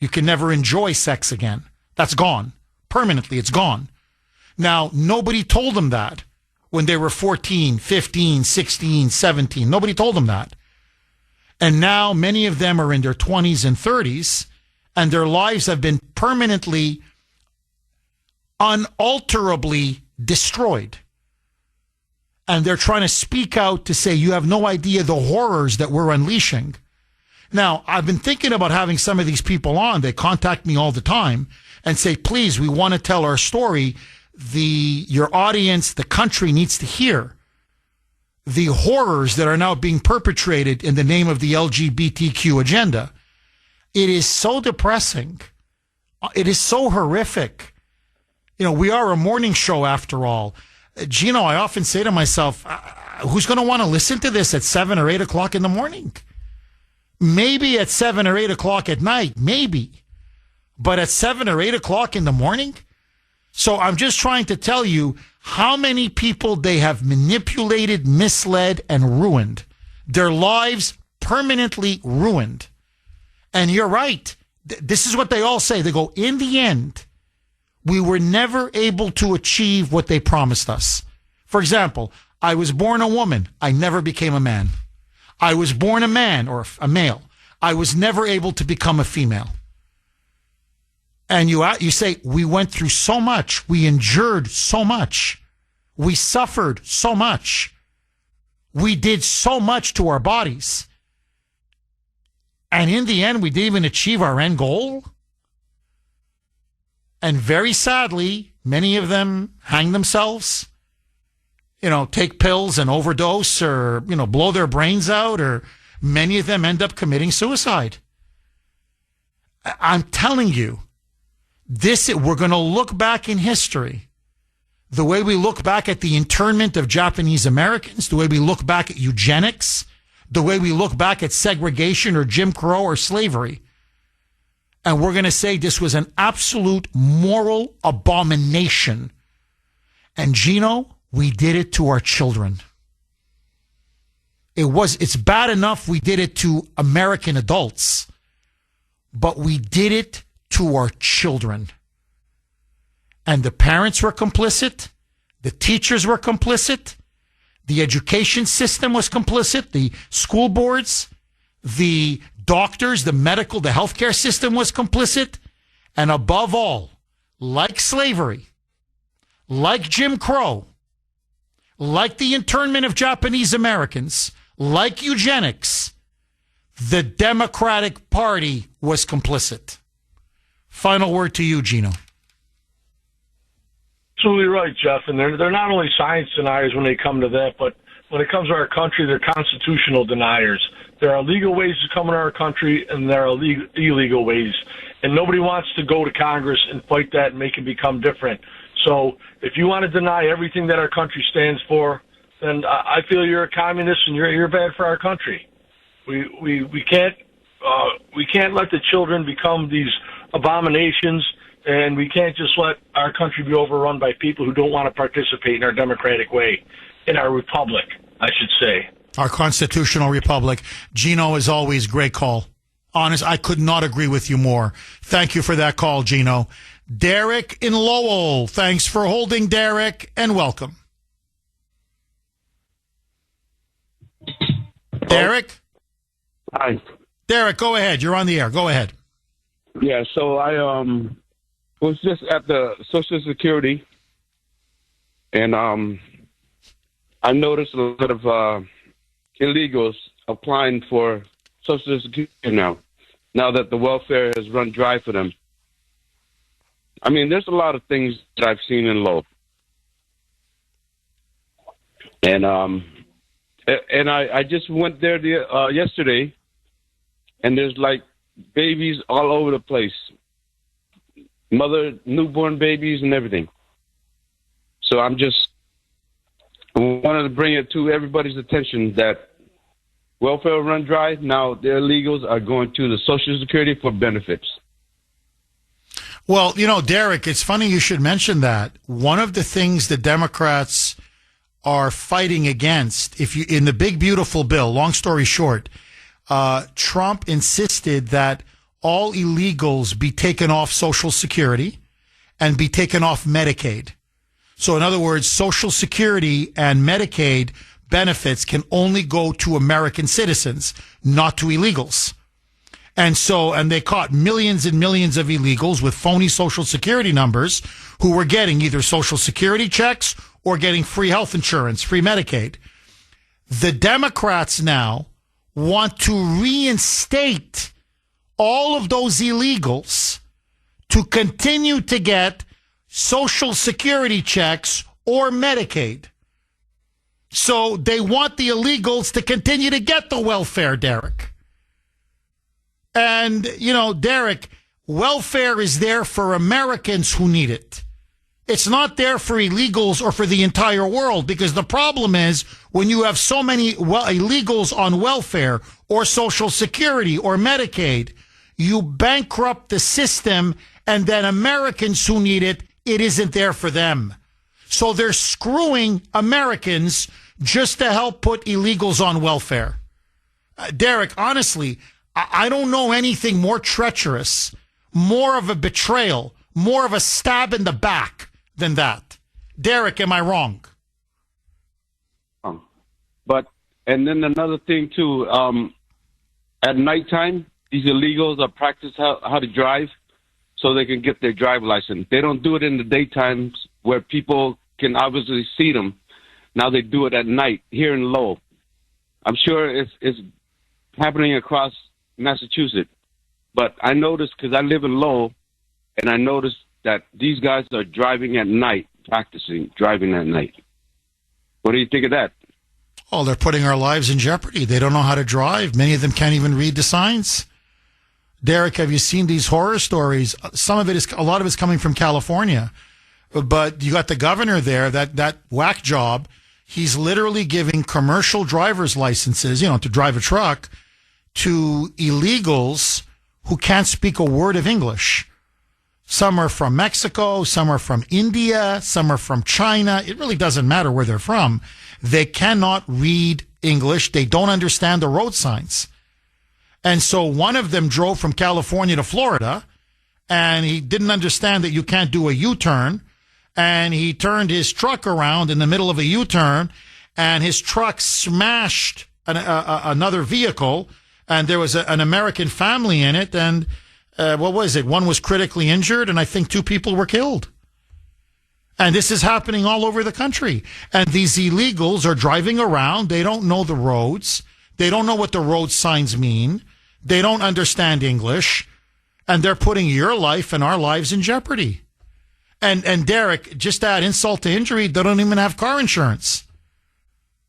You can never enjoy sex again. That's gone. Permanently, it's gone. Now, nobody told them that when they were 14, 15, 16, 17. Nobody told them that. And now many of them are in their 20s and 30s, and their lives have been permanently, unalterably destroyed. And they're trying to speak out to say, you have no idea the horrors that we're unleashing. Now, I've been thinking about having some of these people on. They contact me all the time and say, please, we want to tell our story. Your audience, the country needs to hear the horrors that are now being perpetrated in the name of the LGBTQ agenda. It is so depressing. It is so horrific. We are a morning show after all. Gino, I often say to myself, who's going to want to listen to this at 7 or 8 o'clock in the morning? Maybe at 7 or 8 o'clock at night, maybe. But at 7 or 8 o'clock in the morning? So I'm just trying to tell you how many people they have manipulated, misled, and ruined. Their lives permanently ruined. And you're right. This is what they all say. They go, in the end, we were never able to achieve what they promised us. For example, I was born a woman. I never became a man. I was born a man or a male. I was never able to become a female. And you say, we went through so much. We endured so much. We suffered so much. We did so much to our bodies. And in the end, we didn't even achieve our end goal. And very sadly, many of them hang themselves, take pills and overdose or, blow their brains out, or many of them end up committing suicide. I'm telling you, we're going to look back in history the way we look back at the internment of Japanese Americans, the way we look back at eugenics, the way we look back at segregation or Jim Crow or slavery. And we're going to say this was an absolute moral abomination. And Gino, we did it to our children. It's bad enough we did it to American adults, but we did it to our children. And the parents were complicit. The teachers were complicit. The education system was complicit. The school boards, the doctors, the healthcare system was complicit. And above all, like slavery, like Jim Crow, like the internment of Japanese Americans, like eugenics, the Democratic Party was complicit. Final word to you, Gino. Absolutely right, Jeff. And they're not only science deniers when they come to that, but when it comes to our country, they're constitutional deniers. There are legal ways to come in our country, and there are illegal ways. And nobody wants to go to Congress and fight that and make it become different. So if you want to deny everything that our country stands for, then I feel you're a communist and you're bad for our country. We can't let the children become these abominations, and we can't just let our country be overrun by people who don't want to participate in our democratic way, in our republic, I should say. Our constitutional republic. Gino, as always, great call. Honest, I could not agree with you more. Thank you for that call, Gino. Derek in Lowell. Thanks for holding, Derek, and welcome. Derek? Hi. Derek, go ahead. You're on the air. Go ahead. Yeah, so I was just at the Social Security, and I noticed a lot of illegals applying for Social Security now that the welfare has run dry for them. I mean, there's a lot of things that I've seen in Lowell. And I just went there yesterday, and there's like babies all over the place. Newborn babies and everything. So I'm just wanted to bring it to everybody's attention that welfare run dry. Now the illegals are going to the Social Security for benefits. Well, you know, Derek, it's funny you should mention that. One of the things the Democrats are fighting against, in the big beautiful bill, long story short, Trump insisted that all illegals be taken off Social Security and be taken off Medicaid. So in other words, Social Security and Medicaid benefits can only go to American citizens, not to illegals. And they caught millions and millions of illegals with phony Social Security numbers who were getting either Social Security checks or getting free health insurance, free Medicaid. The Democrats now want to reinstate all of those illegals to continue to get Social Security checks or Medicaid. So they want the illegals to continue to get the welfare, Derek. And, you know, Derek, welfare is there for Americans who need it. It's not there for illegals or for the entire world, because the problem is when you have so many illegals on welfare or Social Security or Medicaid, you bankrupt the system, and then Americans who need it, it isn't there for them. So they're screwing Americans just to help put illegals on welfare. Derek, honestly, I don't know anything more treacherous, more of a betrayal, more of a stab in the back than that. Derek, am I wrong? And then another thing too, at nighttime, these illegals are practiced how to drive so they can get their driver's license. They don't do it in the daytime where people can obviously see them. Now they do it at night here in Lowell. I'm sure it's happening across Massachusetts. But I noticed, because I live in Lowell, and I noticed that these guys are driving at night, practicing driving at night. What do you think of that? Oh, they're putting our lives in jeopardy. They don't know how to drive. Many of them can't even read the signs. Derek, have you seen these horror stories? A lot of it's coming from California. But you got the governor there, that whack job. He's literally giving commercial driver's licenses, to drive a truck, to illegals who can't speak a word of English. Some are from Mexico, some are from India, some are from China. It really doesn't matter where they're from. They cannot read English. They don't understand the road signs. And so one of them drove from California to Florida, and he didn't understand that you can't do a U-turn. And he turned his truck around in the middle of a U-turn, and his truck smashed another vehicle, and there was an American family in it, and what was it? One was critically injured, and I think 2 people were killed. And this is happening all over the country. And these illegals are driving around. They don't know the roads. They don't know what the road signs mean. They don't understand English. And they're putting your life and our lives in jeopardy. And Derek, just to add insult to injury, they don't even have car insurance.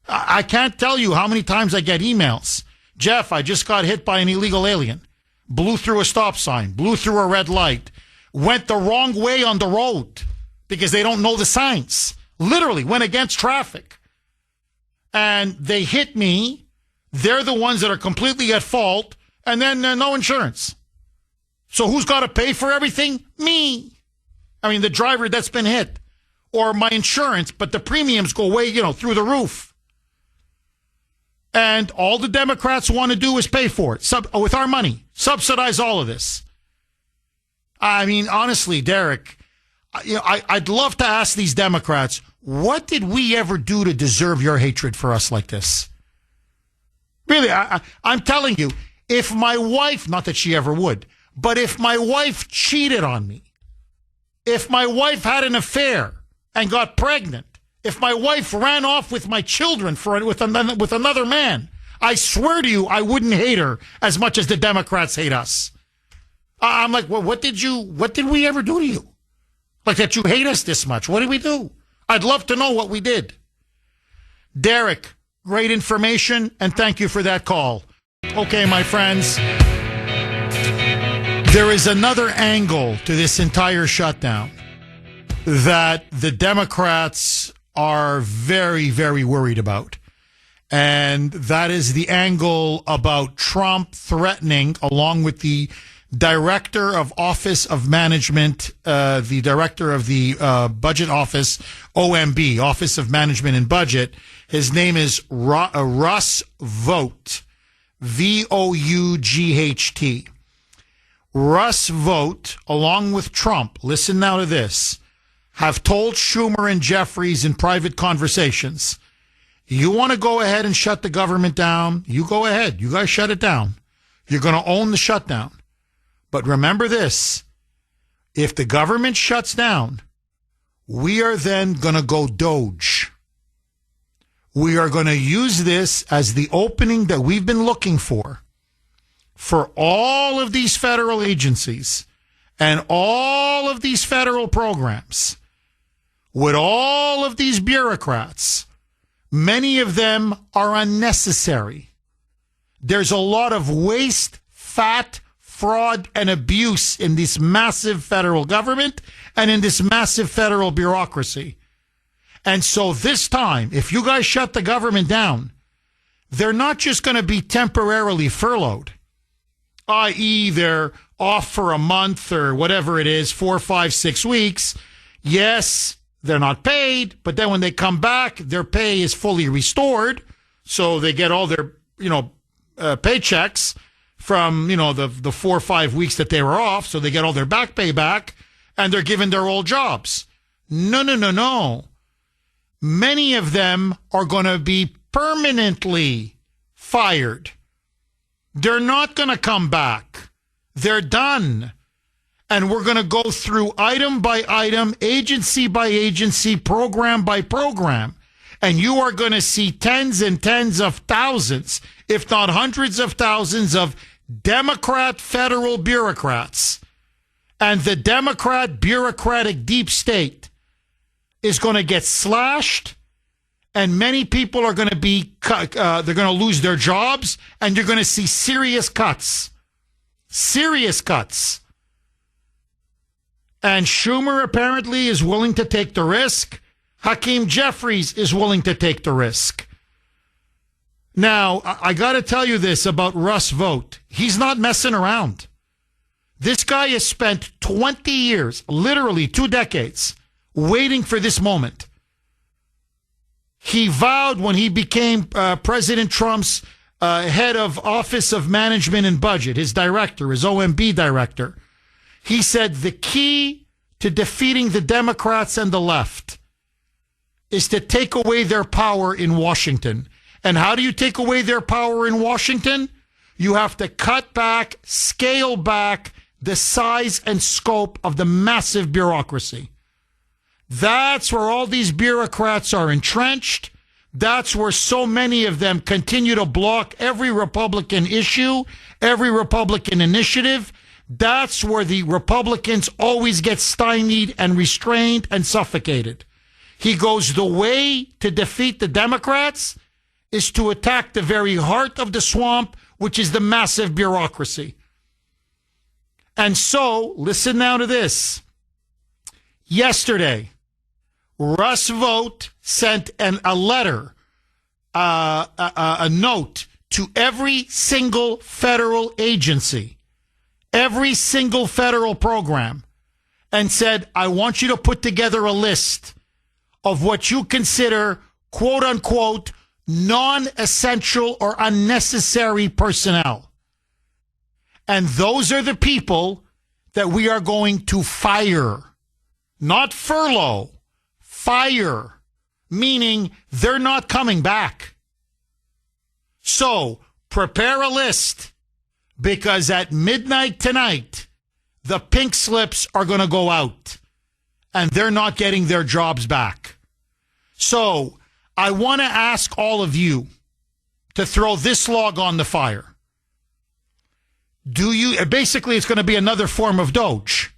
I can't tell you how many times I get emails. Jeff, I just got hit by an illegal alien. Blew through a stop sign. Blew through a red light. Went the wrong way on the road because they don't know the signs. Literally went against traffic. And they hit me. They're the ones that are completely at fault. And then no insurance. So who's got to pay for everything? Me. I mean, the driver that's been hit, or my insurance, but the premiums go way, through the roof. And all the Democrats want to do is pay for it with our money, subsidize all of this. I mean, honestly, Derek, I'd love to ask these Democrats, what did we ever do to deserve your hatred for us like this? Really, I'm telling you, if my wife, not that she ever would, but if my wife cheated on me, if my wife had an affair and got pregnant, if my wife ran off with my children with another man, I swear to you, I wouldn't hate her as much as the Democrats hate us. I'm like, well, what did we ever do to you? Like that you hate us this much? What did we do? I'd love to know what we did. Derek, great information, and thank you for that call. Okay, my friends, there is another angle to this entire shutdown that the Democrats are very, very worried about. And that is the angle about Trump threatening, along with the Director of Office of Management, the Director of the Budget Office, OMB, Office of Management and Budget. His name is Russ Vought, Vought. Russ Vought, along with Trump, listen now to this, have told Schumer and Jeffries in private conversations, you want to go ahead and shut the government down? You go ahead. You guys shut it down. You're going to own the shutdown. But remember this, if the government shuts down, we are then going to go Doge. We are going to use this as the opening that we've been looking for all of these federal agencies and all of these federal programs with all of these bureaucrats. Many of them are unnecessary. There's a lot of waste, fat, fraud, and abuse in this massive federal government and in this massive federal bureaucracy. And so this time, if you guys shut the government down, they're not just going to be temporarily furloughed, i.e. they're off for a month or whatever it is, 4, 5, 6 weeks. Yes, they're not paid, but then when they come back, their pay is fully restored. So they get all their, paychecks from, the 4 or 5 weeks that they were off. So they get all their back pay back and they're given their old jobs. No. Many of them are going to be permanently fired. They're not going to come back. They're done. And we're going to go through item by item, agency by agency, program by program. And you are going to see tens and tens of thousands, if not hundreds of thousands of Democrat federal bureaucrats. And the Democrat bureaucratic deep state is going to get slashed. And many people are going to be, they're going to lose their jobs. And you're going to see serious cuts. Serious cuts. And Schumer apparently is willing to take the risk. Hakeem Jeffries is willing to take the risk. Now, I got to tell you this about Russ Vought. He's not messing around. This guy has spent 20 years, literally 2 decades, waiting for this moment. He vowed when he became President Trump's head of Office of Management and Budget, his director, his OMB director, he said the key to defeating the Democrats and the left is to take away their power in Washington. And how do you take away their power in Washington? You have to cut back, scale back the size and scope of the massive bureaucracy. That's where all these bureaucrats are entrenched. That's where so many of them continue to block every Republican issue, every Republican initiative. That's where the Republicans always get stymied and restrained and suffocated. He goes, the way to defeat the Democrats is to attack the very heart of the swamp, which is the massive bureaucracy. And so, listen now to this. Yesterday, Russ Vought sent a letter, a note to every single federal agency, every single federal program, and said, I want you to put together a list of what you consider, quote unquote, non-essential or unnecessary personnel. And those are the people that we are going to fire, not furlough, fire, meaning they're not coming back. So prepare a list, because at midnight tonight, the pink slips are going to go out and they're not getting their jobs back. So I want to ask all of you to throw this log on the fire. Basically, it's going to be another form of Doge.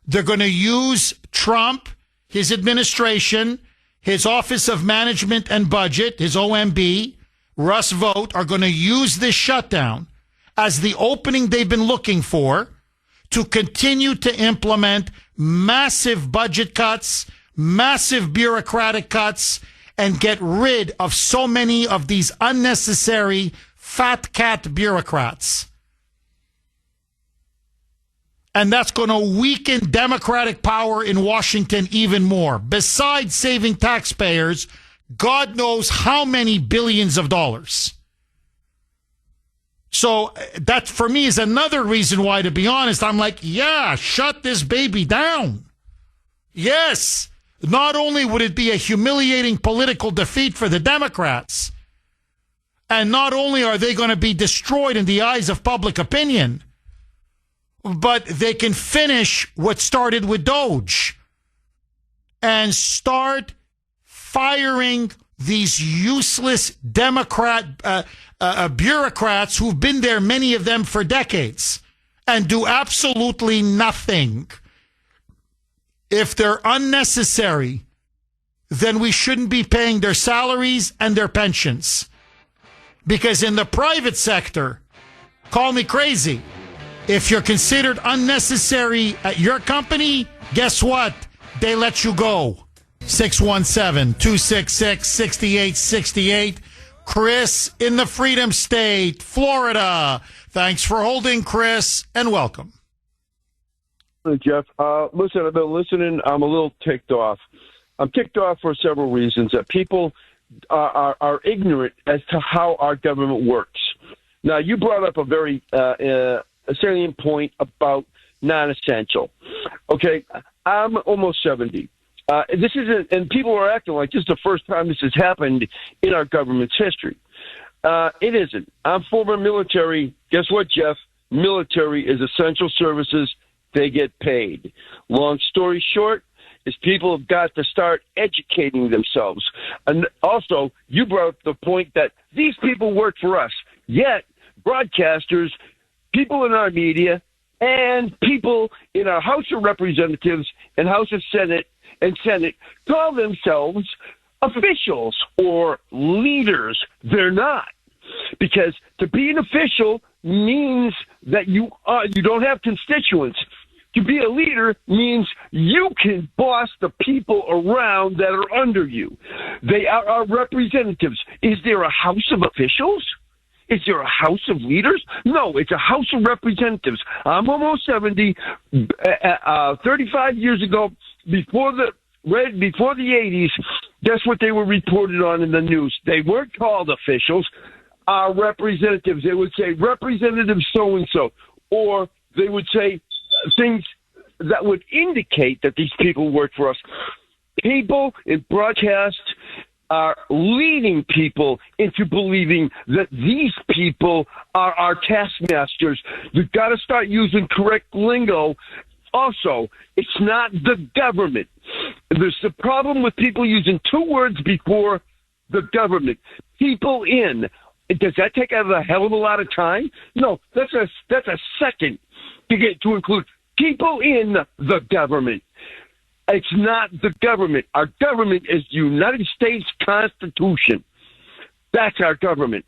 They're going to use Trump, his administration, his Office of Management and Budget, his OMB, Russ Vought, are going to use this shutdown as the opening they've been looking for to continue to implement massive budget cuts, massive bureaucratic cuts, and get rid of so many of these unnecessary fat cat bureaucrats. And that's going to weaken Democratic power in Washington even more. Besides saving taxpayers, God knows how many billions of dollars. So that, for me, is another reason why, to be honest, I'm like, yeah, shut this baby down. Yes, not only would it be a humiliating political defeat for the Democrats, and not only are they going to be destroyed in the eyes of public opinion, but they can finish what started with Doge and start firing these useless Democrat bureaucrats who've been there, many of them, for decades, and do absolutely nothing. If they're unnecessary, then we shouldn't be paying their salaries and their pensions. Because in the private sector, call me crazy, if you're considered unnecessary at your company, guess what? They let you go. 617-266-6868. Chris in the Freedom State, Florida. Thanks for holding, Chris, and welcome. Jeff, listen, I've been listening. I'm a little ticked off. I'm ticked off for several reasons. That people are ignorant as to how our government works. Now, you brought up a very salient point about non-essential. Okay, I'm almost 70. This isn't, and people are acting like this is the first time this has happened in our government's history. It isn't. I'm former military. Guess what, Jeff? Military is essential services. They get paid. Long story short is people have got to start educating themselves. And also, you brought up the point that these people work for us. Yet, broadcasters, people in our media, and people in our House of Representatives and House of Senate call themselves officials or leaders. They're not. Because to be an official means that you don't have constituents. To be a leader means you can boss the people around that are under you. They are our representatives. Is there a House of Officials? Is there a House of Leaders? No, it's a House of Representatives. I'm almost 70. 35 years ago, before the 80s, that's what they were reported on in the news. They weren't called officials. Representatives. They would say Representative so-and-so, or they would say things that would indicate that these people work for us. People in broadcast are leading people into believing that these people are our taskmasters. We've got to start using correct lingo. Also, it's not the government. There's the problem with people using two words before the government. People in. Does that take a hell of a lot of time? No, that's a second to include people in the government. It's not the government. Our government is the United States Constitution. That's our government.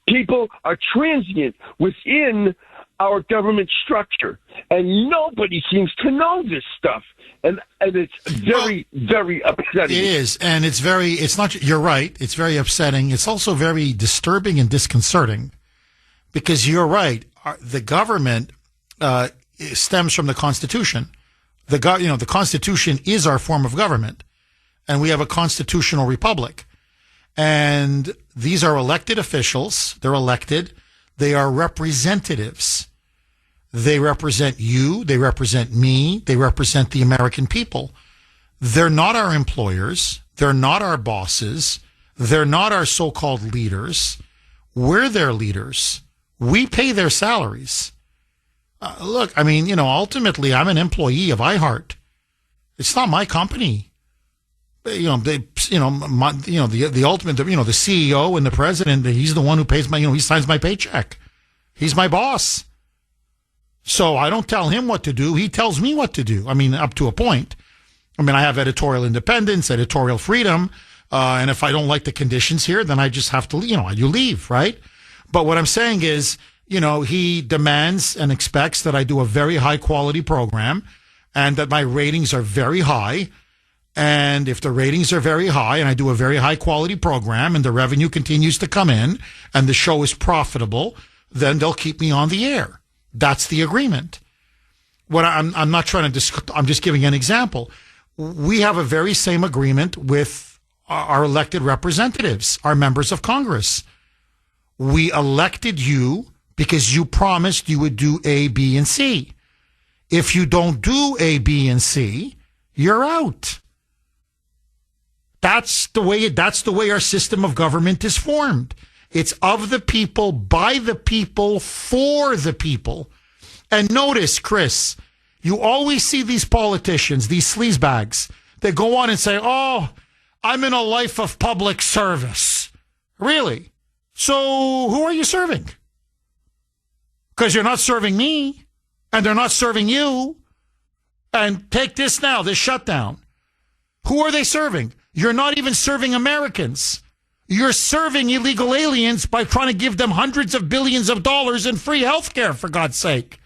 People are transient within our government structure, and nobody seems to know this stuff. And it's very, very upsetting. It is, and it's not, you're right, it's very upsetting. It's also very disturbing and disconcerting, because you're right, the government stems from the Constitution. The Constitution is our form of government, and we have a constitutional republic. And these are elected officials. They're elected. They are representatives. They represent you. They represent me. They represent the American people. They're not our employers. They're not our bosses. They're not our so-called leaders. We're their leaders. We pay their salaries. Look, I mean, ultimately, I'm an employee of iHeart. It's not my company. The ultimate, the CEO and the president, he's the one who pays he signs my paycheck. He's my boss. So I don't tell him what to do. He tells me what to do. I mean, up to a point. I mean, I have editorial independence, editorial freedom. And if I don't like the conditions here, then I just have to, you leave, right? But what I'm saying is, he demands and expects that I do a very high quality program and that my ratings are very high. And if the ratings are very high and I do a very high quality program and the revenue continues to come in and the show is profitable, then they'll keep me on the air. That's the agreement. What I'm not trying to I'm just giving an example. We have a very same agreement with our elected representatives, our members of Congress. We elected you because you promised you would do A, B, and C. If you don't do A, B, and C, you're out. That's the way our system of government is formed. It's of the people, by the people, for the people. And notice, Chris, you always see these politicians, these sleazebags, that go on and say, oh, I'm in a life of public service. Really? So who are you serving? Because you're not serving me, and they're not serving you. And take this now, this shutdown. Who are they serving? You're not even serving Americans. You're serving illegal aliens by trying to give them hundreds of billions of dollars in free health care, for God's sake.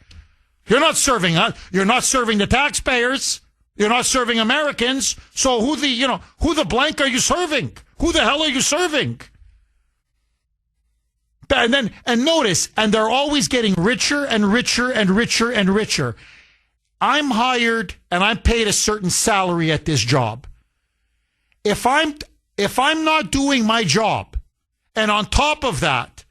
You're not serving us. You're not serving the taxpayers. You're not serving Americans. So who the blank are you serving? Who the hell are you serving? And notice, and they're always getting richer and richer and richer and richer. I'm hired and I'm paid a certain salary at this job. If I'm not doing my job, and on top of that,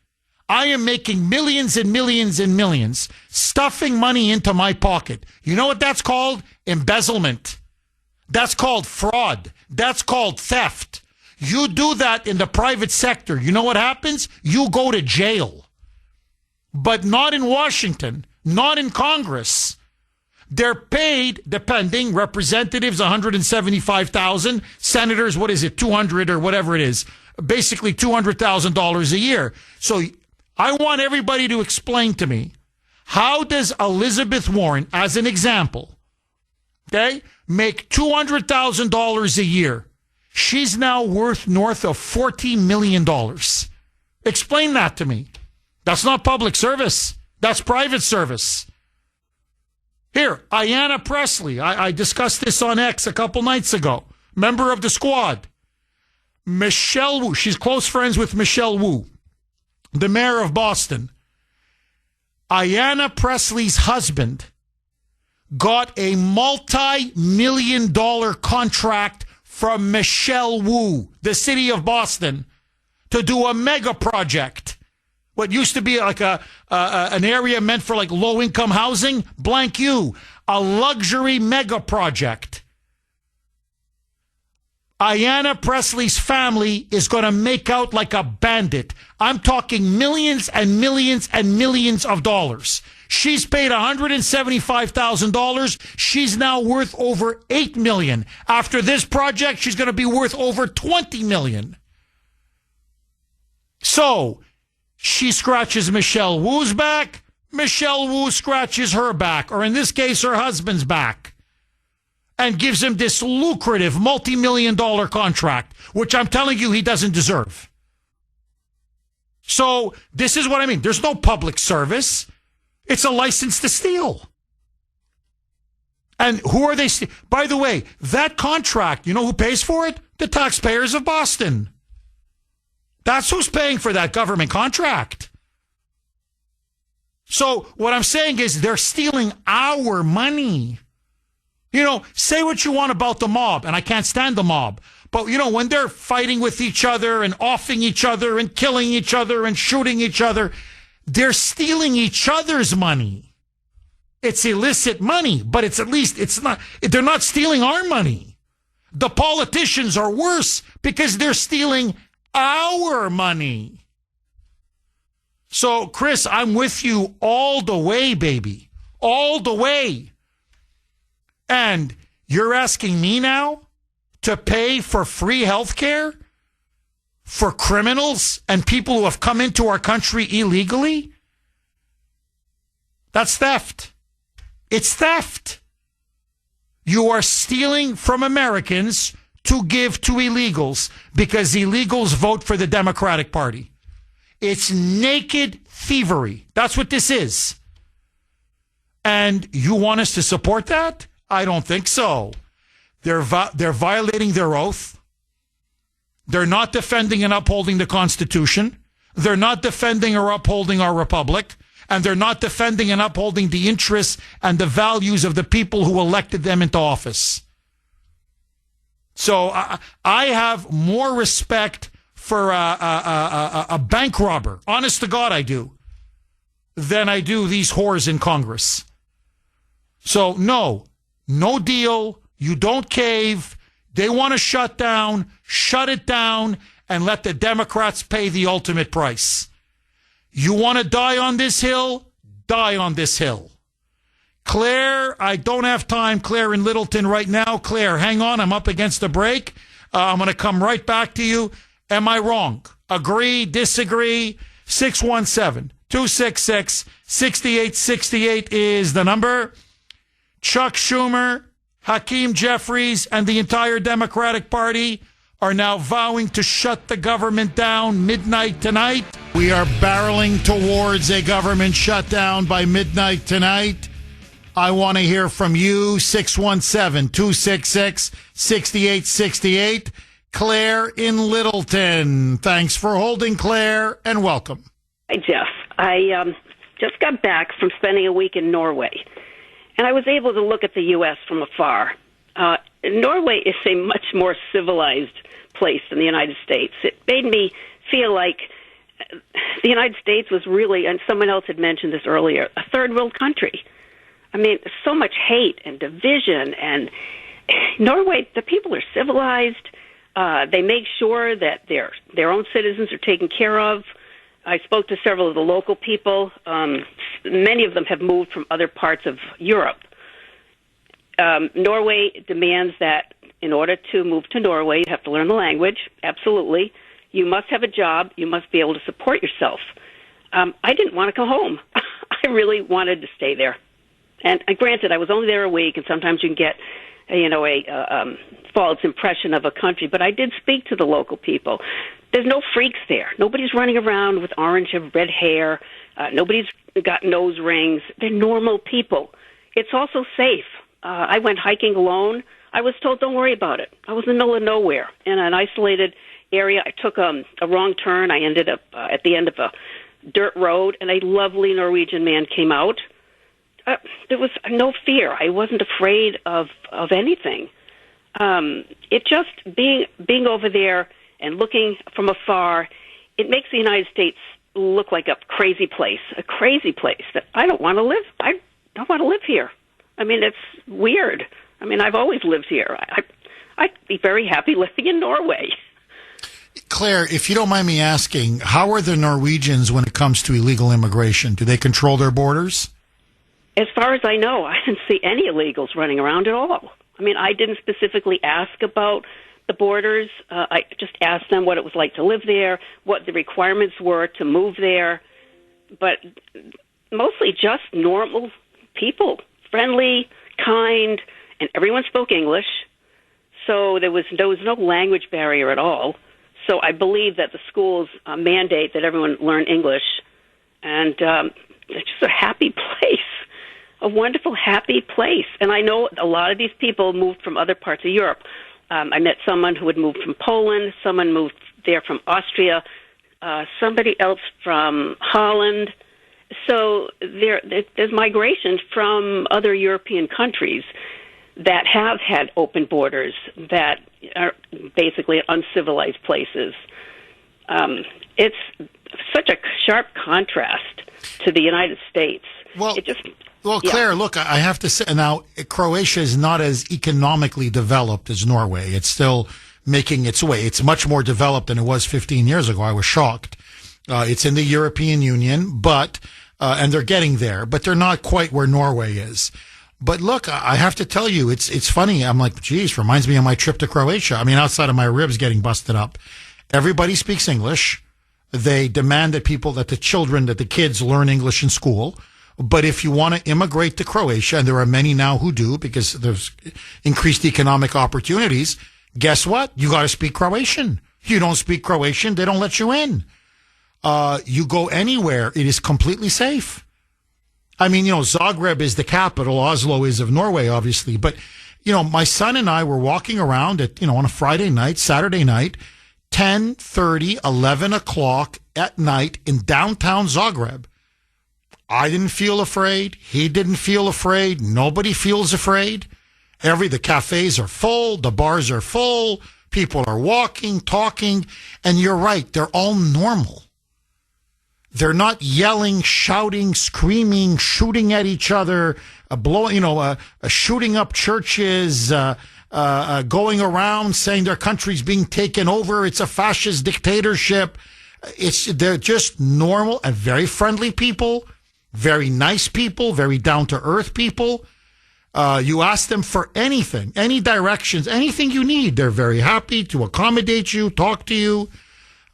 I am making millions and millions and millions, stuffing money into my pocket. You know what that's called? Embezzlement. That's called fraud. That's called theft. You do that in the private sector. You know what happens? You go to jail. But not in Washington, not in Congress. They're paid, depending, representatives, $175,000, senators, 200 or whatever it is, basically $200,000 a year. So I want everybody to explain to me, how does Elizabeth Warren, as an example, okay, make $200,000 a year? She's now worth north of $40 million. Explain that to me. That's not public service. That's private service. Here, Ayanna Pressley. I discussed this on X a couple nights ago. Member of the squad. Michelle Wu. She's close friends with Michelle Wu, the mayor of Boston. Ayanna Pressley's husband got a multi-million-dollar contract from Michelle Wu, the city of Boston, to do a mega project. What used to be like an area meant for like low-income housing, blank you, a luxury mega project. Ayanna Pressley's family is going to make out like a bandit. I'm talking millions and millions and millions of dollars. She's paid $175,000. She's now worth over $8 million. After this project, she's going to be worth over $20 million. So she scratches Michelle Wu's back. Michelle Wu scratches her back, or in this case, her husband's back, and gives him this lucrative multi-million-dollar contract, which I'm telling you he doesn't deserve. So this is what I mean. There's no public service. It's a license to steal. And who are they? By the way, that contract, you know who pays for it? The taxpayers of Boston. That's who's paying for that government contract. So what I'm saying is they're stealing our money. You know, say what you want about the mob, and I can't stand the mob. But, you know, when they're fighting with each other and offing each other and killing each other and shooting each other, they're stealing each other's money. It's illicit money, but it's at least, they're not stealing our money. The politicians are worse because they're stealing our money. So, Chris, I'm with you all the way, baby. All the way. And you're asking me now to pay for free health care for criminals and people who have come into our country illegally? That's theft. It's theft. You are stealing from Americans to give to illegals because illegals vote for the Democratic Party. It's naked thievery. That's what this is. And you want us to support that? I don't think so. They're violating their oath. They're not defending and upholding the Constitution. They're not defending or upholding our republic. And they're not defending and upholding the interests and the values of the people who elected them into office. So I have more respect for a bank robber, honest to God I do, than I do these whores in Congress. So no deal. You don't cave. They want to shut it down, and let the Democrats pay the ultimate price. You want to die on this hill? Die on this hill. Claire, I don't have time. Claire in Littleton right now. Claire, hang on. I'm up against the break. I'm going to come right back to you. Am I wrong? Agree? Disagree? 617-266-6868 is the number. Chuck Schumer, Hakeem Jeffries, and the entire Democratic Party are now vowing to shut the government down midnight tonight. We are barreling towards a government shutdown by midnight tonight. I want to hear from you, 617-266-6868. Claire in Littleton. Thanks for holding, Claire, and welcome. Hi, Jeff. I just got back from spending a week in Norway, and I was able to look at the U.S. from afar. Norway is a much more civilized place than the United States. It made me feel like the United States was really, and someone else had mentioned this earlier, a third world country. I mean, so much hate and division, and Norway, the people are civilized. They make sure that their own citizens are taken care of. I spoke to several of the local people. Many of them have moved from other parts of Europe. Norway demands that in order to move to Norway, you have to learn the language. Absolutely. You must have a job. You must be able to support yourself. I didn't want to go home. I really wanted to stay there. And granted, I was only there a week, and sometimes you can get, a false impression of a country. But I did speak to the local people. There's no freaks there. Nobody's running around with orange and red hair. Nobody's got nose rings. They're normal people. It's also safe. I went hiking alone. I was told, don't worry about it. I was in the middle of nowhere in an isolated area. I took a wrong turn. I ended up at the end of a dirt road, and a lovely Norwegian man came out. There was no fear. I wasn't afraid of anything. It just being over there and looking from afar, it makes the United States look like a crazy place that I don't want to live. I don't want to live here. I mean, it's weird. I mean, I've always lived here. I'd be very happy living in Norway. Claire, if you don't mind me asking, how are the Norwegians when it comes to illegal immigration? Do they control their borders? As far as I know, I didn't see any illegals running around at all. I mean, I didn't specifically ask about the borders. I just asked them what it was like to live there, what the requirements were to move there. But mostly just normal people, friendly, kind, and everyone spoke English. So there was no language barrier at all. So I believe that the schools mandate that everyone learn English. And it's just a happy place. A wonderful, happy place. And I know a lot of these people moved from other parts of Europe. I met someone who had moved from Poland, someone moved there from Austria, somebody else from Holland. So there's migration from other European countries that have had open borders, that are basically uncivilized places. It's such a sharp contrast to the United States. Well, it just. Well, Claire, look, I have to say now, Croatia is not as economically developed as Norway. It's still making its way. It's much more developed than it was 15 years ago. I was shocked. It's in the European Union, but and they're getting there, but they're not quite where Norway is. But look, I have to tell you, it's funny. I'm like, geez, reminds me of my trip to Croatia. I mean, outside of my ribs getting busted up, everybody speaks English. They demand that the kids learn English in school. But if you want to immigrate to Croatia, and there are many now who do because there's increased economic opportunities, guess what? You got to speak Croatian. You don't speak Croatian, they don't let you in. You go anywhere, it is completely safe. I mean, Zagreb is the capital. Oslo is of Norway, obviously. But, my son and I were walking around on a Friday night, Saturday night, 10:30, 11 o'clock at night in downtown Zagreb. I didn't feel afraid. He didn't feel afraid. Nobody feels afraid. The cafes are full. The bars are full. People are walking, talking. And you're right. They're all normal. They're not yelling, shouting, screaming, shooting at each other, shooting up churches, going around saying their country's being taken over. It's a fascist dictatorship. They're just normal and very friendly people. Very nice people, very down-to-earth people. You ask them for anything, any directions, anything you need. They're very happy to accommodate you, talk to you.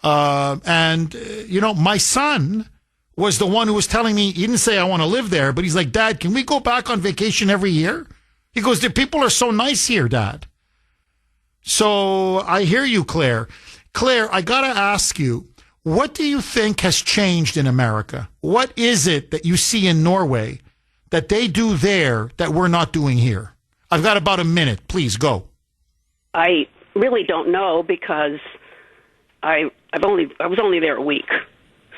My son was the one who was telling me, he didn't say I want to live there, but he's like, Dad, can we go back on vacation every year? He goes, the people are so nice here, Dad. So I hear you, Claire. Claire, I got to ask you, what do you think has changed in America? What is it that you see in Norway that they do there that we're not doing here? I've got about a minute. Please go. I really don't know because I was only there a week,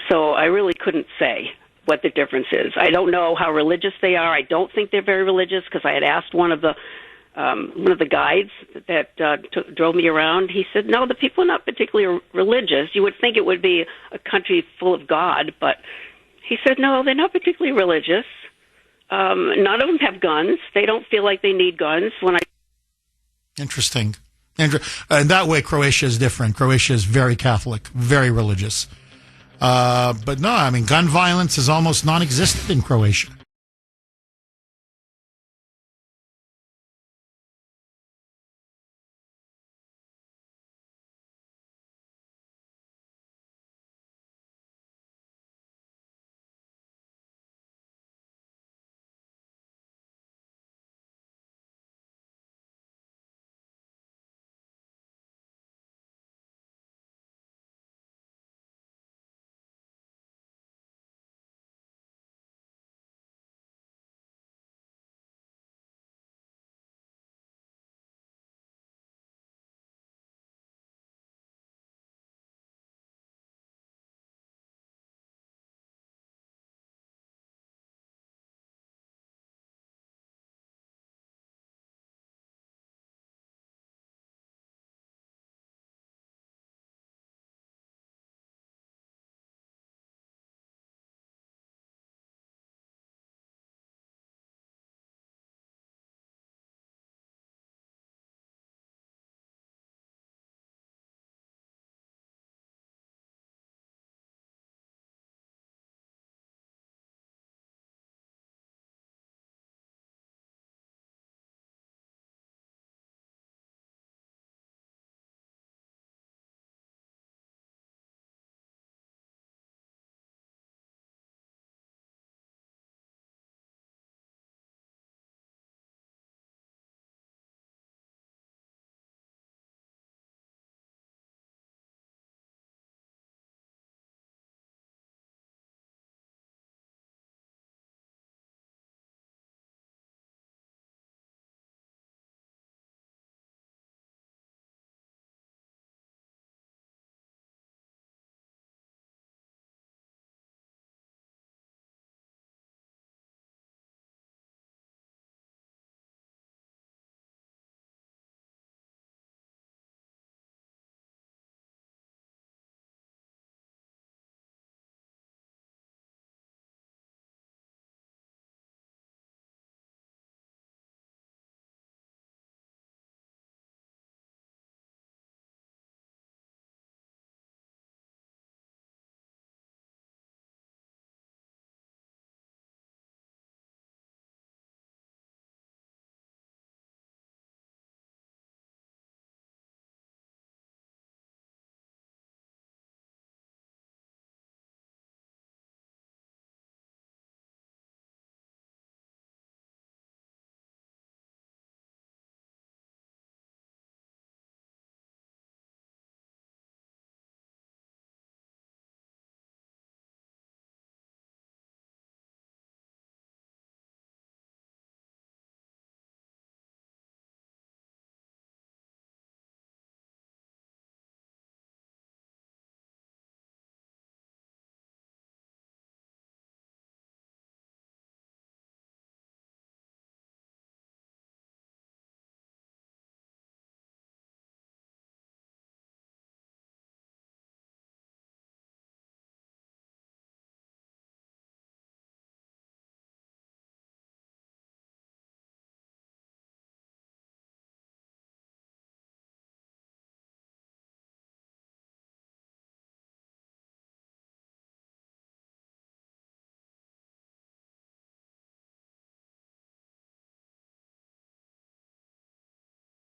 so I really couldn't say what the difference is. I don't know how religious they are. I don't think they're very religious because I had asked one of the guides that drove me around. He said, no, the people are not particularly religious. You would think it would be a country full of God, but he said, no, they're not particularly religious. None of them have guns. They don't feel like they need guns. Interesting. And that way, Croatia is different. Croatia is very Catholic, very religious. But no, I mean, gun violence is almost non-existent in Croatia.